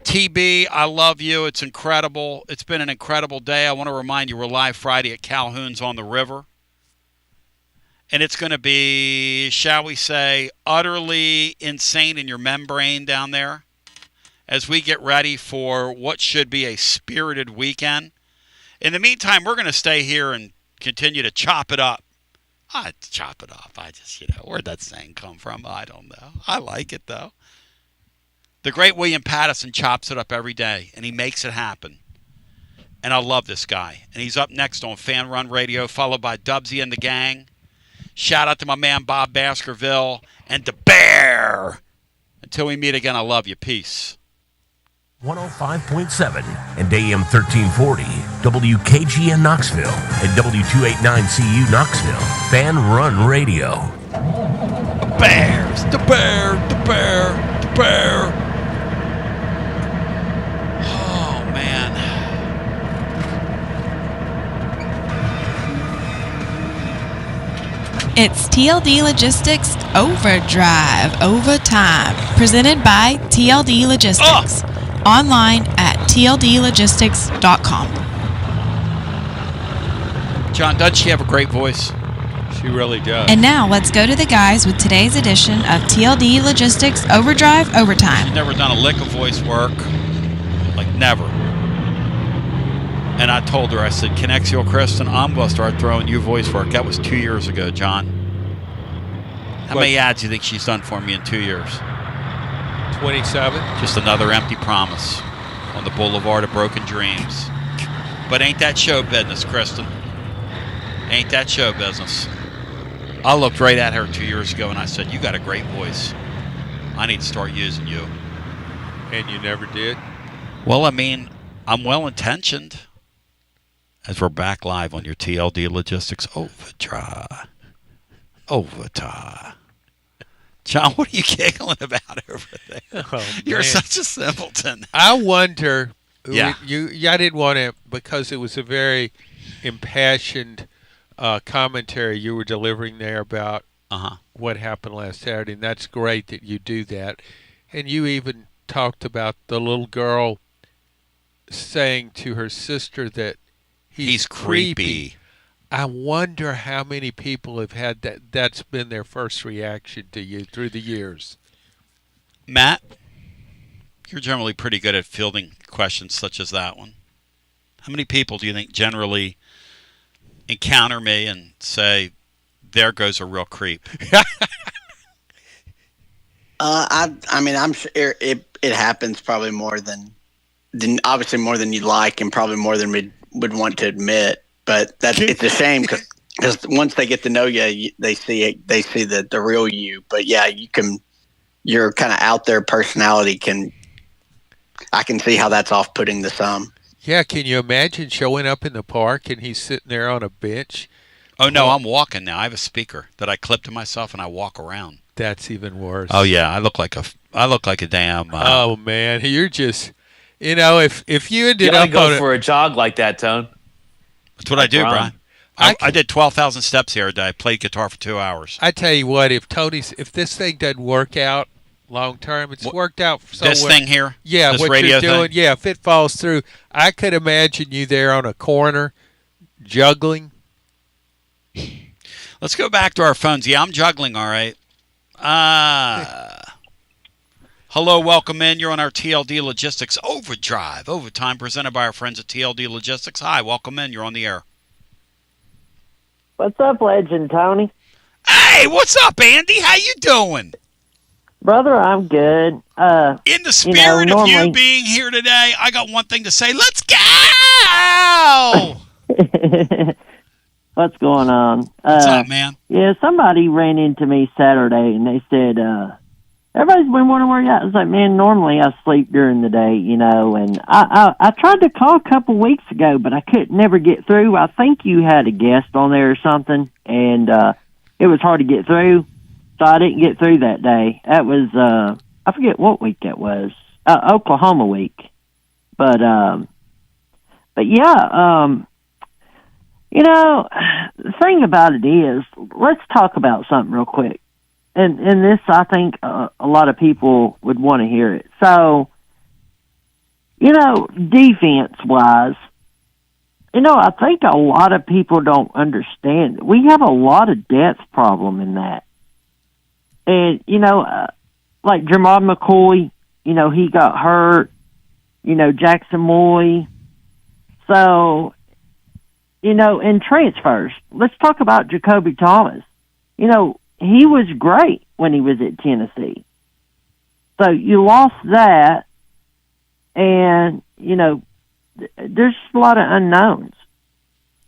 TB, I love you. It's incredible. It's been an incredible day. I want to remind you we're live Friday at Calhoun's on the River. And it's going to be, shall we say, utterly insane in your membrane down there as we get ready for what should be a spirited weekend. In the meantime, we're going to stay here and continue to chop it up. Chop it up. Where'd that saying come from? I don't know. I like it, though. The great William Pattison chops it up every day, and he makes it happen. And I love this guy. And he's up next on Fan Run Radio, followed by Dubsy and the Gang. Shout out to my man Bob Baskerville and the Bear. Until we meet again, I love you. Peace. 105.7 and AM 1340, WKGN Knoxville and W289CU Knoxville. Fan Run Radio. The Bears, the Bear, the Bear, the Bear. Oh, man. It's TLD Logistics Overdrive Overtime, presented by TLD Logistics. Online at tldlogistics.com. John, doesn't she have a great voice? She really does. And now let's go to the guys with today's edition of TLD Logistics Overdrive Overtime. She's never done a lick of voice work. Like, never. And I told her, I said, Connexio Kristen, I'm going to start throwing you voice work. That was 2 years ago, John. How many ads do you think she's done for me in 2 years? 27. Just another empty promise on the boulevard of broken dreams. But ain't that show business, Kristen? Ain't that show business? I looked right at her 2 years ago and I said, you got a great voice. I need to start using you. And you never did? Well, I mean, I'm well-intentioned. As we're back live on your TLD Logistics Overdrive. John, what are you giggling about over there? Oh, You're such a simpleton. I wonder. Yeah. I didn't want to, because it was a very impassioned commentary you were delivering there about what happened last Saturday, and that's great that you do that. And you even talked about the little girl saying to her sister that he's creepy. I wonder how many people have had that. That's been their first reaction to you through the years. Matt, you're generally pretty good at fielding questions such as that one. How many people do you think generally encounter me and say, there goes a real creep? I mean, I'm sure it happens probably more than obviously more than you'd like, and probably more than we would want to admit. But it's a shame because once they get to know you, they see the real you. But yeah, your kind of out there personality I can see how that's off-putting to some. Yeah, can you imagine showing up in the park and he's sitting there on a bench? Oh no, I'm walking now. I have a speaker that I clip to myself and I walk around. That's even worse. Oh yeah, I look like a damn. Oh man, you're just, if you ended up go for a jog like that, Tone. That's what I do, Brian. I did 12,000 steps here today. I played guitar for 2 hours. I tell you what, if this thing doesn't work out long term. It's worked out so this well. thing here? Yeah, this what radio you're doing. thing? Yeah, if it falls through, I could imagine you there on a corner juggling. Let's go back to our phones. Yeah, I'm juggling, all right. Hello, welcome in. You're on our TLD Logistics Overtime, presented by our friends at TLD Logistics. Hi, welcome in. You're on the air. What's up, Legend Tony? Hey, what's up, Andy? How you doing? Brother, I'm good. In the spirit of you being here today, I got one thing to say. Let's go! What's going on? What's up, man? Yeah, somebody ran into me Saturday, and they said, everybody's been wondering where you at. I was like, man, normally I sleep during the day, and I tried to call a couple weeks ago, but I could never get through. I think you had a guest on there or something, and it was hard to get through, so I didn't get through that day. That was, I forget what week that was, Oklahoma week. But yeah, the thing about it is, let's talk about something real quick. And this, I think, a lot of people would want to hear it. So, defense-wise, I think a lot of people don't understand. We have a lot of depth problem in that. And, like Jermod McCoy, he got hurt. Jackson Moy. So, in transfers, let's talk about Jacoby Thomas. He was great when he was at Tennessee. So you lost that, and, there's a lot of unknowns.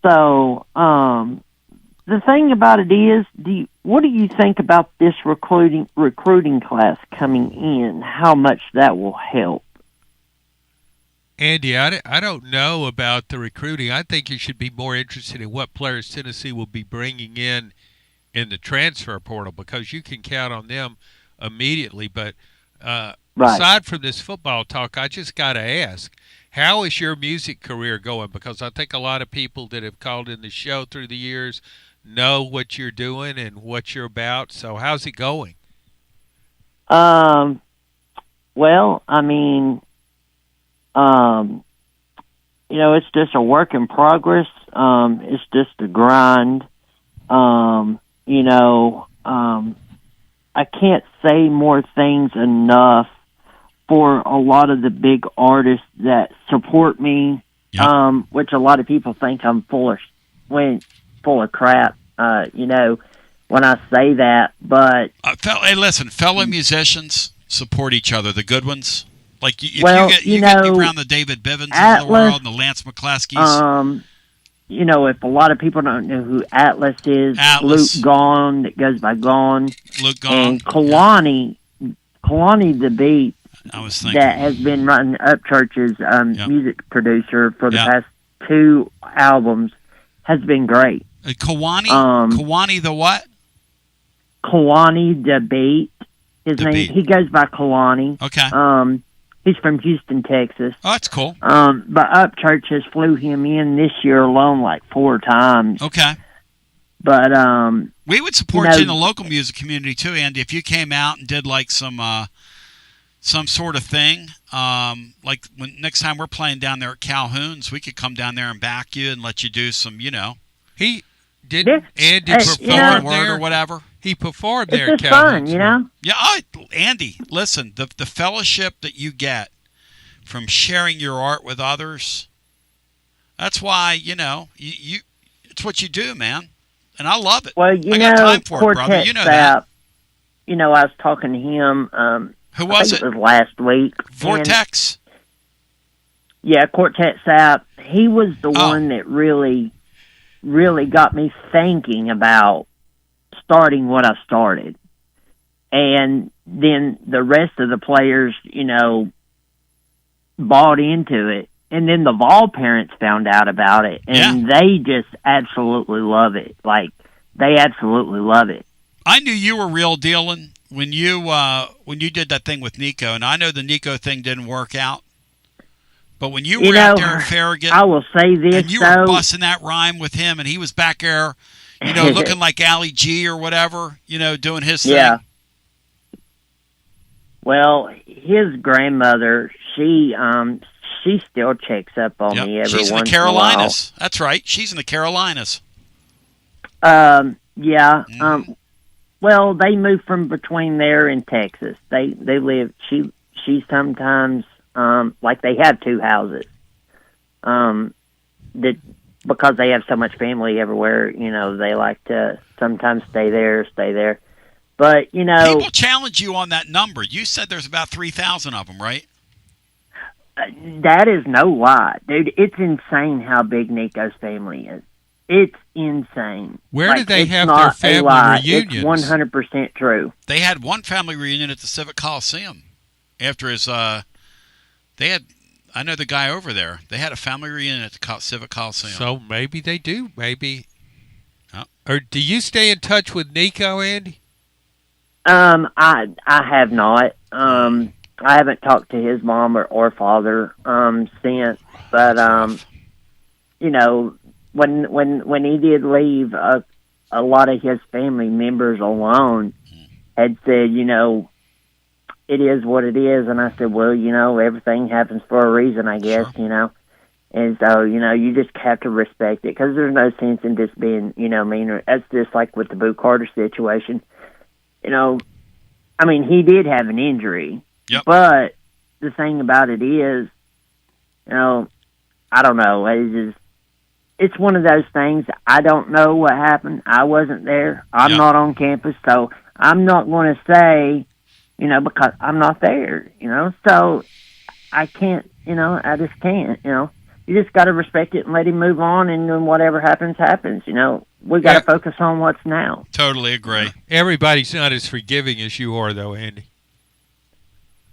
So the thing about it is, what do you think about this recruiting class coming in, how much that will help? Andy, I don't know about the recruiting. I think you should be more interested in what players Tennessee will be bringing in the transfer portal, because you can count on them immediately. But aside from this football talk, I just got to ask, how is your music career going? Because I think a lot of people that have called in the show through the years know what you're doing and what you're about. So how's it going? Well, I mean, it's just a work in progress. It's just a grind. I can't say more things enough for a lot of the big artists that support me, which a lot of people think I'm full of crap, when I say that. But hey, listen, fellow musicians support each other, the good ones. Like, if you get around the David Bivens of the world and the Lance McClaskeys. If a lot of people don't know who Atlas is, Luke Gone, that goes by Gone. Luke Gone. And Kalani the Beat, that has been running Upchurch's music producer for the past 2 albums, has been great. Kawani the what? Kawani the Beat. His name, he goes by Kalani. Okay. He's from Houston, Texas. Oh, that's cool. But Upchurch has flew him in this year alone like 4 times. Okay. But we would support you in the local music community too, Andy. If you came out and did like some sort of thing, like when next time we're playing down there at Calhoun's, we could come down there and back you and let you do some, He didn't Andy perform there or whatever. He performed there. It's just fun, Yeah, Andy, listen, the fellowship that you get from sharing your art with others, that's why, you it's what you do, man. And I love it. Well, I got time for it, brother. You know that. I was talking to him. Who was it? It was last week. Vortex? Quartet Sap. He was the one that really got me thinking about starting what I started. And then the rest of the players, bought into it. And then the Vol parents found out about it, and they just absolutely love it. Like, they absolutely love it. I knew you were real dealing when you did that thing with Nico, and I know the Nico thing didn't work out. But when you were out there in Farragut, I will say this, and you were busting that rhyme with him, and he was back there, looking like Ali G or whatever, doing his thing. Well, his grandmother, she still checks up on me every She's in the once Carolinas. That's right. She's in the Carolinas. in a while. Yeah. Well, they move from between there and Texas. They live. She sometimes like they have two houses. That because they have so much family everywhere, they like to sometimes stay there. But people challenge you on that number. You said there's about 3,000 of them, right? That is no lie, dude. It's insane how big Nico's family is. It's insane. Where do they have their family reunions? It's 100% true. They had one family reunion at the Civic Coliseum after his. They had. I know the guy over there. They had a family reunion at the Civic Coliseum. So maybe they do. Maybe. Oh. Or do you stay in touch with Nico, Andy? I have not. I haven't talked to his mom or father since. But when he did leave, a lot of his family members alone had said, it is what it is. And I said, well, everything happens for a reason, I guess, And so, you just have to respect it because there's no sense in just being, mean. That's just like with the Boo Carter situation. He did have an injury. Yep. But the thing about it is, I don't know. It's one of those things. I don't know what happened. I wasn't there. I'm not on campus, so I'm not going to say, because I'm not there, So I can't, I just can't, You just got to respect it and let him move on, and then whatever happens, happens, We got to focus on what's now. Totally agree. Everybody's not as forgiving as you are, though, Andy.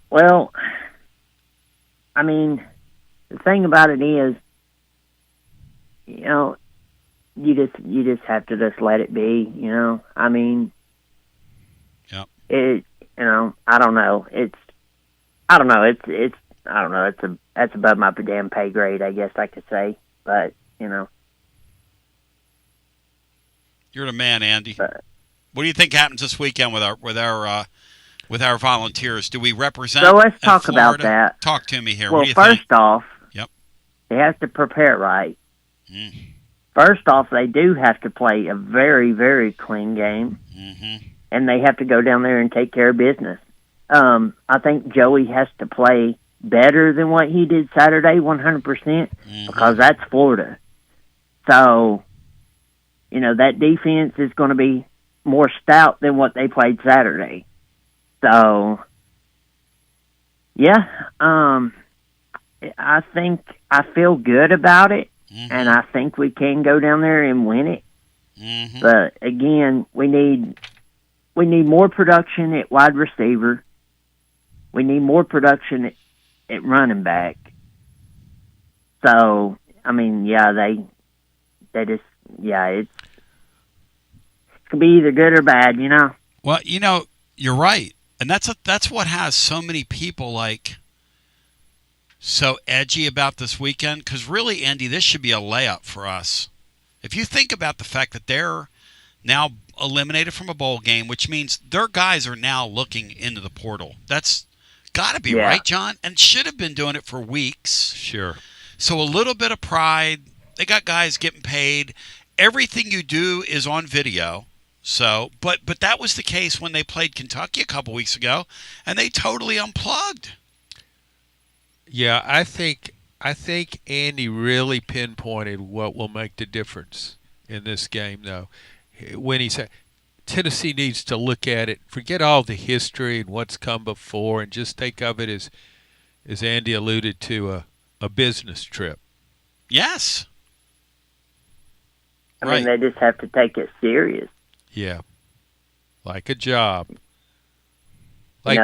Well, the thing about it is, you just have to just let it be, Yep. It, I don't know. I don't know. That's above my damn pay grade, I guess I could say. But you're the man, Andy. What do you think happens this weekend with our volunteers? Do we represent? So let's talk about that. Talk to me here. Well, what do you first think? off, yep, they have to prepare it right. First off, they do have to play a very, very clean game, and they have to go down there and take care of business. I think Joey has to play better than what he did Saturday, 100%, because that's Florida. So, that defense is going to be more stout than what they played Saturday. So, I think I feel good about it, and I think we can go down there and win it. But again, we need more production at wide receiver. We need more production at running back. So, they just, it's going to be either good or bad, Well, you're right. And that's what has so many people so edgy about this weekend. Because really, Andy, this should be a layup for us. If you think about the fact that they're now eliminated from a bowl game, which means their guys are now looking into the portal. That's got to be right, John, and should have been doing it for weeks. Sure. So a little bit of pride. They got guys getting paid. Everything you do is on video. So, but that was the case when they played Kentucky a couple weeks ago, and they totally unplugged. Yeah, I think Andy really pinpointed what will make the difference in this game, though. When he said Tennessee needs to look at it, forget all the history and what's come before, and just think of it as Andy alluded to, a business trip. Yes. They just have to take it serious. Yeah, like a job. Like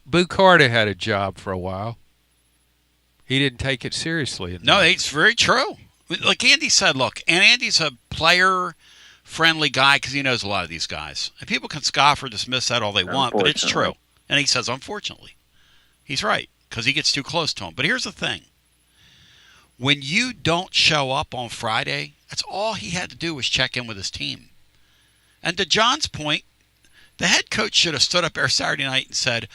Boo Carter had a job for a while. He didn't take it seriously. No, it's very true. Like Andy said, look, and Andy's a player-friendly guy because he knows a lot of these guys. And people can scoff or dismiss that all they want, but it's true. And he says, unfortunately. He's right because he gets too close to him. But here's the thing. When you don't show up on Friday, that's all he had to do was check in with his team. And to John's point, the head coach should have stood up there Saturday night and said,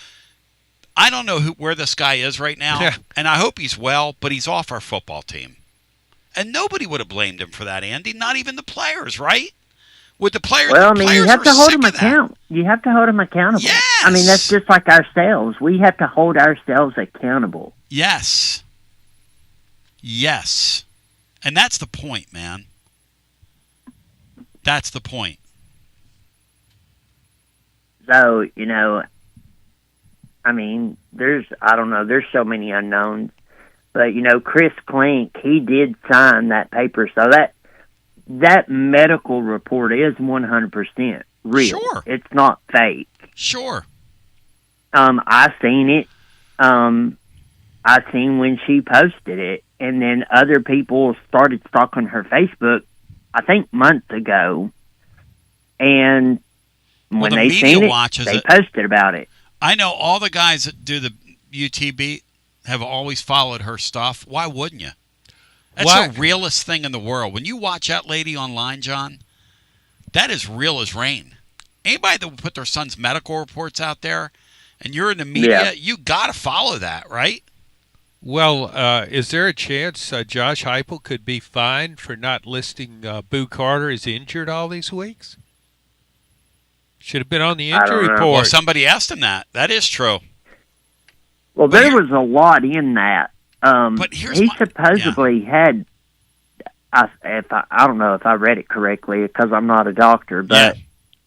I don't know where this guy is right now, and I hope he's well, but he's off our football team. And nobody would have blamed him for that, Andy, not even the players, right? With the players, well, I mean, you have to hold them accountable. You have to hold them accountable. Yes. I mean, that's just like ourselves. We have to hold ourselves accountable. Yes. Yes. And that's the point, man. That's the point. So, I mean, there's so many unknowns. But, Chris Klink, he did sign that paper. So that medical report is 100% real. Sure. It's not fake. Sure. I seen it. I seen when she posted it. And then other people started stalking her Facebook, I think months ago. And when they seen it, they posted about it. I know all the guys that do the UTB have always followed her stuff. Why wouldn't you? That's the realest thing in the world. When you watch that lady online, John, that is real as rain. Anybody that will put their son's medical reports out there and you're in the media, you got to follow that, right? Well, is there a chance Josh Heupel could be fined for not listing Boo Carter as injured all these weeks? Should have been on the injury report. Well, somebody asked him that. That is true. Well, there was a lot in that. But he supposedly had. I don't know if I read it correctly because I'm not a doctor, but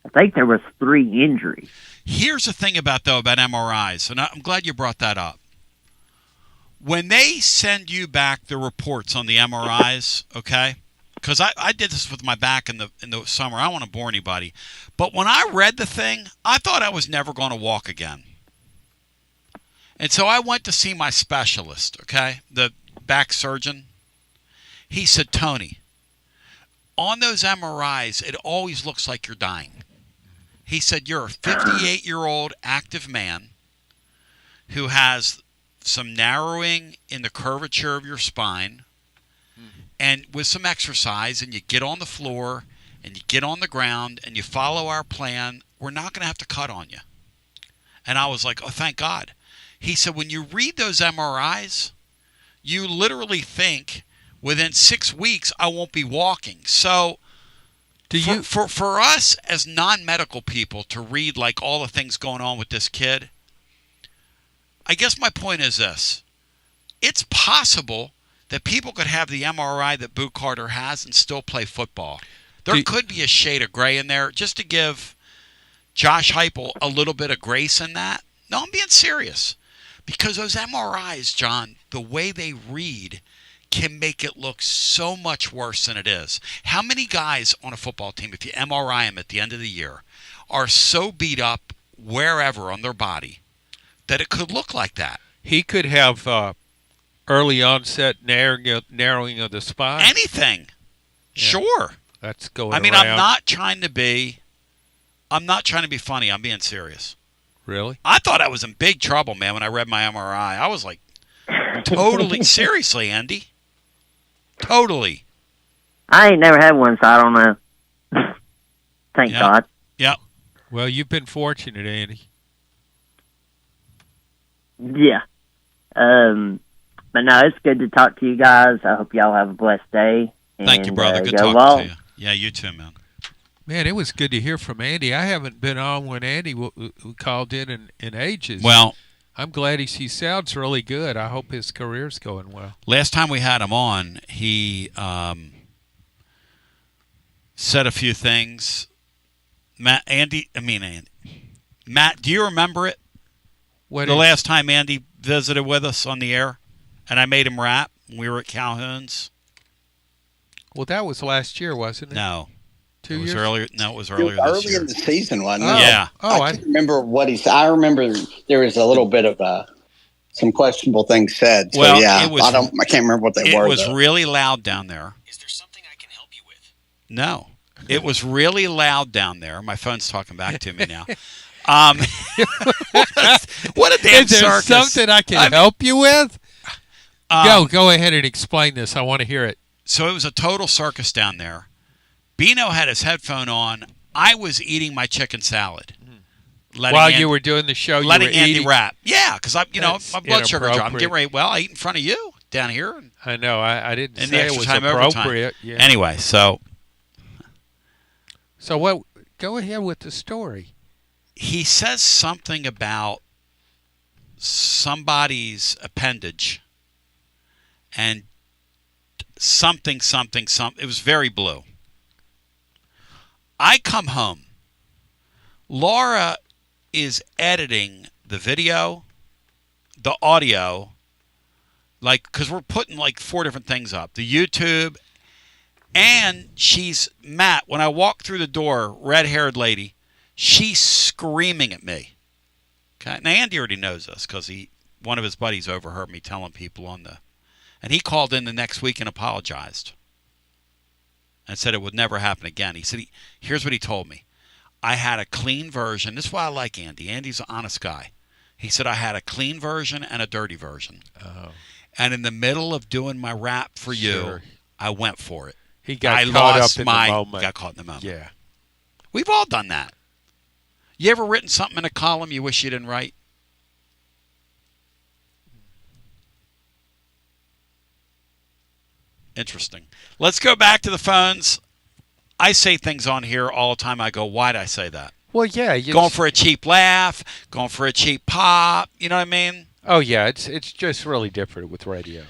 I think there was 3 injuries. Here's the thing about MRIs, and I'm glad you brought that up. When they send you back the reports on the MRIs, okay? Because I did this with my back in the summer. I don't want to bore anybody. But when I read the thing, I thought I was never going to walk again. And so I went to see my specialist, okay, the back surgeon. He said, Tony, on those MRIs, it always looks like you're dying. He said, you're a 58-year-old active man who has some narrowing in the curvature of your spine, and with some exercise, and you get on the floor, and you get on the ground, and you follow our plan, we're not going to have to cut on you. And I was like, oh, thank God. He said, when you read those MRIs, you literally think within 6 weeks I won't be walking. So for us as non-medical people to read like all the things going on with this kid, I guess my point is this. It's possible that people could have the MRI that Boo Carter has and still play football. There could be a shade of gray in there just to give Josh Heupel a little bit of grace in that. No, I'm being serious. Because those MRIs, John, the way they read can make it look so much worse than it is. How many guys on a football team, if you MRI them at the end of the year, are so beat up wherever on their body that it could look like that? He could have early onset narrowing of the spine. Anything. Yeah. Sure. That's going around. I'm not trying to be funny. I'm being serious. Really? I thought I was in big trouble, man, when I read my MRI. I was like, totally, seriously, Andy. Totally. I ain't never had one, so I don't know. Thank God. Yep. Well, you've been fortunate, Andy. Yeah. But no, it's good to talk to you guys. I hope y'all have a blessed day. Thank you, brother. Good talking to you. Yeah, you too, man. Man, it was good to hear from Andy. I haven't been on when Andy called in ages. Well, I'm glad he sounds really good. I hope his career's going well. Last time we had him on, he said a few things. Matt, do you remember it? The last time Andy visited with us on the air, and I made him rap. We were at Calhoun's. Well, that was last year, wasn't it? No. 2 years? Earlier. No, it was earlier this year. Early in the season, wasn't it? Yeah. I can't remember what he said. I remember there was a little bit of some questionable things said. So, well, yeah, I can't remember what they were. It was really loud down there. Is there something I can help you with? No. It was really loud down there. My phone's talking back to me now. What a damn circus. Is there something I can help you with? Go ahead and explain this. I want to hear it. So it was a total circus down there. Bino had his headphone on. I was eating my chicken salad. While you were doing the show, letting you were Andy eating? rap. Yeah, because my blood sugar dropped. I'm inappropriate. getting ready. Well, I eat in front of you down here. I know. I didn't in say the it extra was time appropriate. overtime. Yeah. Anyway, so what? Go ahead with the story. He says something about somebody's appendage and something. It was very blue. I come home. Laura is editing the video, the audio, because we're putting 4 different things up. The YouTube, and she's Matt. When I walk through the door, red-haired lady, she's screaming at me. Okay, now Andy already knows this because one of his buddies overheard me telling people and he called in the next week and apologized and said it would never happen again. He said, here's what he told me. I had a clean version. This is why I like Andy. Andy's an honest guy. He said I had a clean version and a dirty version. Oh. And in the middle of doing my rap for you, I went for it. He got caught up in the moment. Got caught in the moment. Yeah. We've all done that. You ever written something in a column you wish you didn't write? Interesting. Let's go back to the phones. I say things on here all the time. I go, why'd I say that? Well, yeah. Going for a cheap laugh, going for a cheap pop. You know what I mean? Oh, yeah. It's just really different with radio.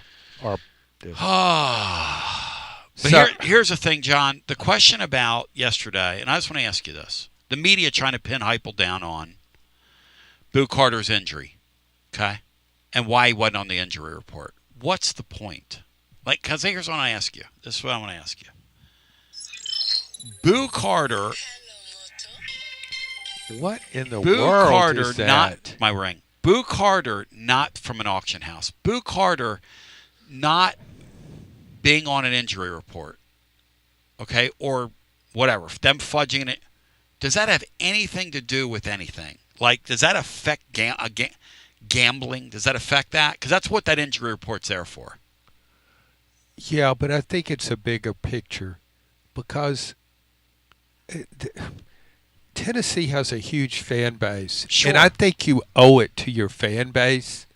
Here's the thing, John. The question about yesterday, and I just want to ask you this. The media trying to pin Heupel down on Boo Carter's injury, okay? And why he wasn't on the injury report. What's the point? Because here's what I ask you. This is what I want to ask you. Boo Carter. What in the Boo world Carter, is that? not my ring. Boo Carter, not from an auction house. Boo Carter, not being on an injury report, okay, or whatever. Them fudging it. Does that have anything to do with anything? Does that affect gambling? Does that affect that? Because that's what that injury report's there for. Yeah, but I think it's a bigger picture because Tennessee has a huge fan base. Sure. And I think you owe it to your fan base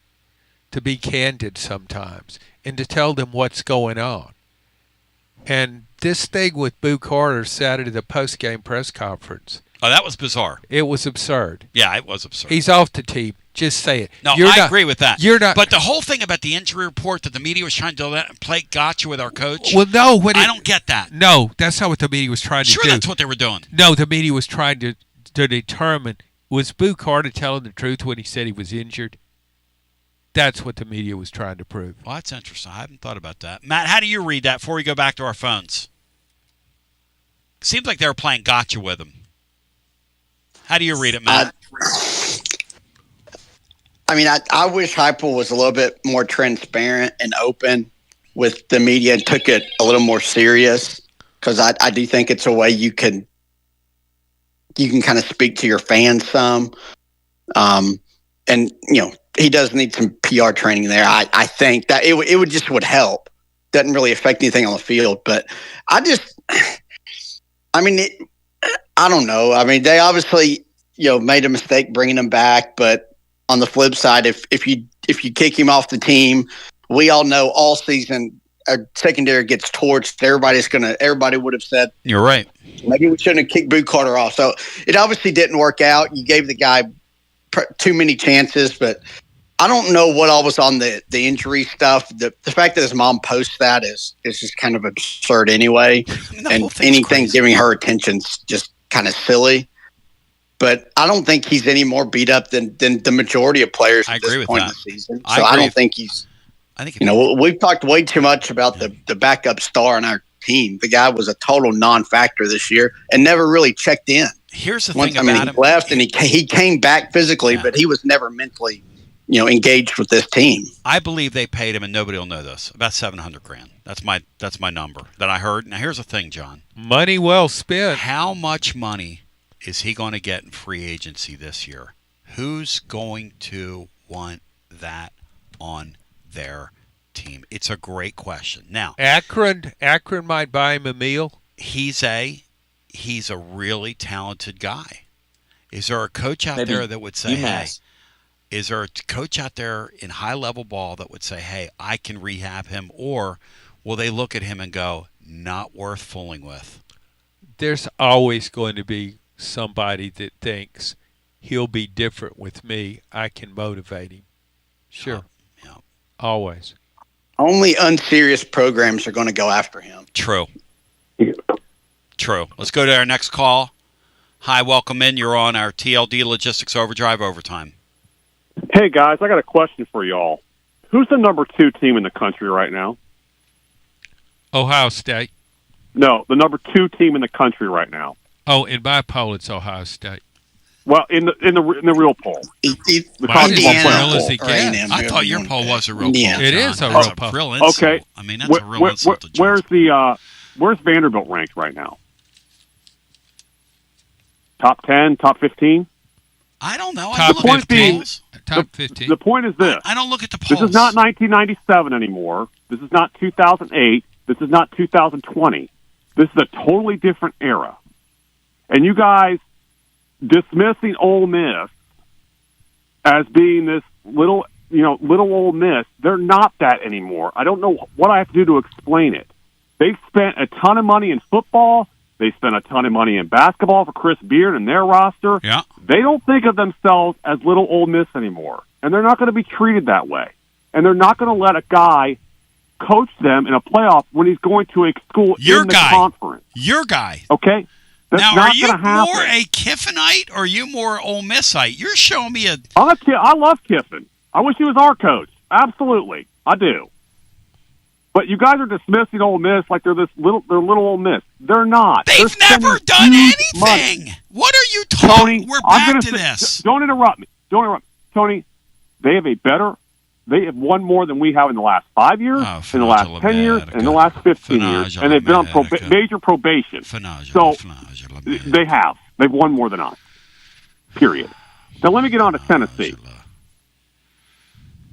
to be candid sometimes and to tell them what's going on. And this thing with Boo Carter Saturday, the post-game press conference. Oh, that was bizarre. It was absurd. Yeah, it was absurd. He's off the team. Just say it. No, I agree with that. You're not. But the whole thing about the injury report that the media was trying to do that and play gotcha with our coach. Well, no. I don't get that. No, that's not what the media was trying to do. Sure, that's what they were doing. No, the media was trying to determine, was Boo Carter telling the truth when he said he was injured? That's what the media was trying to prove. Well, that's interesting. I haven't thought about that. Matt, how do you read that before we go back to our phones? Seems like they were playing gotcha with him. How do you read it, Matt? I wish Heupel was a little bit more transparent and open with the media and took it a little more serious, because I do think it's a way you can kind of speak to your fans some. And, he does need some PR training there. I think that it would help. Doesn't really affect anything on the field, but I don't know. They obviously, made a mistake bringing him back, but on the flip side, if you kick him off the team, we all know all season our secondary gets torched. Everybody would have said, you're right. Maybe we shouldn't have kicked Boo Carter off. So it obviously didn't work out. You gave the guy too many chances, but I don't know what all was on the injury stuff. The fact that his mom posts that is just kind of absurd anyway. And anything giving her attention's just kind of silly. But I don't think he's any more beat up than the majority of players at this point in the season. So I don't think he's – we've talked way too much about the backup star in our team. The guy was a total non-factor this year and never really checked in. Here's the thing about him. He left and he came back physically, but he was never mentally – engaged with this team. I believe they paid him, and nobody will know this, about $700,000. That's my number that I heard. Now here's the thing, John. Money well spent. How much money is he going to get in free agency this year? Who's going to want that on their team? It's a great question. Now, Akron might buy him a meal. He's a really talented guy. Is there a coach out Maybe there that would say, UMass. hey, is there a coach out there in high-level ball that would say, hey, I can rehab him? Or will they look at him and go, not worth fooling with? There's always going to be somebody that thinks he'll be different with me. I can motivate him. Sure. Yeah. Always. Only unserious programs are going to go after him. True. True. Let's go to our next call. Hi, welcome in. You're on our TLD Logistics Overdrive Overtime. Hey, guys, I got a question for y'all. Who's the number 2 team in the country right now? Ohio State. No, the number 2 team in the country right now. Oh, in my poll, it's Ohio State. Well, in the real poll. The Mine is college as football real as poll. it gets. I thought your poll was a real poll. It is a John. real That's poll. real insult. Okay. I mean, that's a real insult to John. Where's Vanderbilt ranked right now? Top 10, top 15? I don't know. Top 15. Top 15. The point is this. I don't look at the polls. This is not 1997 anymore. This is not 2008. This is not 2020. This is a totally different era. And you guys dismissing Ole Miss as being this little Ole Miss, they're not that anymore. I don't know what I have to do to explain it. They've spent a ton of money in football. They spent a ton of money in basketball for Chris Beard and their roster. Yeah. They don't think of themselves as little Ole Miss anymore, and they're not going to be treated that way. And they're not going to let a guy coach them in a playoff when he's going to a school in the conference. Your guy. Okay? That's Now, not are you going to happen. more a Kiffinite or are you more Ole Missite? You're showing me a... I love Kiffin. I wish he was our coach. Absolutely. I do. But you guys are dismissing Ole Miss like they're little Ole Miss. They're not. They've never done anything. What are you talking? Tony, We're back to this. Don't interrupt me. Tony, they have won more than we have in the last 5 years, in the last 10 years, and in the last 15 years. And they've been on major probation. So they have. They've won more than us. Period. Now let me get on to Tennessee.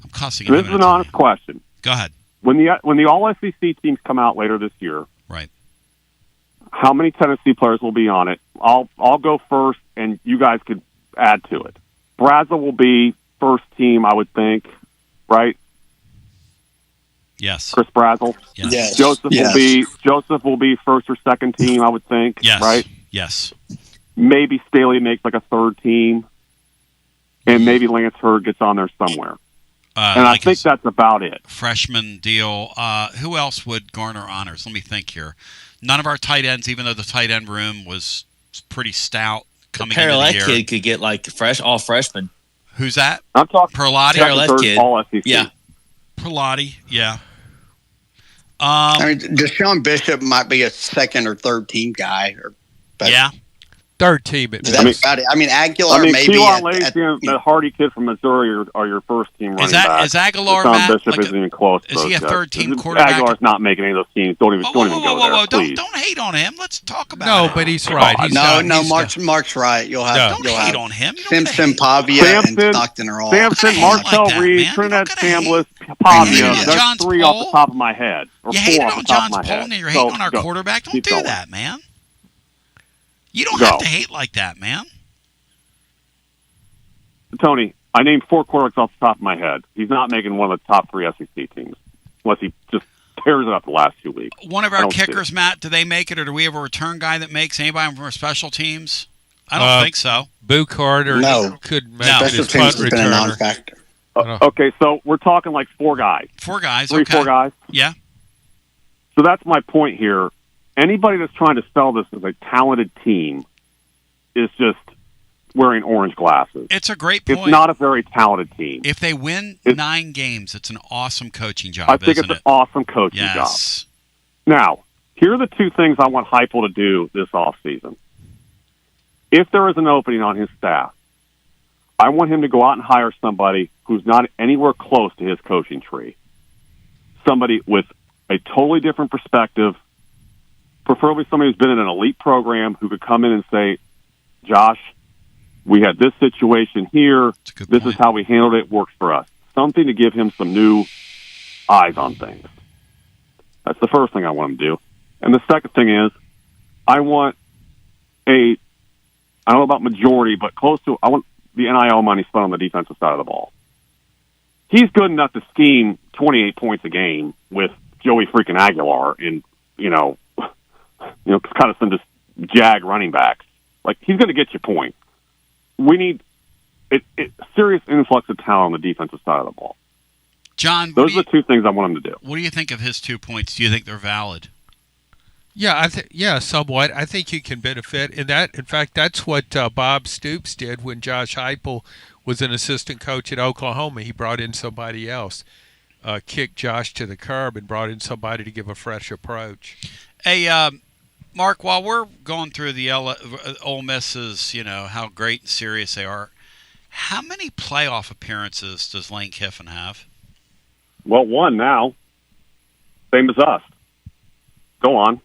I'm cussing. This is an honest question. Go ahead. When the All SEC teams come out later this year, right? How many Tennessee players will be on it? I'll go first, and you guys could add to it. Brazel will be first team, I would think, right? Yes. Chris Brazel. Yes. Joseph will be first or second team, I would think. Yes. Right. Yes. Maybe Staley makes like a third team, and maybe Lance Hurd gets on there somewhere. And I think that's about it. Freshman deal. Who else would garner honors? Let me think here. None of our tight ends, even though the tight end room was pretty stout coming into the year. Kid could get like all freshmen. Who's that? I'm talking Perlotti. Parallel kid. All SEC. Yeah. Perlotti. Yeah. I mean, Deshaun Bishop might be a second or third team guy. Yeah. Third team. I mean, Aguilar maybe. Keelan Lacy and the Hardy kid from Missouri are your first team running back. Is Aguilar, Deshaun Matt, Bishop isn't even close. Is he a third team quarterback? Aguilar's not making any of those teams. Don't even go there. Please. Don't hate on him. Let's talk about it. No, but he's right. Mark's right. You'll have don't hate on him. Simpson, Pavia, and Stockton are all. Samson, Martell Reed, Trinidad Chambliss, Pavia. That's three off the top of my head. You hated on John's poll and you're hating on our quarterback. Don't do that, man. You don't have to hate like that, man. Tony, I named 4 quarterbacks off the top of my head. He's not making one of the top 3 SEC teams unless he just tears it up the last 2 weeks. One of our kickers, Matt, do they make it, or do we have a return guy that makes anybody from our special teams? I don't think so. Boo Carter could make it as punt returner. Okay, so we're talking like 4 guys. 4 guys, 4 guys? Yeah. So that's my point here. Anybody that's trying to sell this as a talented team is just wearing orange glasses. It's a great point. It's not a very talented team. If they win 9 games, it's an awesome coaching job, I think it's an awesome coaching job. Now, here are the 2 things I want Heupel to do this offseason. If there is an opening on his staff, I want him to go out and hire somebody who's not anywhere close to his coaching tree. Somebody with a totally different perspective, preferably somebody who's been in an elite program who could come in and say, Josh, we had this situation here. This is how we handled it. Works for us. Something to give him some new eyes on things. That's the first thing I want him to do. And the second thing is, I want a I don't know about majority, but close to, I want the NIL money spent on the defensive side of the ball. He's good enough to scheme 28 points a game with Joey freaking Aguilar and, kind of some just jag running backs. Like, he's going to get you points. We need serious influx of talent on the defensive side of the ball. John, those are the two things I want him to do. What do you think of his 2 points? Do you think they're valid? Yeah, somewhat. I think you can benefit in that. In fact, that's what Bob Stoops did when Josh Heupel was an assistant coach at Oklahoma. He brought in somebody else, kicked Josh to the curb, and brought in somebody to give a fresh approach. Hey, Mark, while we're going through the Ole Miss's, how great and serious they are, how many playoff appearances does Lane Kiffin have? Well, one now. Same as us. Go on.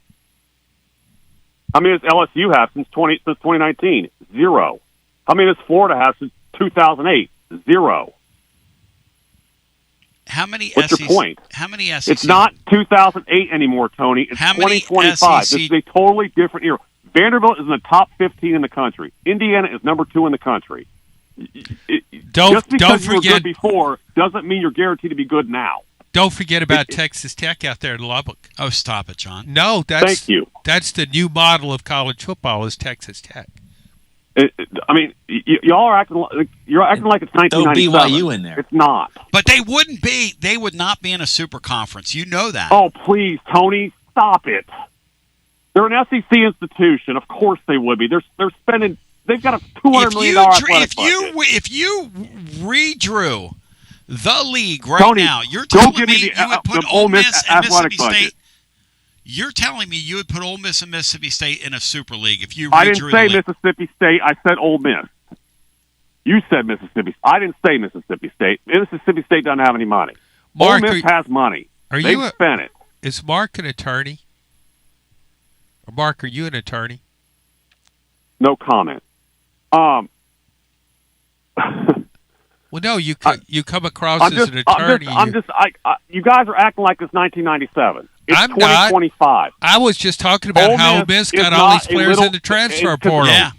How many does LSU have since 2019? 0. How many does Florida have since 2008? 0. How many? What's your point? How many SEC? It's not 2008 anymore, Tony. It's 2025. This is a totally different era. Vanderbilt is in the top 15 in the country. Indiana is number 2 in the country. Just because you were good before doesn't mean you're guaranteed to be good now. Don't forget about Texas Tech out there in Lubbock. Oh, stop it, John. No, Thank you. That's the new model of college football is Texas Tech. Y'all are acting like it's 1997. Don't BYU in there. It's not. But they wouldn't be. They would not be in a super conference. You know that. Oh, please, Tony, stop it. They're an SEC institution. Of course they would be. They're spending. They've got a $200 million athletic budget. If you redrew the league right now, you're telling me you would put Ole Miss and Mississippi State. You're telling me you would put Ole Miss and Mississippi State in a super league if you redrew I didn't say the league. Mississippi State. I said Ole Miss. You said Mississippi. I didn't say Mississippi State. Mississippi State doesn't have any money. Mark, Ole Miss has money. They've spent it. Is Mark an attorney? Or Mark, are you an attorney? No comment. Well, no, you come across as an attorney. You guys are acting like it's 1997. It's I'm 2025. I was just talking about how Ole Miss got all these players in the transfer portal. Yeah.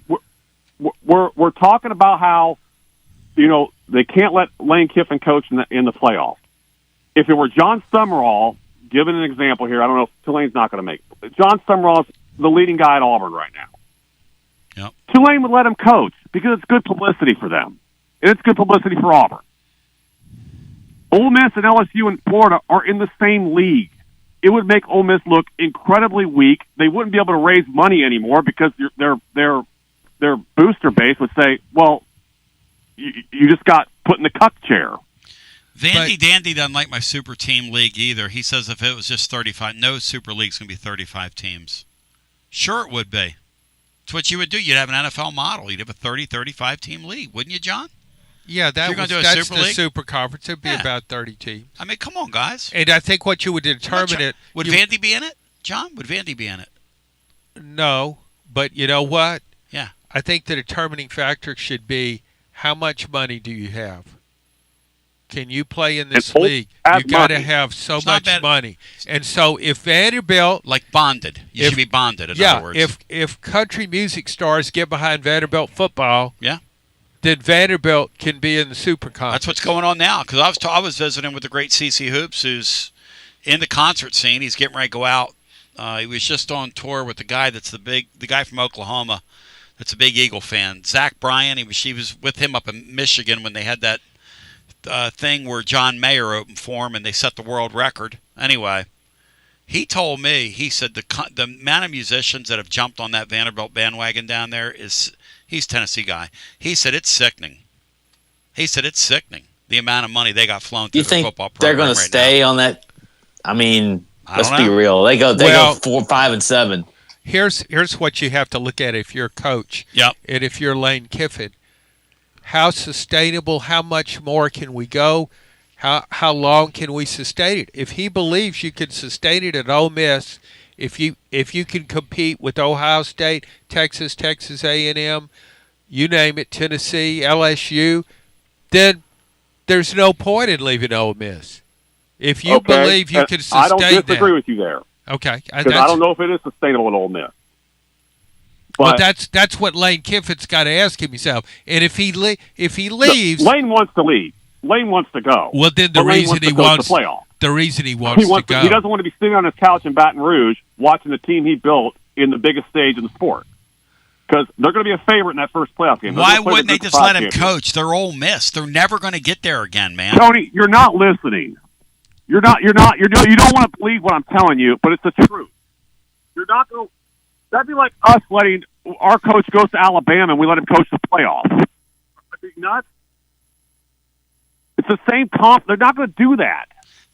We're talking about how they can't let Lane Kiffin coach in the playoffs. If it were John Summerall, given an example here, I don't know if Tulane's not going to make it. John Summerall's the leading guy at Auburn right now. Yep. Tulane would let him coach because it's good publicity for them. And it's good publicity for Auburn. Ole Miss and LSU and Florida are in the same league. It would make Ole Miss look incredibly weak. They wouldn't be able to raise money anymore because their booster base would say, well, you just got put in the cuck chair. Vandy Dandy doesn't like my super team league either. He says if it was just 35, no super league's going to be 35 teams. Sure it would be. It's what you would do. You'd have an NFL model. You'd have a 30, 35 team league, wouldn't you, John? Yeah, that's the super conference. It'd be about 30 teams. I mean, come on, guys. And I think what you would determine it... Would Vandy be in it, John? Would Vandy be in it? No, but you know what? Yeah. I think the determining factor should be how much money do you have? Can you play in this league? You got to have so much money. And so if Vanderbilt... Like bonded. You should be bonded, in other words. If country music stars get behind Vanderbilt football... Yeah. Then Vanderbilt can be in the Super Conference. That's what's going on now. Because I was visiting with the great CC Hoops, who's in the concert scene. He's getting ready to go out. He was just on tour with the guy that's the guy from Oklahoma that's a big Eagle fan, Zach Bryan. He was with him up in Michigan when they had that thing where John Mayer opened for him and they set the world record. Anyway, he told me, he said the amount of musicians that have jumped on that Vanderbilt bandwagon down there is... He's a Tennessee guy. He said it's sickening. The amount of money they got flown through the football program. They're going to stay on that? I mean, let's be real. They go 4, 5, and 7. Here's what you have to look at if you're a coach. Yep. And if you're Lane Kiffin. How sustainable, how much more can we go? How long can we sustain it? If he believes you can sustain it at Ole Miss, if you can compete with Ohio State, Texas A&M, you name it, Tennessee, LSU, then there's no point in leaving Ole Miss. If you believe you can sustain that. I don't disagree with you there. Okay. Because I don't know if it is sustainable at Ole Miss. Well, that's what Lane Kiffin's got to ask himself. And if he leaves, Lane wants to leave. Lane wants to go. Well, then the reason he wants to playoff. The reason he wants to go. He doesn't want to be sitting on his couch in Baton Rouge watching the team he built in the biggest stage in the sport. Because they're going to be a favorite in that first playoff game. Why wouldn't they just let him coach? They're Ole Miss. They're never going to get there again, man. Tony, you're not listening. You don't want to believe what I'm telling you, but it's the truth. You're not going to. That'd be like us letting our coach go to Alabama and we let him coach the playoff. Are you nuts? It's the same comp. They're not going to do that.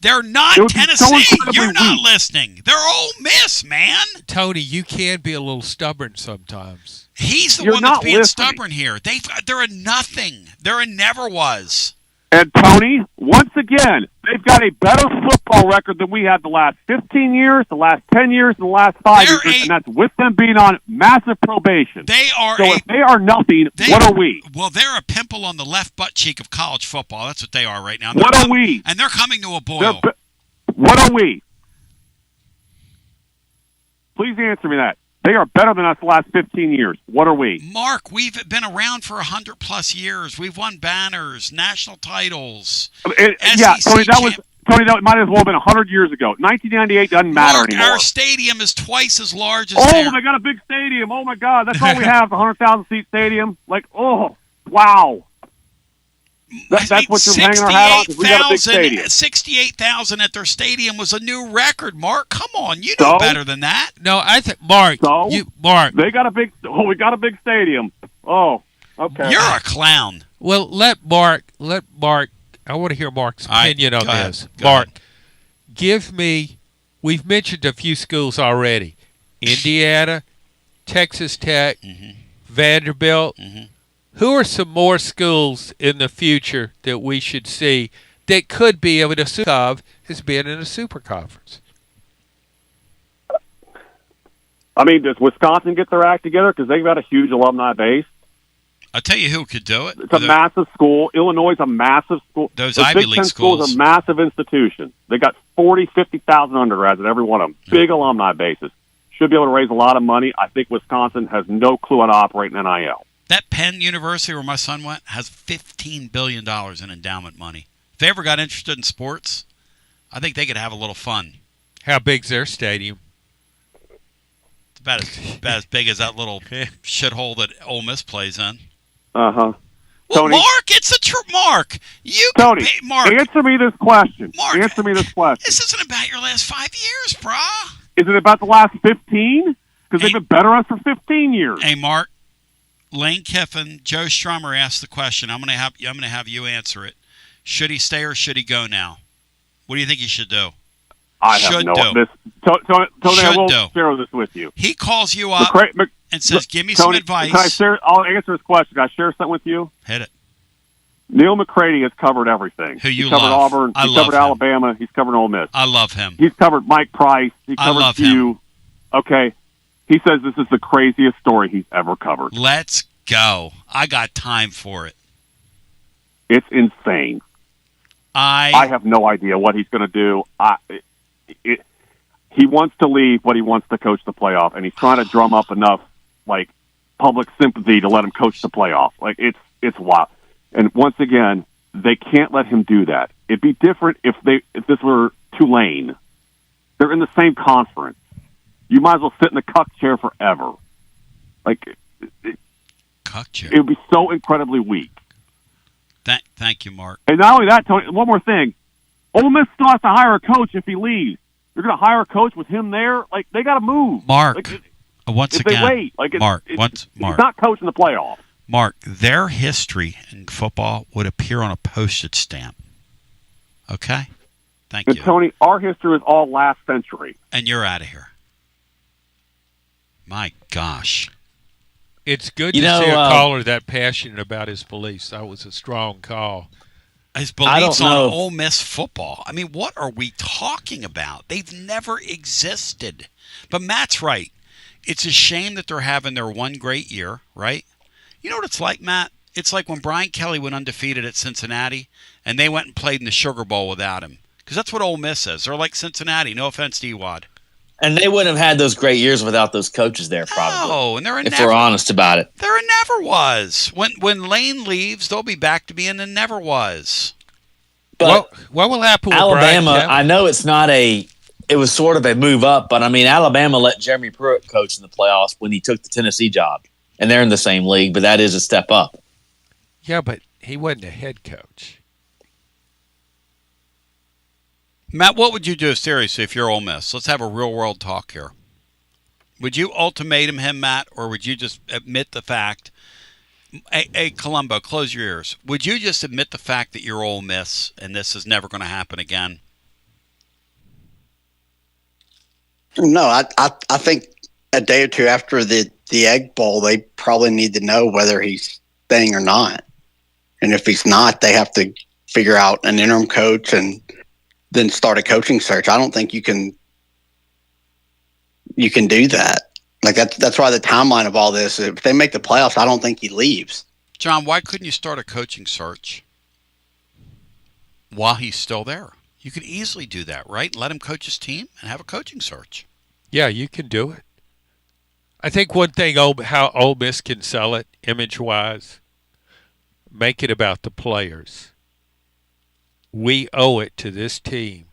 They're not Tennessee. You're not listening. They're Ole Miss, man. Tony, you can be a little stubborn sometimes. He's the one that's being stubborn here. They're a nothing. They're a never was. And Tony, once again, they've got a better football record than we had the last 15 years, the last 10 years, and the last 5 years, and that's with them being on massive probation. If they are nothing, what are we? Well, they're a pimple on the left butt cheek of college football. That's what they are right now. What are we? And they're coming to a boil. What are we? Please answer me that. They are better than us the last 15 years. What are we? Mark, we've been around for 100-plus years. We've won banners, national titles. Yeah, Tony, that might as well have been 100 years ago. 1998 doesn't matter anymore. Our stadium is twice as large as theirs. They got a big stadium. Oh, my God. That's all we have, the 100,000-seat stadium. Wow. That's what you're hanging our hat on, because we got a big stadium. 68,000 at their stadium was a new record, Mark. Come on, you know better than that. No, I think, Mark, they got we got a big stadium. Oh, okay. You're a clown. Well, let Mark, I want to hear Mark's opinion on this. Mark, give me, we've mentioned a few schools already. Indiana, Texas Tech, Vanderbilt. Who are some more schools in the future that we should see that could be able to has been in a super conference? I mean, does Wisconsin get their act together because they've got a huge alumni base? I'll tell you who could do it. It's a massive school. Illinois is a massive school. Those Ivy League schools are a massive institution. They got 40,000, 50,000 undergrads at every one of them. Big alumni bases. Should be able to raise a lot of money. I think Wisconsin has no clue how to operate in NIL. That Penn University where my son went has $15 billion in endowment money. If they ever got interested in sports, I think they could have a little fun. How big's their stadium? It's about as big as that little shithole that Ole Miss plays in. Uh-huh. Well, Tony, Mark, it's a Mark. Tony, Mark, answer me this question. Mark, answer me this question. This isn't about your last 5 years, brah. Is it about the last 15? Because they've been better on us for 15 years. Hey, Mark. Lane Kiffin, Joe Strummer asked the question. I'm going to have you answer it. Should he stay or should he go now? What do you think he should do? I have no idea. Tony, I will share this with you. He calls you up and says, "Give me Tony, some advice." Can I share? I'll answer his question. Can I share something with you? Hit it. Neil McCready has covered everything. Who you He's covered love. Auburn. He's love covered him. Alabama. He's covered Ole Miss. I love him. He's covered Mike Price. He covered love you. him. Okay. He says this is the craziest story he's ever covered. Let's go. I got time for it. It's insane. I have no idea what he's going to do. He wants to leave, but he wants to coach the playoff, and he's trying to drum up enough public sympathy to let him coach the playoff. It's wild. And once again, they can't let him do that. It'd be different if this were Tulane. They're in the same conference. You might as well sit in the cuck chair forever. Cuck chair. It would be so incredibly weak. Thank you, Mark. And not only that, Tony, one more thing. Ole Miss still has to hire a coach if he leaves. You're going to hire a coach with him there? They got to move. Mark, once if again, they wait, Mark, he's not coaching the playoff. Mark, their history in football would appear on a postage stamp. Okay? Thank you. Tony, our history is all last century. And you're out of here. My gosh. It's good to see a caller that passionate about his beliefs. That was a strong call. His beliefs on Ole Miss football. I mean, what are we talking about? They've never existed. But Matt's right. It's a shame that they're having their one great year, right? You know what it's like, Matt? It's like when Brian Kelly went undefeated at Cincinnati, and they went and played in the Sugar Bowl without him. Because that's what Ole Miss is. They're like Cincinnati. No offense to Ewad. And they wouldn't have had those great years without those coaches there, probably. Oh, and we're honest about it. There never was. When Lane leaves, they'll be back to being a never was. But what will happen with Alabama? I know it's not it was sort of a move up, but I mean, Alabama let Jeremy Pruitt coach in the playoffs when he took the Tennessee job, and they're in the same league, but that is a step up. Yeah, but he wasn't a head coach. Matt, what would you do seriously if you're Ole Miss? Let's have a real world talk here. Would you ultimatum him, Matt, or would you just admit the fact? Hey, Columbo, close your ears. Would you just admit the fact that you're Ole Miss and this is never going to happen again? No, I think a day or two after the Egg Bowl, they probably need to know whether he's staying or not. And if he's not, they have to figure out an interim coach and then start a coaching search. I don't think you can do that. Like that's why the timeline of all this, if they make the playoffs, I don't think he leaves. John, why couldn't you start a coaching search while he's still there? You could easily do that, right? Let him coach his team and have a coaching search. Yeah, you can do it. I think one thing how Ole Miss can sell it image-wise, make it about the players. We owe it to this team,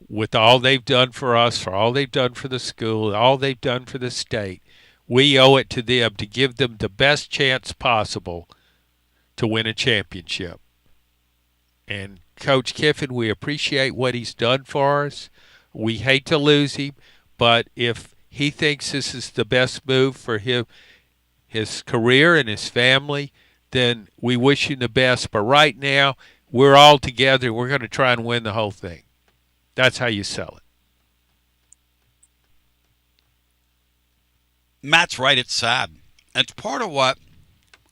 with all they've done for us, for all they've done for the school, all they've done for the state. We owe it to them to give them the best chance possible to win a championship. And Coach Kiffin, we appreciate what he's done for us. We hate to lose him, but if he thinks this is the best move for him, his career and his family, then we wish him the best. But right now, we're all together. We're going to try and win the whole thing. That's how you sell it. Matt's right. It's sad. It's part of what,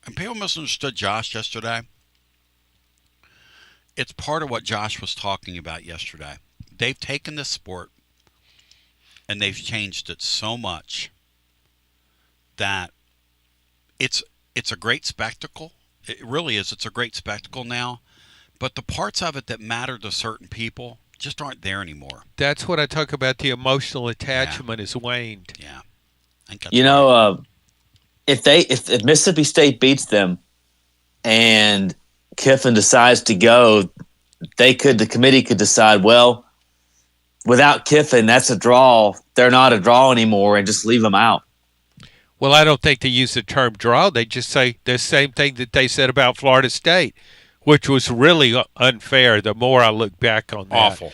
and people misunderstood Josh yesterday. It's part of what Josh was talking about yesterday. They've taken this sport and they've changed it so much that it's a great spectacle. It really is. It's a great spectacle now. But the parts of it that matter to certain people just aren't there anymore. That's what I talk about. The emotional attachment has waned. Yeah. If Mississippi State beats them and Kiffin decides to go, the committee could decide, well, without Kiffin, that's a draw. They're not a draw anymore, and just leave them out. Well, I don't think they use the term draw. They just say the same thing that they said about Florida State, which was really unfair the more I look back on that. Awful.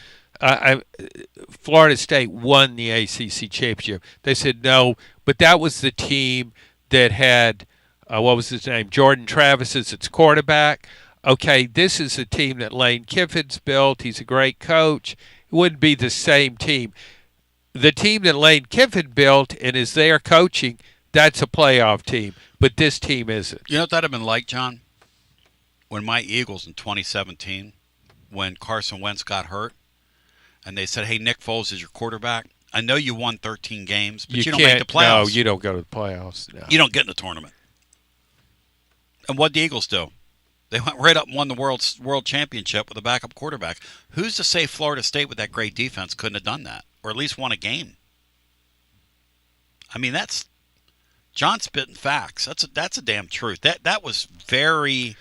Florida State won the ACC championship. They said no, but that was the team that had, what was his name, Jordan Travis as its quarterback. Okay, this is a team that Lane Kiffin's built. He's a great coach. It wouldn't be the same team. The team that Lane Kiffin built and is there coaching, that's a playoff team, but this team isn't. You know what that would have been like, John? When my Eagles in 2017, when Carson Wentz got hurt, and they said, hey, Nick Foles is your quarterback. I know you won 13 games, but you don't make the playoffs. No, you don't go to the playoffs. No. You don't get in the tournament. And what did the Eagles do? They went right up and won the world championship with a backup quarterback. Who's to say Florida State with that great defense couldn't have done that, or at least won a game? I mean, that's John spitting facts. That's a damn truth. That was very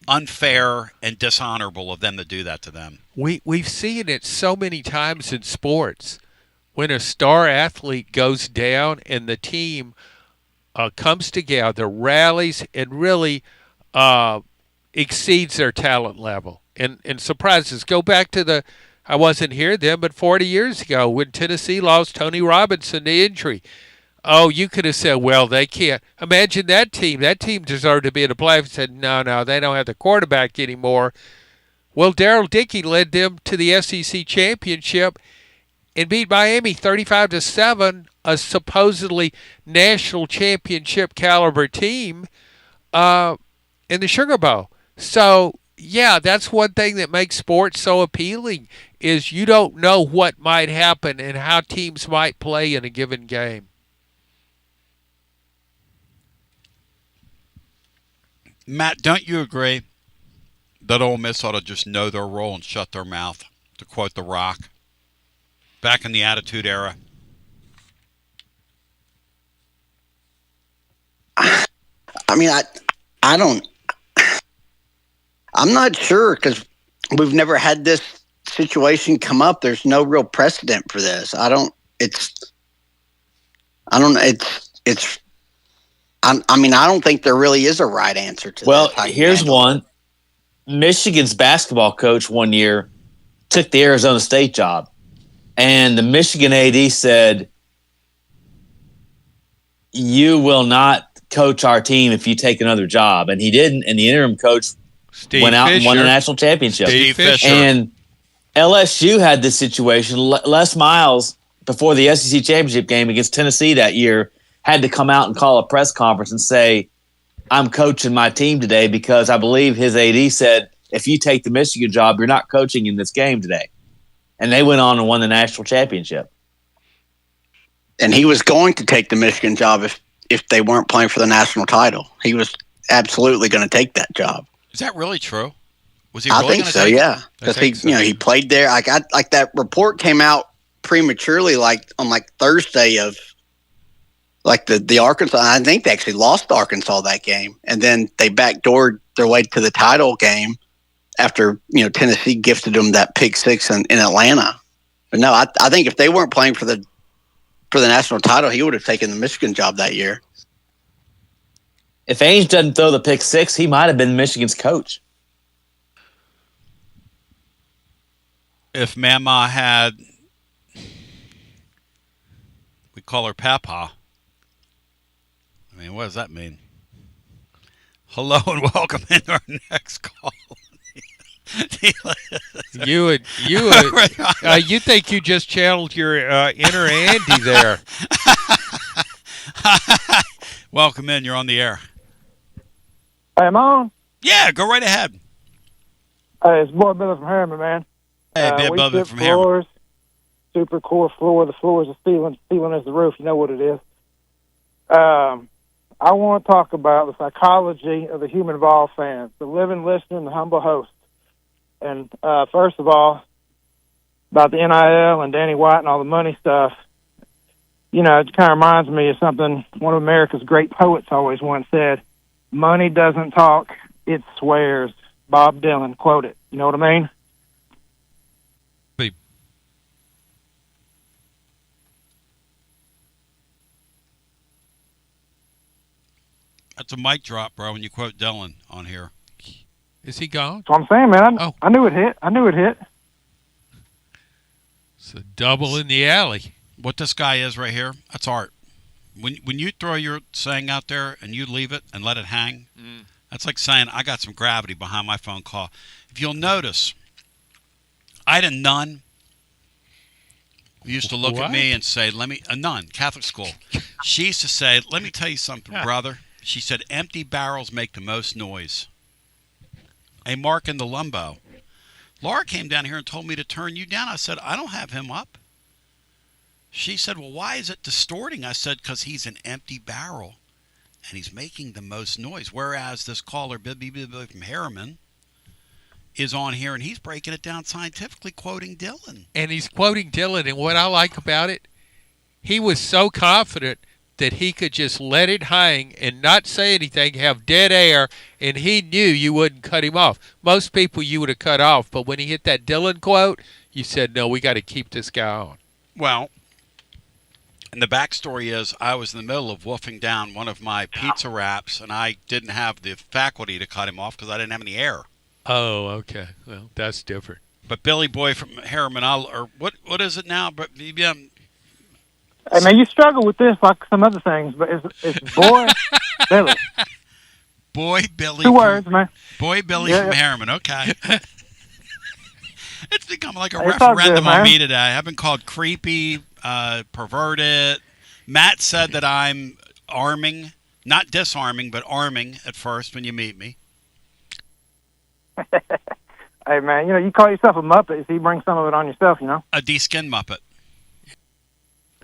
unfair and dishonorable of them to do that to them. We've seen it so many times in sports when a star athlete goes down and the team comes together, rallies, and really exceeds their talent level and surprises. Go back to I wasn't here then, but 40 years ago when Tennessee lost Tony Robinson to injury. Oh, you could have said, well, they can't. Imagine that team. That team deserved to be in the playoffs. Said, no, they don't have the quarterback anymore. Well, Darrell Dickey led them to the SEC championship and beat Miami 35-7, a supposedly national championship caliber team in the Sugar Bowl. So, yeah, that's one thing that makes sports so appealing is you don't know what might happen and how teams might play in a given game. Matt, don't you agree that Ole Miss ought to just know their role and shut their mouth, to quote The Rock? back in the Attitude Era? I mean, I don't. I'm not sure because we've never had this situation come up. There's no real precedent for this. I don't. I mean, I don't think there really is a right answer to well, this. Here's one. Michigan's basketball coach one year took the Arizona State job, and the Michigan AD said, "You will not coach our team if you take another job." And he didn't, and the interim coach went out and won the national championship. Steve Fisher. And LSU had this situation. Les Miles, before the SEC championship game against Tennessee that year, had to come out and call a press conference and say, "I'm coaching my team today," because I believe his AD said, "If you take the Michigan job, you're not coaching in this game today." And they went on and won the national championship. And he was going to take the Michigan job if they weren't playing for the national title. He was absolutely going to take that job. Is that really true? Was he? Really I think so. Yeah, because he played there. Like that report came out prematurely, on Thursday of the Arkansas. I think they actually lost Arkansas that game, and then they backdoored their way to the title game after Tennessee gifted them that pick six in Atlanta. But no, I think if they weren't playing for the national title, he would have taken the Michigan job that year. If Ainge doesn't throw the pick six, he might have been Michigan's coach. If Mama had, we call her Papa. I mean, what does that mean? Hello and welcome into our next call. You think you just channeled your inner Andy there? Welcome in. You're on the air. Am I on? Yeah, go right ahead. It's Boy Billy from Harriman, man. Hey, Billy from Harriman. Super core floor. The floor is the ceiling. Ceiling is the roof. You know what it is. I want to talk about the psychology of the human Vol fans, the living listener and the humble host. And first of all, about the NIL and Danny White and all the money stuff, it kind of reminds me of something one of America's great poets always once said, "Money doesn't talk, it swears." Bob Dylan, quote it. You know what I mean? That's a mic drop, bro, when you quote Dylan on here. Is he gone? That's what I'm saying, man. I knew it hit. It's a double in the alley. What this guy is right here, that's art. When you throw your saying out there and you leave it and let it hang, that's like saying, I got some gravity behind my phone call. If you'll notice, I had a nun who used to look at me and say, a nun, Catholic school. She used to say, "Let me tell you something, brother." She said, "Empty barrels make the most noise." A mark in the Lumbo. Laura came down here and told me to turn you down. I said, "I don't have him up." She said, "Well, why is it distorting?" I said, "Because he's an empty barrel and he's making the most noise." Whereas this caller, Billy from Harriman, is on here and he's breaking it down scientifically, quoting Dylan. And he's quoting Dylan, and what I like about it, he was so confident that he could just let it hang and not say anything, have dead air, and he knew you wouldn't cut him off. Most people you would have cut off, but when he hit that Dylan quote, you said, no, we got to keep this guy on. Well, and the backstory is I was in the middle of wolfing down one of my pizza wraps, and I didn't have the faculty to cut him off because I didn't have any air. Oh, okay. Well, that's different. But Billy Boy from Harriman, or what is it now? But Hey, man, you struggle with this like some other things, but it's Boy Billy. Boy Billy. 2 words, man. Boy Billy from Harriman. Okay. It's become like a It's all referendum good, on man. me today. I've been called creepy, perverted. Matt said that I'm arming, not disarming, but arming at first when you meet me. Hey, man, you call yourself a Muppet, so you bring some of it on yourself, A de-skinned Muppet.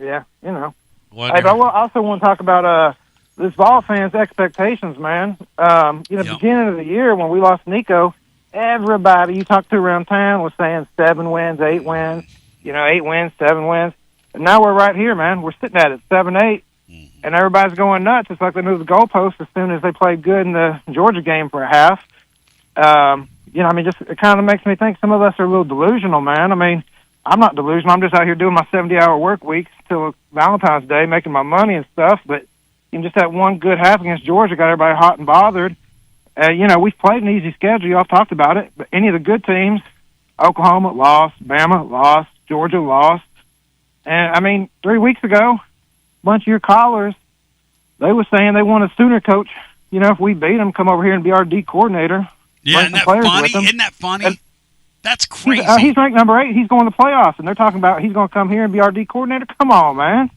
Yeah, Wonderful. Hey, but I also want to talk about this Vol fans' expectations, man. Beginning of the year when we lost Nico, everybody you talked to around town was saying 7 wins, 8 wins. 8 wins, 7 wins. And now we're right here, man. We're sitting at it, 7-8, and everybody's going nuts. It's like they moved the goalposts as soon as they played good in the Georgia game for a half. Just it kind of makes me think some of us are a little delusional, man. I mean, I'm not delusional. I'm just out here doing my 70-hour work weeks till Valentine's Day, making my money and stuff. But just that one good half against Georgia got everybody hot and bothered. We've played an easy schedule. Y'all talked about it. But any of the good teams, Oklahoma lost, Bama lost, Georgia lost. And, 3 weeks ago, a bunch of your callers, they were saying they want a Sooner coach. If we beat them, come over here and be our D coordinator. Yeah, isn't that funny? Isn't that funny? And that's crazy. He's ranked number 8. He's going to the playoffs, and they're talking about he's going to come here and be our D coordinator. Come on, man.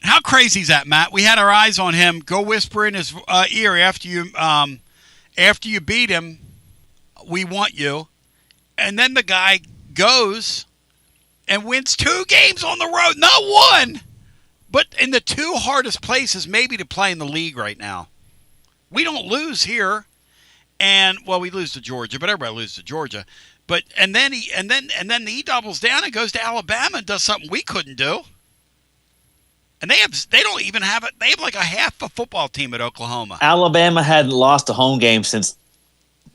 How crazy is that, Matt? We had our eyes on him. Go whisper in his ear after you beat him. We want you, and then the guy goes and wins 2 games on the road, not one, but in the 2 hardest places maybe to play in the league right now. We don't lose here, and we lose to Georgia, but everybody loses to Georgia. But and then he doubles down and goes to Alabama and does something we couldn't do. And they don't even have it. They have like a half a football team at Oklahoma. Alabama hadn't lost a home game since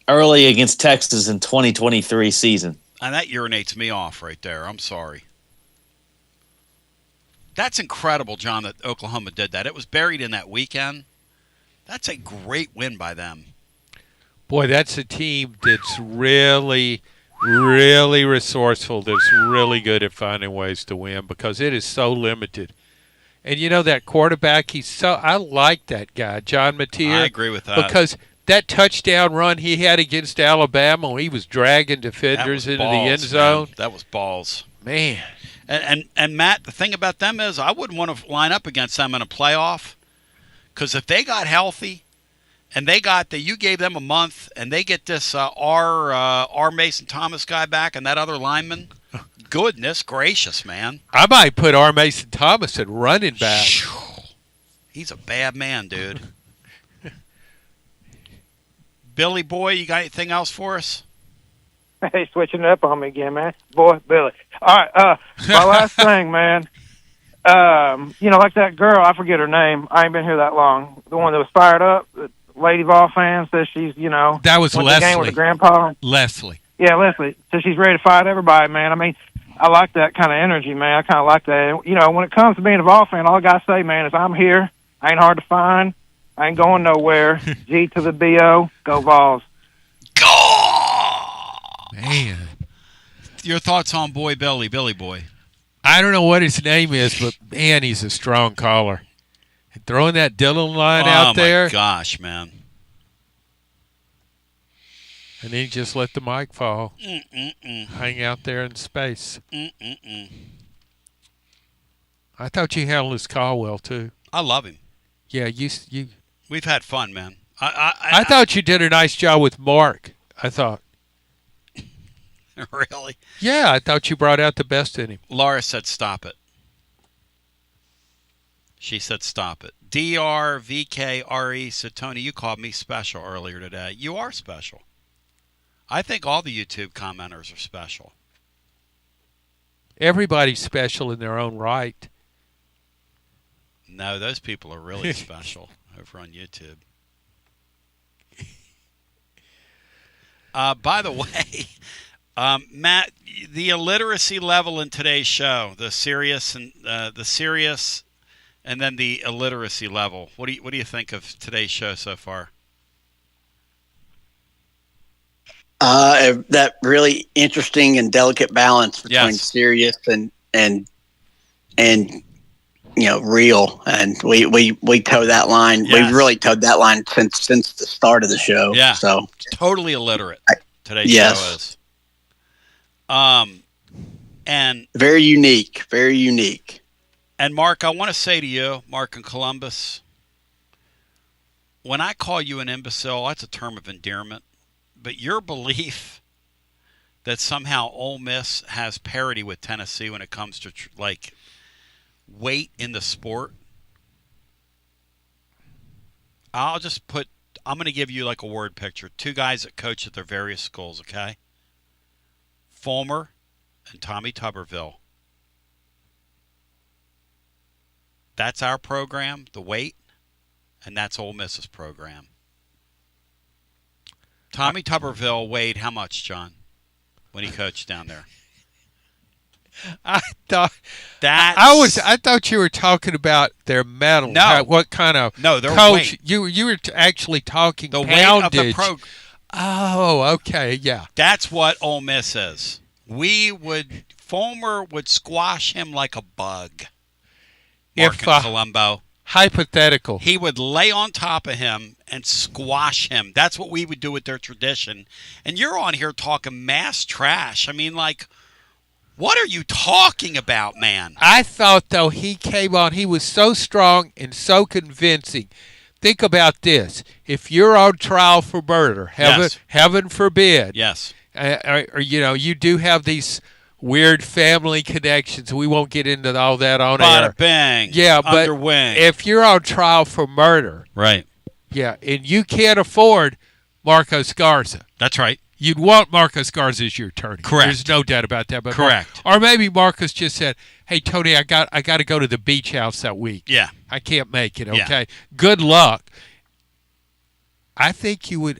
early against Texas in 2023 season. And that urinates me off right there. I'm sorry. That's incredible, John, that Oklahoma did that. It was buried in that weekend. That's a great win by them. Boy, that's a team that's really, really resourceful, that's really good at finding ways to win because it is so limited. And that quarterback, I like that guy, John Mateer. I agree with that. Because that touchdown run he had against Alabama when he was dragging defenders into the end zone. Man. That was balls. Man. And Matt, the thing about them is I wouldn't want to line up against them in a playoff because if they got healthy and you gave them a month and they get this R. Mason Thomas guy back and that other lineman, goodness gracious, man. I might put R. Mason Thomas at running back. He's a bad man, dude. Billy Boy, you got anything else for us? Hey, switching it up on me again, man. Boy, Billy. All right, my last thing, man. Like that girl, I forget her name. I ain't been here that long. The one that was fired up, the Lady Vol fan says she's, that was went Leslie. to the game with her grandpa. Leslie. Yeah, Leslie. So she's ready to fight everybody, man. I like that kind of energy, man. I kind of like that. When it comes to being a Vol fan, all I got to say, man, is I'm here. I ain't hard to find. I ain't going nowhere. G to the B-O. Go Vols. Man. Your thoughts on Billy Boy? I don't know what his name is, but, man, he's a strong caller. And throwing that Dillon line out there. Oh, my gosh, man. And then he just let the mic fall. Hang out there in space. I thought you handled his call well, too. I love him. Yeah, you. We've had fun, man. I thought you did a nice job with Mark. I thought. Really? Yeah, I thought you brought out the best in him. Laura said stop it. She said stop it. DRVKRE said, Tony, you called me special earlier today. You are special. I think all the YouTube commenters are special. Everybody's special in their own right. No, those people are really special over on YouTube. By the way, Matt, the illiteracy level in today's show, the serious and then the illiteracy level. What do you think of today's show so far? That really interesting and delicate balance between serious and real, and we toe that line. Yes. We've really towed that line since the start of the show. Yeah, so totally illiterate today's show is. And very unique. And Mark, I want to say to you, Mark in Columbus, when I call you an imbecile, that's a term of endearment. But your belief that somehow Ole Miss has parity with Tennessee when it comes to weight in the sport, I'll just put I'm going to give you like a word picture. Two guys that coach at their various schools, okay? Fulmer and Tommy Tuberville. That's our program, the weight, and that's Ole Miss's program. Tommy Tuberville weighed how much, John, when he coached down there? I thought you were talking about their medal. No, what kind of their coach? weight. You were actually talking the poundage. weight of the program. Oh, okay, yeah. That's what Ole Miss is. Fulmer would squash him like a bug. Mark in Colombo. Hypothetical. He would lay on top of him and squash him. That's what we would do with their tradition. And you're on here talking mass trash. I mean, like, what are you talking about, man? I thought, though, he came on. He was so strong and so convincing. Think about this. If you're on trial for murder, heaven forbid. Yes. Or, you do have these weird family connections. We won't get into all that on air. Bada bang. Yeah, but Underwing. if you're on trial for murder. Right. Yeah, and you can't afford Marcos Garza. That's right. You'd want Marcos Garza as your attorney. Correct. There's no doubt about that. But correct. Or maybe Marcos just said, "Hey Tony, I got to go to the beach house that week. Yeah. I can't make it. Okay. Yeah. Good luck." I think you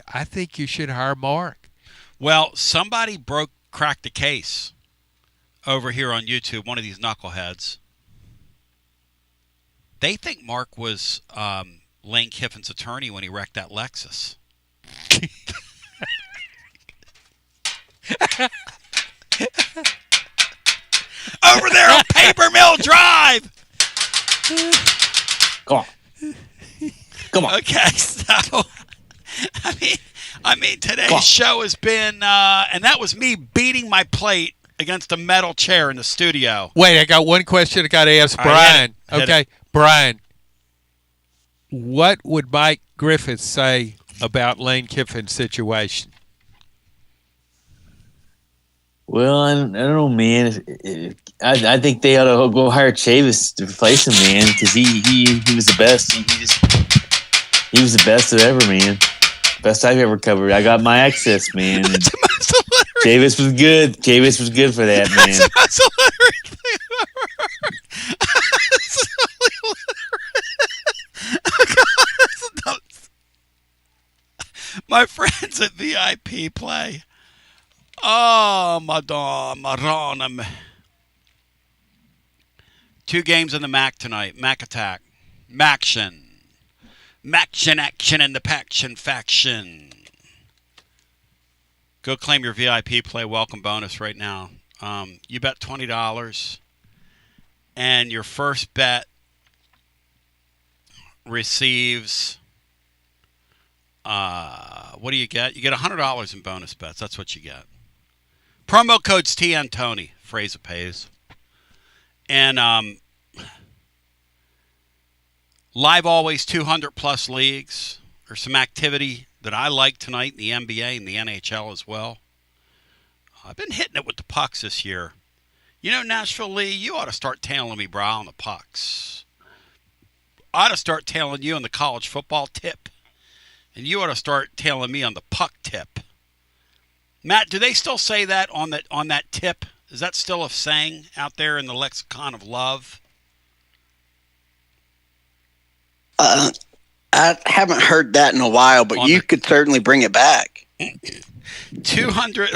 should hire Mark. Well, somebody cracked the case over here on YouTube. One of these knuckleheads. They think Mark was Lane Kiffin's attorney when he wrecked that Lexus. Over there on Paper Mill Drive. Come on. Okay, so I mean, today's show has been, and that was me beating my plate against a metal chair in the studio. Wait, I got one question I got to ask Brian. Hit it. Brian, what would Mike Griffith say about Lane Kiffin's situation? Well, I don't know, man. I think they ought to go hire Chavis to replace him, man, because he was the best. He was the best of ever, man. Best I've ever covered. I got my access, man. Chavis was good. Chavis was good for that, man. That's the most illiterate thing I've ever heard. My friends at VIP Play. Oh, Madonna. 2 games in the MAC tonight. MAC Attack. Maction. Maction action in the Paction faction. Go claim your VIP Play welcome bonus right now. You bet $20, and your first bet receives, what do you get? You get $100 in bonus bets. That's what you get. Promo code's TN Tony. Phrase it pays. And live always 200-plus leagues. There's some activity that I like tonight in the NBA and the NHL as well. I've been hitting it with the pucks this year. You know, Nashville Lee, you ought to start tailing me, bro, on the pucks. I ought to start tailing you on the college football tip. And you ought to start tailing me on the puck tip. Matt, do they still say that on that tip? Is that still a saying out there in the lexicon of love? I haven't heard that in a while, but you could certainly bring it back. 200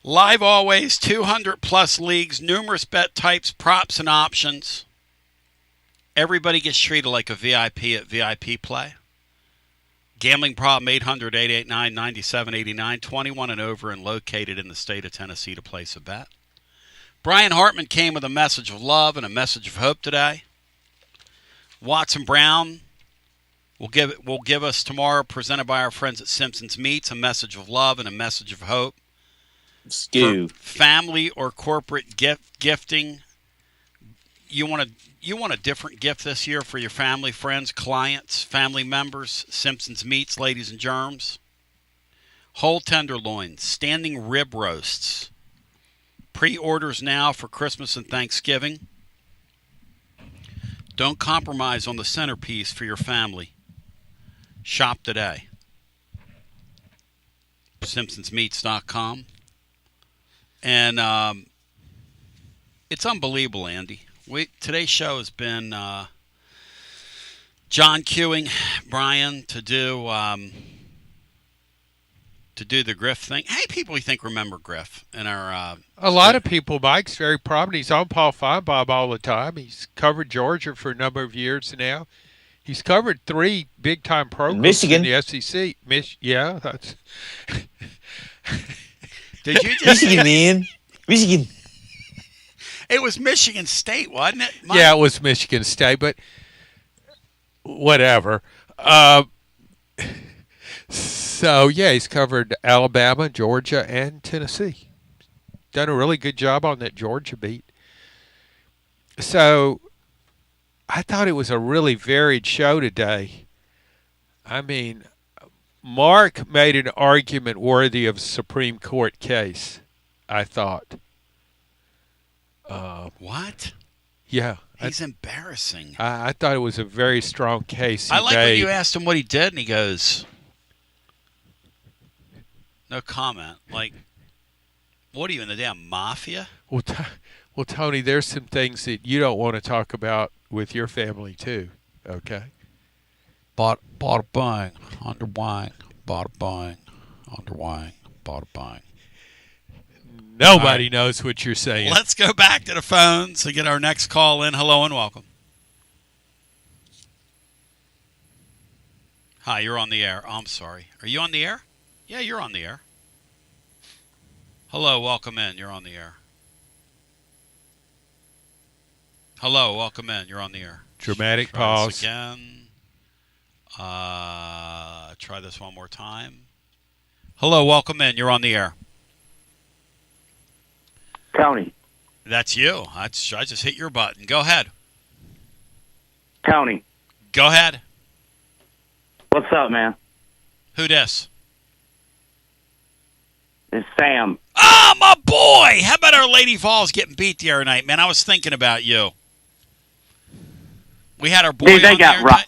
live always 200-plus leagues, numerous bet types, props, and options. Everybody gets treated like a VIP at VIP Play. Gambling problem, 800-889-9789, 21 and over and located in the state of Tennessee to place a bet. Brian Hartman came with a message of love and a message of hope today. Watson Brown will give us tomorrow, presented by our friends at Simpson's Meats, a message of love and a message of hope. Skew. For family or corporate gifting. You want a different gift this year for your family, friends, clients, family members. Simpson's Meats, ladies and germs. Whole tenderloins, standing rib roasts. Pre-orders now for Christmas and Thanksgiving. Don't compromise on the centerpiece for your family. Shop today. SimpsonsMeats.com. And it's unbelievable, Andy. Today's show has been John cueing Brian to do the Griff thing. How many people you think remember Griff in our? A lot of people. Mike's very prominent. He's on Paul Feinbaum all the time. He's covered Georgia for a number of years now. He's covered 3 big-time programs Michigan. in the SEC. Yeah, that's. Did you just Michigan, man? Michigan. It was Michigan State, wasn't it? Yeah, it was Michigan State, but whatever. So, yeah, he's covered Alabama, Georgia, and Tennessee. Done a really good job on that Georgia beat. So, I thought it was a really varied show today. I mean, Mark made an argument worthy of a Supreme Court case, I thought. What? Yeah. He's embarrassing. I thought it was a very strong case. I like when you asked him what he did, and he goes, no comment. Like, what are you, in the damn mafia? Well, Tony, there's some things that you don't want to talk about with your family, too, okay? Bada bang, underwang, bada bang, underwang, bada bang. Nobody knows what you're saying. Let's go back to the phones to get our next call in. Hello and welcome. Hi, you're on the air. Oh, I'm sorry. Are you on the air? Yeah, you're on the air. Hello, welcome in. You're on the air. Hello, welcome in. You're on the air. Dramatic Try pause. this again. Try this one more time. Hello, welcome in. You're on the air. Tony. That's you. I just hit your button. Go ahead. Tony. Go ahead. What's up, man? Who dis? It's Sam. Ah, my boy! How about our Lady Vols getting beat the other night, man? I was thinking about you. We had our boy Dude, they on got there. robbed.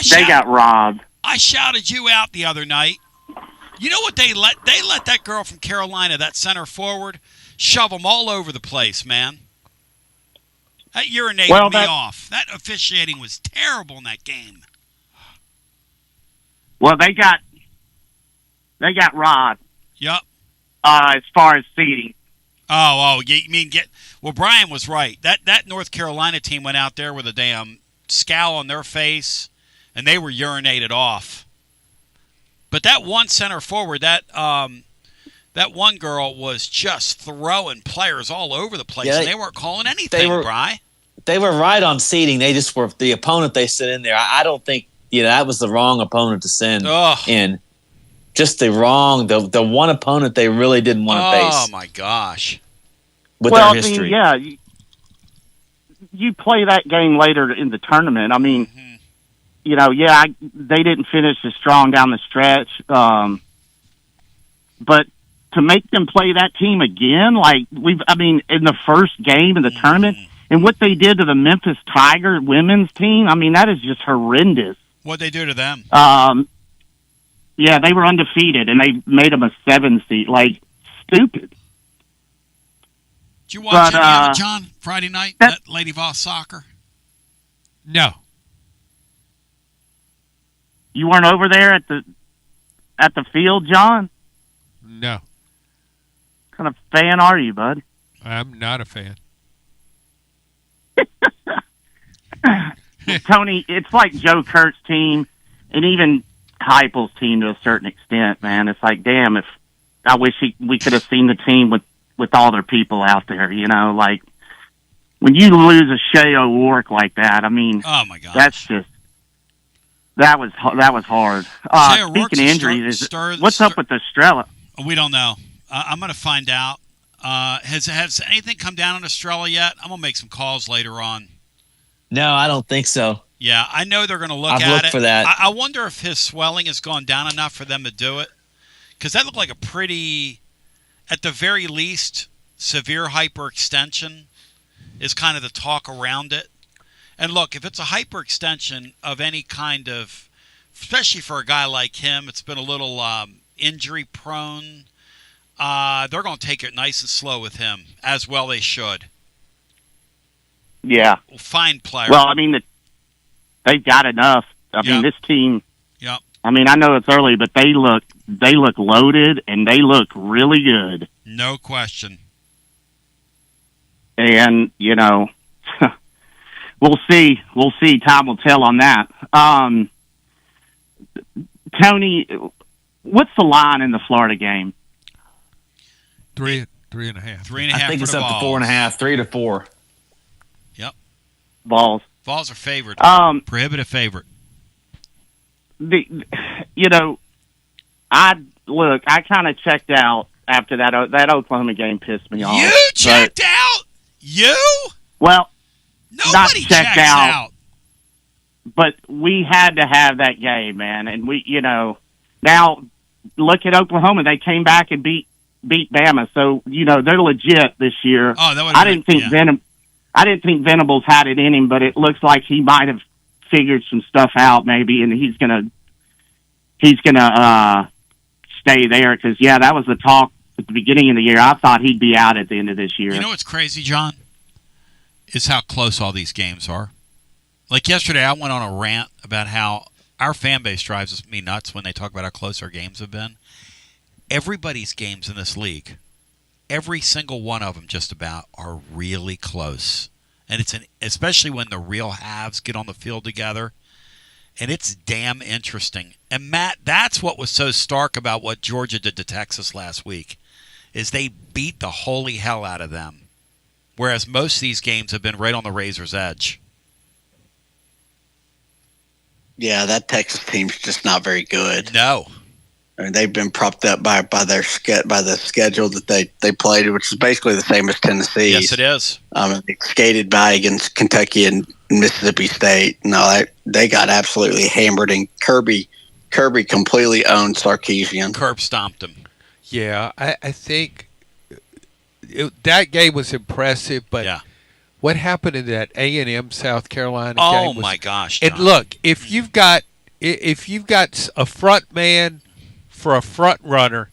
They got robbed. I shouted you out the other night. You know what they let? They let that girl from Carolina, that center forward, shove them all over the place, man. That urinated me off. That officiating was terrible in that game. Well, they got robbed. Yep. As far as seeding. Oh, you mean well, Brian was right. That North Carolina team went out there with a damn scowl on their face, and they were urinated off. But that one center forward, that one girl was just throwing players all over the place, and they weren't calling anything, Bri. They were right on seeding. They just were the opponent they sent in there. I don't think that was the wrong opponent to send in. Just the one opponent they really didn't want to face. Oh my gosh! With their history, you play that game later in the tournament. I mean, they didn't finish as strong down the stretch, but to make them play that team again, in the first game of the tournament, and what they did to the Memphis Tiger women's team, I mean, that is just horrendous. What'd they do to them? Yeah, they were undefeated, and they made them a 7 seed. Like, stupid. Did you watch any of it, John, Friday night, that Lady Voss soccer? No. You weren't over there at the field, John? No. What kind of fan are you, bud? I'm not a fan. Tony, it's like Joe Kurt's team, and even Heupel's team to a certain extent, man. It's like, damn, if I wish we could have seen the team with all their people out there, like when you lose a Shea O'Rourke like that, I mean, oh my gosh, that was hard. Speaking of injuries, what's up with Estrella? We don't know. I'm going to find out. Has anything come down on Estrella yet? I'm going to make some calls later on. No, I don't think so. Yeah, I know they're going to look at it. I've looked for that. I wonder if his swelling has gone down enough for them to do it. Because that looked like a pretty, at the very least, severe hyperextension is kind of the talk around it. And look, if it's a hyperextension of any kind of, especially for a guy like him, it's been a little injury prone. They're going to take it nice and slow with him, as well they should. Yeah. Fine player. Well, I mean, they've got enough. I mean, this team. Yep. I mean, I know it's early, but they look loaded and they look really good. No question. And we'll see. We'll see. Time will tell on that. Tony, what's the line in the Florida game? 3.5. 3.5. I think it's up to 4.5, 3 to 4. Yep. Balls. Balls are favored. Prohibitive favorite. I kind of checked out after that Oklahoma game pissed me off. You checked out? You? Well, nobody not checked checks out. But we had to have that game, man. And we, now look at Oklahoma. They came back and beat Bama. So, they're legit this year. Oh, that would I didn't think Venables had it in him, but it looks like he might have figured some stuff out maybe, and he's gonna stay there because that was the talk at the beginning of the year. I thought he'd be out at the end of this year. You know what's crazy, John? Is how close all these games are. Like yesterday, I went on a rant about how our fan base drives me nuts when they talk about how close our games have been. Everybody's games in this league, every single one of them just about, are really close. And especially when the real halves get on the field together. And it's damn interesting. And, Matt, that's what was so stark about what Georgia did to Texas last week, is they beat the holy hell out of them, whereas most of these games have been right on the razor's edge. Yeah, that Texas team's just not very good. No. I mean, they've been propped up by the schedule that they played, which is basically the same as Tennessee. Yes, it is. They skated by against Kentucky and Mississippi State. No, they got absolutely hammered, and Kirby completely owned Sarkisian. Curb stomped him. Yeah, I think that game was impressive, but what happened in that A&M South Carolina game? Oh my gosh! John. And look, if you've got a front man for a front runner,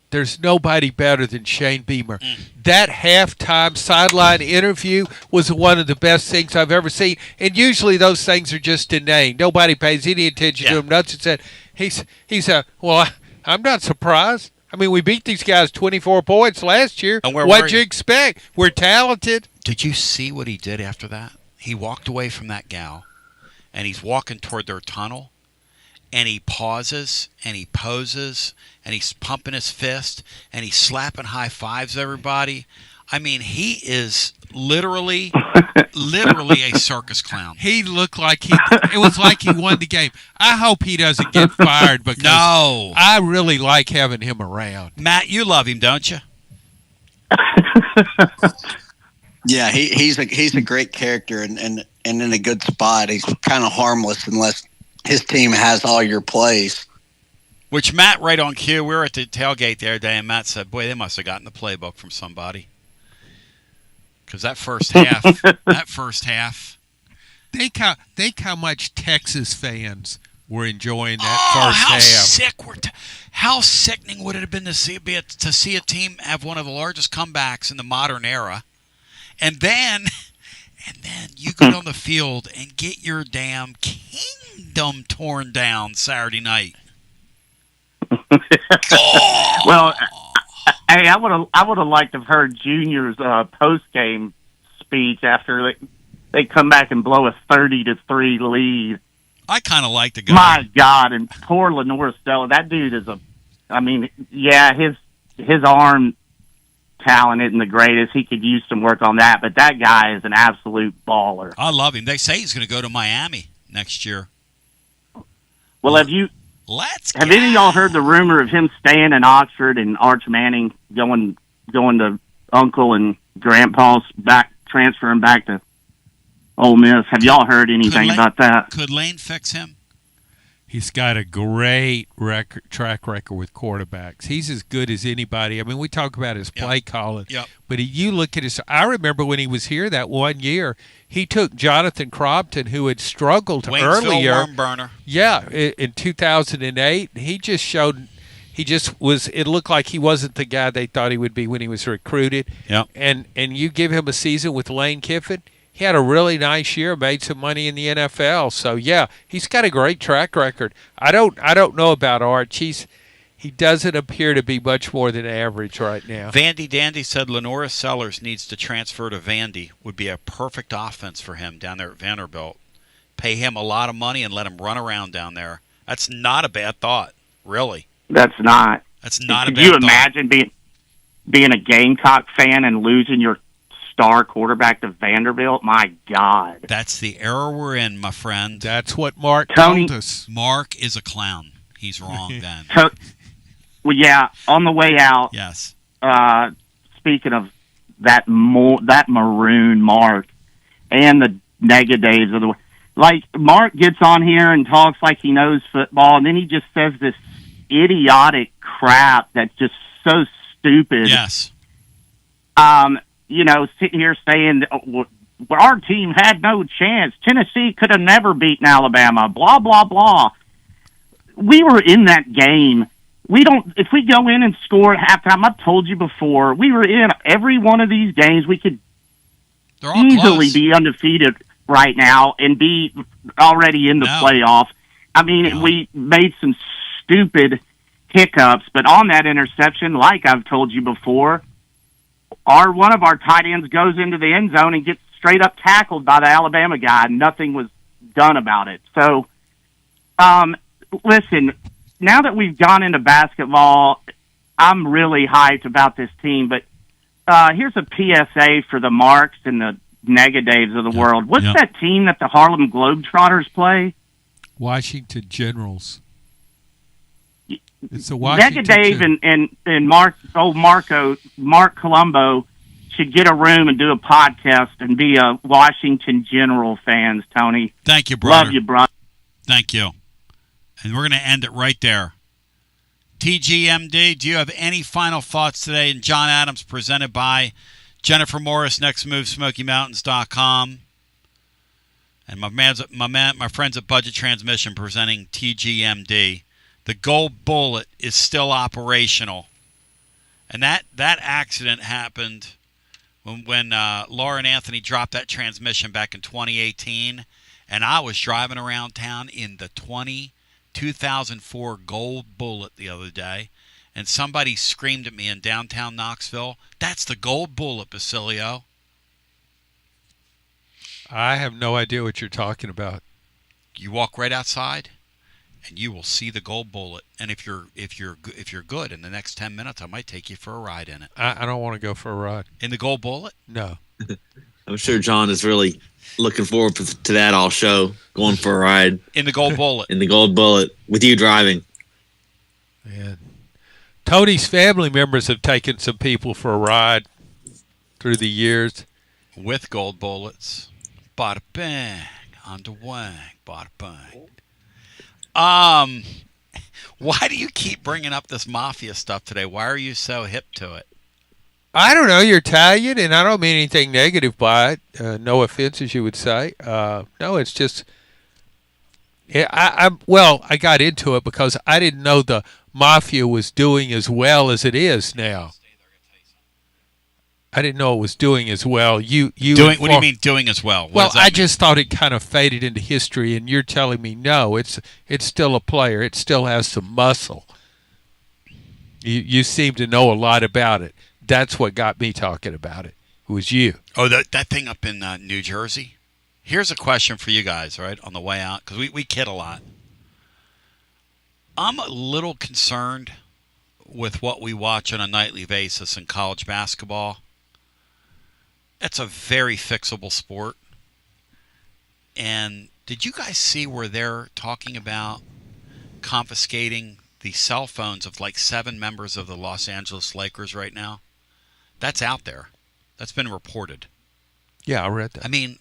there's nobody better than Shane Beamer. That halftime sideline interview was one of the best things I've ever seen. And usually those things are just inane. Nobody pays any attention to him. Nuts said I'm not surprised. I mean, we beat these guys 24 points last year. What'd you expect? We're talented. Did you see what he did after that? He walked away from that gal, and he's walking toward their tunnel. And he pauses, and he poses, and he's pumping his fist, and he's slapping high fives everybody. I mean, he is literally a circus clown. He looked like it was like he won the game. I hope he doesn't get fired because I really like having him around. Matt, you love him, don't you? Yeah, he's a great character and in a good spot. He's kind of harmless unless his team has all your plays. Which Matt, right on cue, we were at the tailgate the other day, and Matt said, boy, they must have gotten the playbook from somebody. Because that first half. Think how much Texas fans were enjoying that first half. How sickening would it have been to see a team have one of the largest comebacks in the modern era, and then you go on the field and get your damn kingdom torn down Saturday night. Well, hey, I would have liked to have heard Junior's post game speech after they come back and blow a 30-3 lead. I kind of like the guy. My God, and poor Lenore Stella, that dude is his arm talent isn't the greatest. He could use some work on that, but that guy is an absolute baller. I love him. They say he's going to go to Miami next year. Well, have any of y'all heard the rumor of him staying in Oxford and Arch Manning going to Uncle and Grandpa's transferring back to Ole Miss? Have y'all heard anything about that? Could Lane fix him? He's got a great track record with quarterbacks. He's as good as anybody. I mean, we talk about his play calling, but you look at his – I remember when he was here that one year, he took Jonathan Crompton, who had struggled earlier. Worm burner. Yeah, in 2008. He just showed He just was. It looked like he wasn't the guy they thought he would be when he was recruited. Yep. And you give him a season with Lane Kiffin, he had a really nice year, made some money in the NFL. So yeah, he's got a great track record. I don't know about Arch. He doesn't appear to be much more than average right now. Vandy Dandy said Lenora Sellers needs to transfer to Vandy. Would be a perfect offense for him down there at Vanderbilt. Pay him a lot of money and let him run around down there. That's not a bad thought, really. That's not. That's not a bad Could you thought. imagine being a Gamecock fan and losing your star quarterback to Vanderbilt? My God. That's the era we're in, my friend. That's what Mark Tony- told us. Mark is a clown. He's wrong then. Well, yeah, on the way out. Yes. Speaking of that maroon Mark and the negatives of the like, Mark gets on here and talks like he knows football, and then he just says this idiotic crap that's just so stupid. Yes. Sitting here saying our team had no chance. Tennessee could have never beaten Alabama. Blah blah blah. We were in that game. If we go in and score at halftime, I've told you before, we were in every one of these games. We could easily be undefeated right now and be already in the playoff. I mean, we made some stupid hiccups, but on that interception, like I've told you before, one of our tight ends goes into the end zone and gets straight up tackled by the Alabama guy, and nothing was done about it. So, listen, now that we've gone into basketball, I'm really hyped about this team, but here's a PSA for the Marks and the negatives of the world. What's that team that the Harlem Globetrotters play? Washington Generals. It's a Washington Negative and Mark Colombo should get a room and do a podcast and be a Washington General fans, Tony. Thank you, brother. Love you, brother. Thank you. And we're going to end it right there. TGMD, do you have any final thoughts today? And John Adams, presented by Jennifer Morris, Next Move, SmokyMountains.com. And my friends at Budget Transmission presenting TGMD. The Gold Bullet is still operational. And that accident happened when Laura and Anthony dropped that transmission back in 2018. And I was driving around town in the 2004 Gold Bullet the other day. And somebody screamed at me in downtown Knoxville, "That's the Gold Bullet, Basilio." I have no idea what you're talking about. You walk right outside, and you will see the Gold Bullet. And if you're good, in the next 10 minutes, I might take you for a ride in it. I don't want to go for a ride in the Gold Bullet. No. I'm sure John is really looking forward to that all show, going for a ride in the Gold Bullet. In the Gold Bullet with you driving. Man. Tony's family members have taken some people for a ride through the years. With Gold Bullets. Bada bang. On the wang. Bada bang. Why do you keep bringing up this mafia stuff today? Why are you so hip to it? I don't know. You're Italian, and I don't mean anything negative by it. No offense, as you would say. No, it's just... I got into it because I didn't know the mafia was doing as well as it is now. I didn't know it was doing as well. What do you mean doing as well? Well, I just thought it kind of faded into history, and you're telling me no, it's still a player. It still has some muscle. You seem to know a lot about it. That's what got me talking about it. It was you. Oh, that thing up in New Jersey? Here's a question for you guys, right, on the way out, because we kid a lot. I'm a little concerned with what we watch on a nightly basis in college basketball. It's a very fixable sport. And did you guys see where they're talking about confiscating the cell phones of like 7 members of the Los Angeles Lakers right now? That's out there. That's been reported. Yeah, I read that. I mean,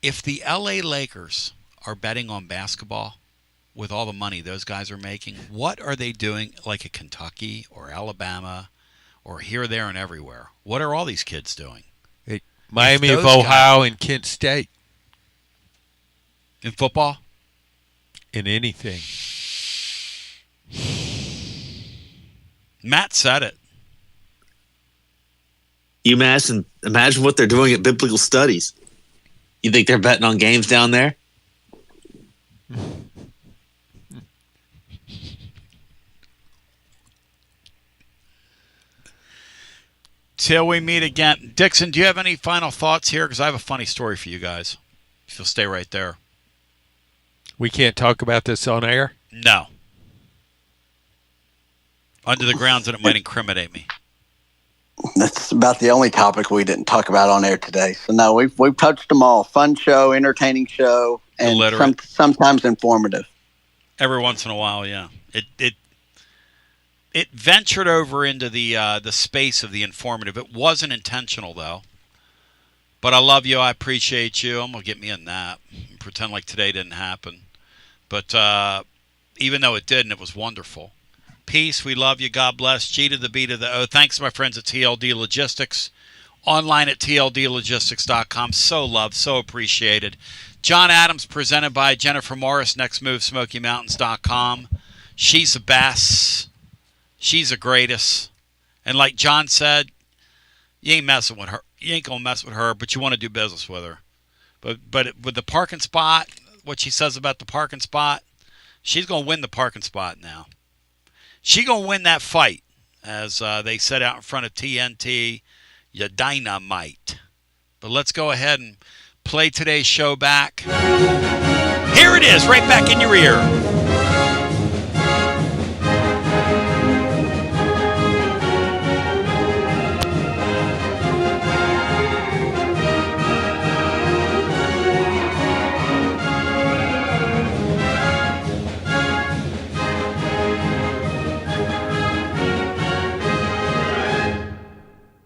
if the LA Lakers are betting on basketball with all the money those guys are making, what are they doing like at Kentucky or Alabama or here, there, and everywhere? What are all these kids doing? Miami of Ohio and Kent State. In football? In anything. Matt said it. UMass, and imagine what they're doing at Biblical Studies. You think they're betting on games down there? Till we meet again. Dixon, do you have any final thoughts here? Because I have a funny story for you guys. If you'll stay right there. We can't talk about this on air? No. Under the grounds that it might incriminate me. That's about the only topic we didn't talk about on air today. So no, we've touched them all. Fun show, entertaining show, and sometimes informative. Every once in a while, yeah. It ventured over into the space of the informative. It wasn't intentional though. But I love you. I appreciate you. I'm gonna get me a nap. Pretend like today didn't happen. But even though it didn't, it was wonderful. Peace. We love you. God bless. G to the B to the O. Thanks to my friends at TLD Logistics. Online at tldlogistics.com. So loved. So appreciated. John Adams presented by Jennifer Morris. Next move, SmokyMountains.com. She's the best. She's the greatest. And like John said, you ain't messing with her. You ain't going to mess with her, but you want to do business with her. But with the parking spot, what she says about the parking spot, she's going to win the parking spot now. She going to win that fight, as they said out in front of TNT, you dynamite. But let's go ahead and play today's show back. Here it is, right back in your ear.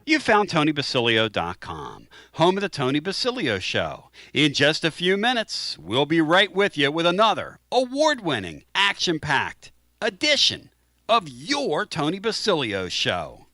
You found TonyBasilio.com, home of the Tony Basilio Show. In just a few minutes, we'll be right with you with another award-winning, action-packed edition of your Tony Basilio Show.